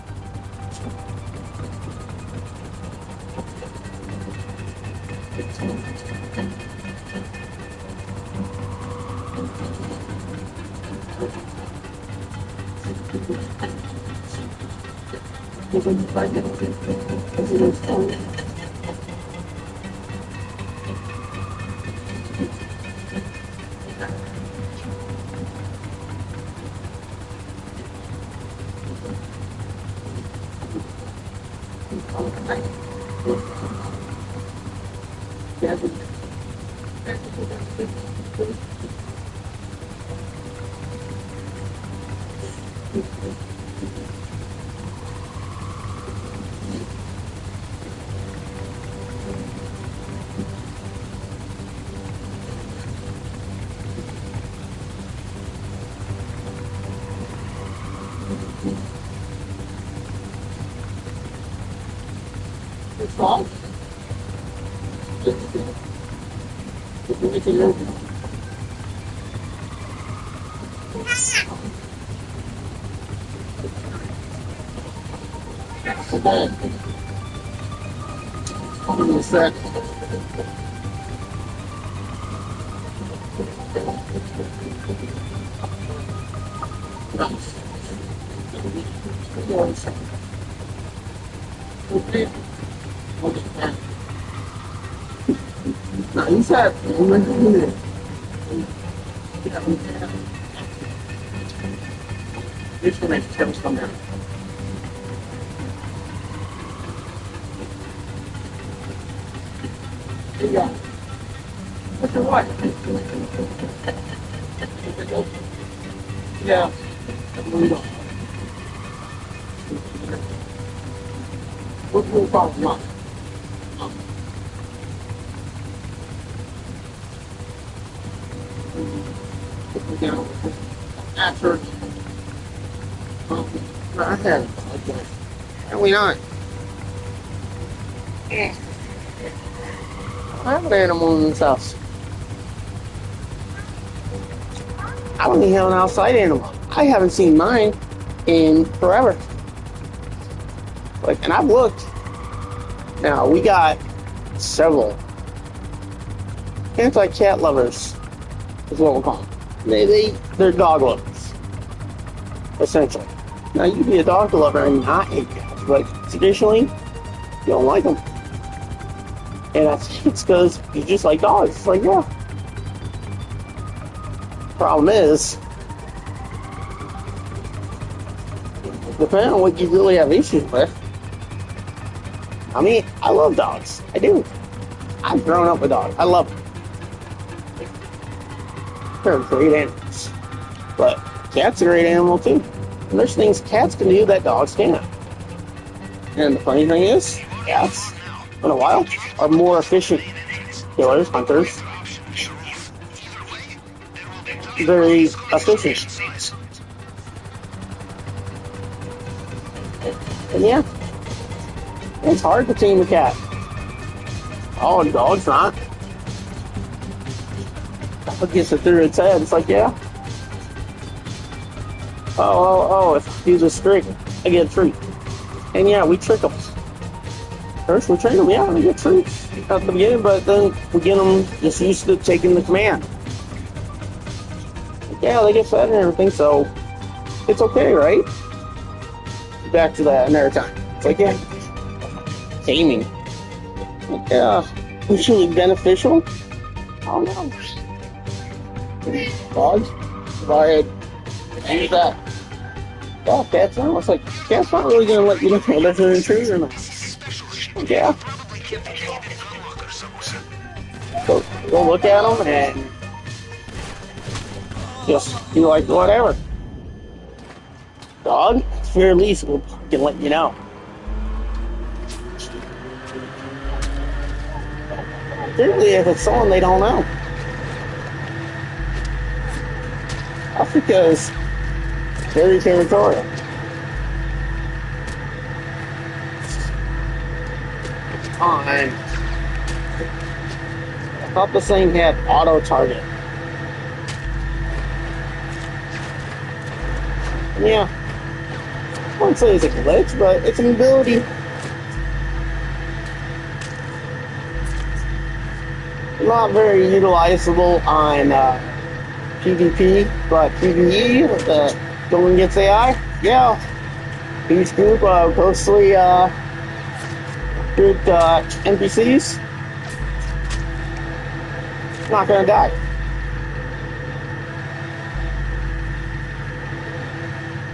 Apparently not. I have an animal in this house. I don't even have an outside animal. I haven't seen mine in forever. Like, and I've looked. Now, we got several anti-cat lovers, is what we'll call them. They're dog lovers, essentially. Now, you can be a dog lover and not hate cats, but traditionally, you don't like them. And I think it's because you just like dogs. It's like, yeah. Problem is, depending on what you really have issues with. I mean, I love dogs. I do. I've grown up with dogs. I love them. They're great animals. But cats are a great animal too. And there's things cats can do that dogs can't. And the funny thing is, cats in a while are more efficient killers, hunters. Very efficient. And yeah, it's hard to tame a cat. Oh, a dog's not. Dog gets it through its head. It's like, yeah. Oh, if I do this trick, I get a treat. And yeah, we trick them. First, we train them, yeah, they get treats at the beginning, but then we get them just used to taking the command. Yeah, they get fed and everything, so it's okay, right? Back to that another time. It's like, yeah, taming. Yeah, mutually beneficial. Oh no. Dogs, if I had used that. Oh, cats now. It's like, cat's not really gonna let you know if they're an intruder or not. Yeah. Go look at them and just be like, whatever. Dog, fear least will can let you know. Particularly if it's someone they don't know. That's because it's very territorial. I thought this thing had auto target. Yeah. I wouldn't say it's a glitch, but it's an ability. Not very utilizable on PvP, but PvE with the going against AI, yeah. Huge group of ghostly grouped NPCs. Not gonna die.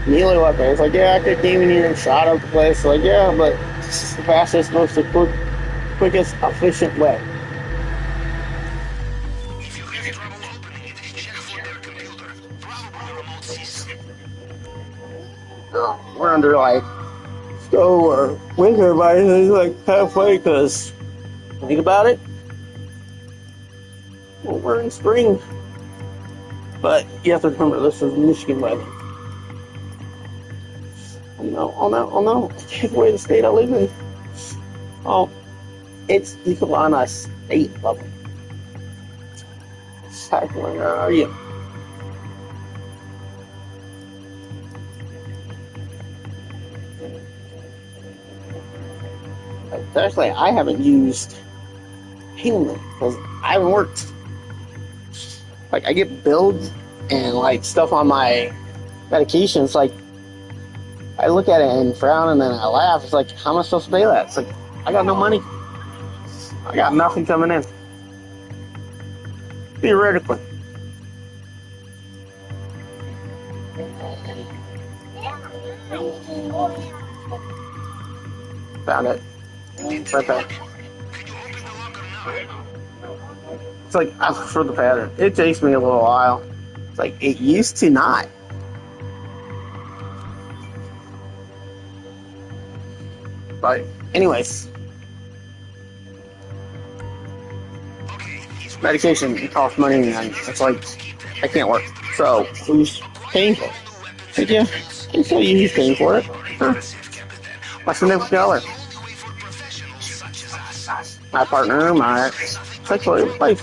Melee weapon. It's like, yeah, I could came in here and shot up the place. Like, yeah, but this is the fastest, most quickest, efficient way. We're under like snow or winter, but it's like halfway because think about it. Well, we're in spring, but you have to remember this is Michigan weather. Oh no! Take away the state I live in. Oh, it's equal on a state level. Where are you? Actually, I haven't used Hangman because I haven't worked. Like, I get billed and like stuff on my medications. Like, I look at it and frown and then I laugh. It's like, how am I supposed to pay that? It's like, I got no money. I got nothing coming in. Theoretically. Found it. Right back. It's like, I prefer the pattern. It takes me a little while. It's like, it used to not. But, anyways. Medication costs money and it's like, I can't work. So, who's paying for it? Like, yeah, it's so you who's paying for it. Huh. My significant other. My partner, my sexual wife.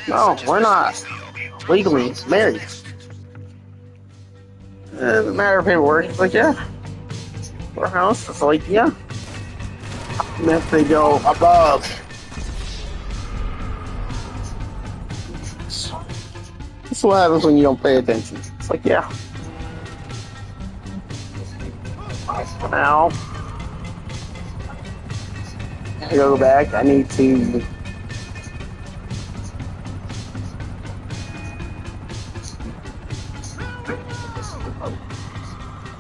No, we're not legally married. It doesn't matter of paperwork. It's like, yeah. Our house. It's like, yeah. And if they go above. That's what happens when you don't pay attention. It's like, yeah. Now, I go back. I need to.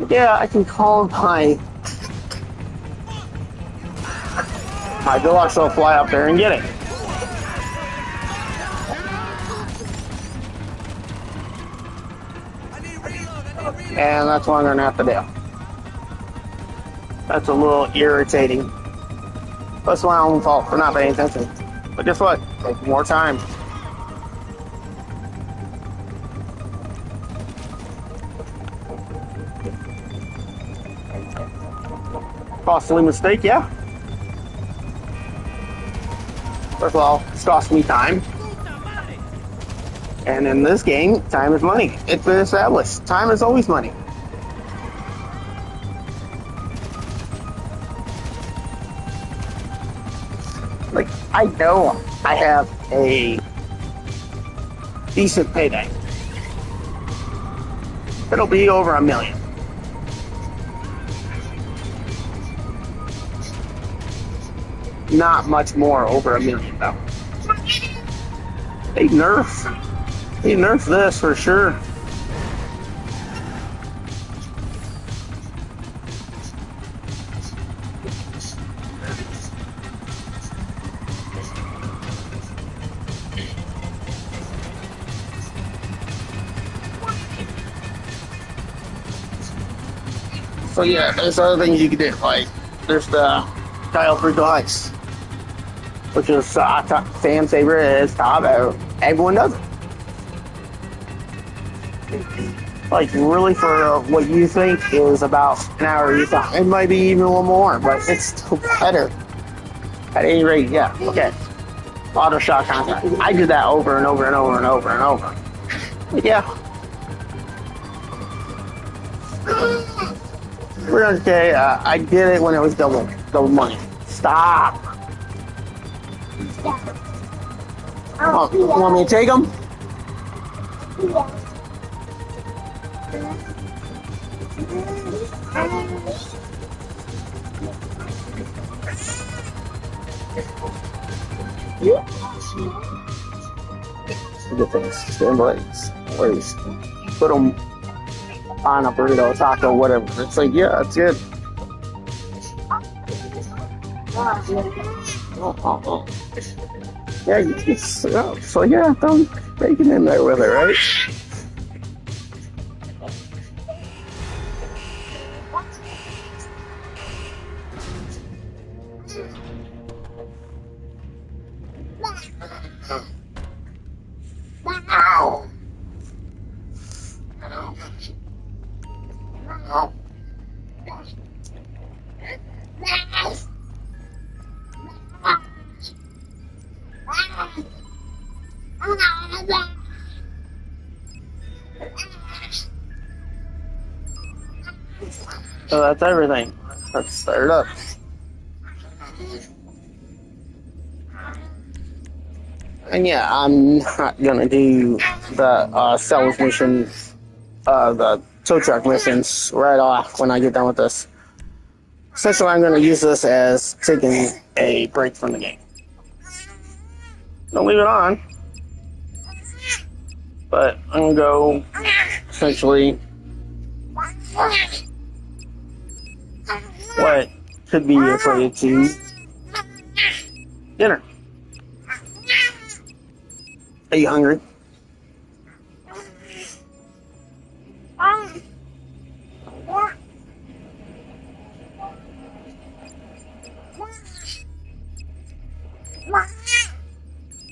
Yeah, I can call my deluxe. I'll fly up there and get it. And that's what I'm gonna have to do. That's a little irritating. That's my own fault for not paying attention. But guess what? Take more time. Costly mistake, yeah. First of all, it's cost me time. And in this game, time is money. It's been established. Time is always money. Like, I know I have a decent payday. It'll be over $1 million. Not much more over $1 million, though. They nerfed this for sure. So yeah, there's other things you can do. Like, there's the Tile for Ice, which is fan favorite. It's top. Everyone does it. Like, really, for what you think is about an hour, you thought it might be even a little more, but it's still better. At any rate, yeah. Okay. Auto shot contact. I did that over and over and over and over and over. But yeah. 300K, I did it when it was double money. Stop. Oh, you want me to take them? Yeah. Good things. Scrambled eggs. Put them on a burrito, taco, whatever. It's like, yeah, it's good. Yeah, so yeah, throw bacon in there with it, right? Ow. So that's everything. Let's start it up. And yeah, I'm not gonna do the sales missions, the tow truck missions right off when I get done with this. Essentially, I'm gonna use this as taking a break from the game. Don't leave it on, but I'm gonna go essentially what could be equated to dinner. Are you hungry?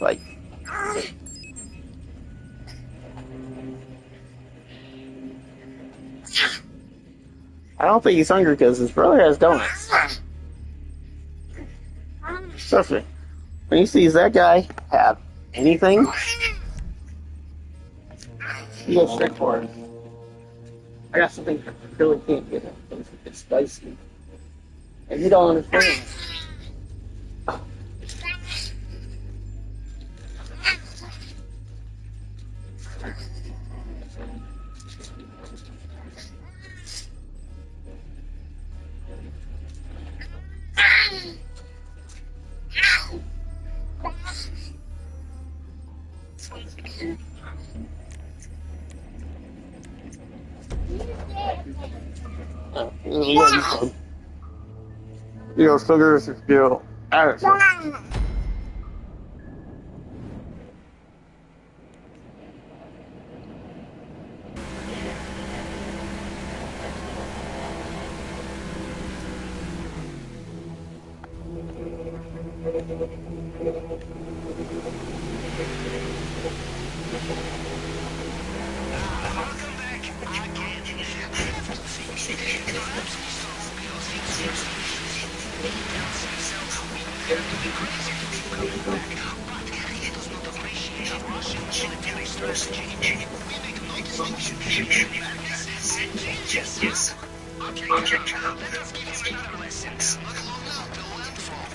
Like, I don't think he's hungry because his brother has donuts. Trust me. When he sees that guy have anything, he goes straight for it. I got something I really can't get him. It's spicy. And you don't understand. You know, sugars is still added. Yes. Okay, let us give you another lesson. Not long now till landfall.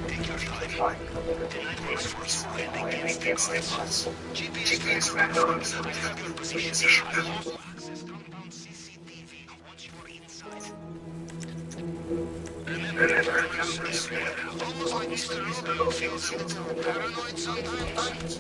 Take your time. The night works for you and against the odds. GPS tracker will have your position. Access compound CCTV once you are inside. Remember, cameras everywhere. Almost like Mr. Robot feels a little paranoid sometimes.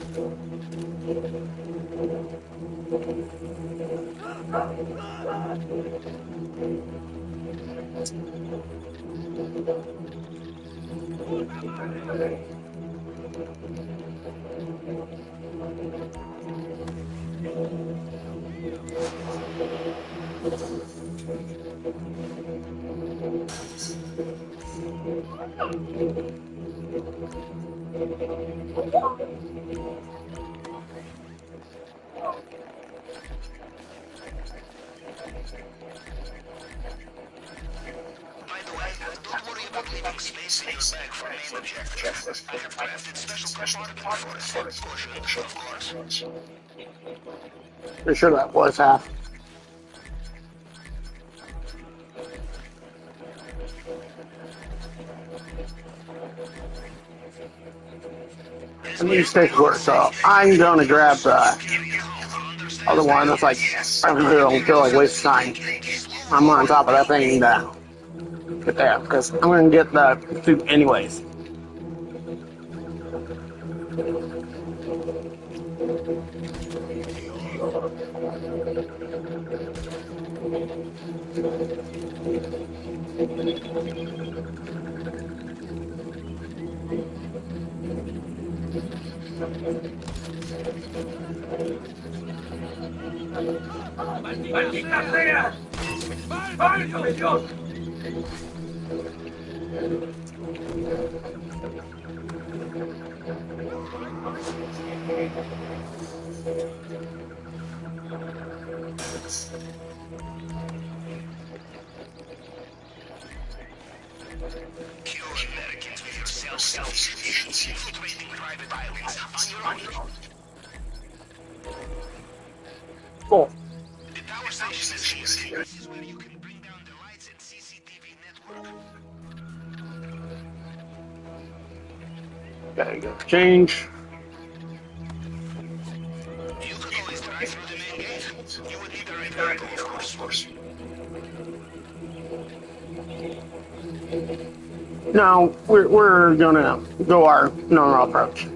By the way, don't worry about leaving space in your bag for main objectives. I have crafted special compartment for it. Caution, of course. Pretty sure that was half. And these things work, so I'm gonna grab the other one that's like, I don't feel like wasting time. I'm on top of that thing to get there, because I'm gonna get the soup anyways. Kill Americans with your self-sufficiency, infiltrating private islands on your own. Cool. The power station is here. This is where you can bring down the lights and CCTV network. Gotta go change. You could always drive through the main gate. You would need the right vehicle, of course. No, we're gonna go our normal approach.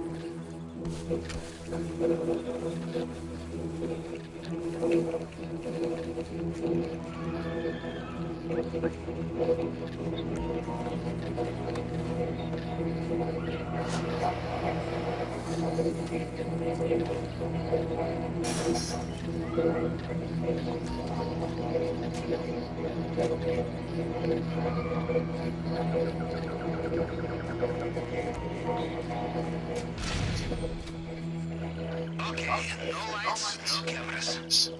Okay, no lights, no cameras.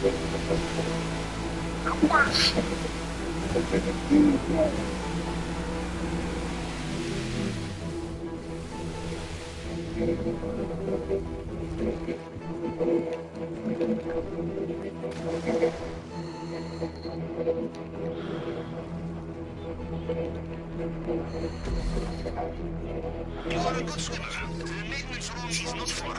You are a good swimmer. The maintenance room is not far.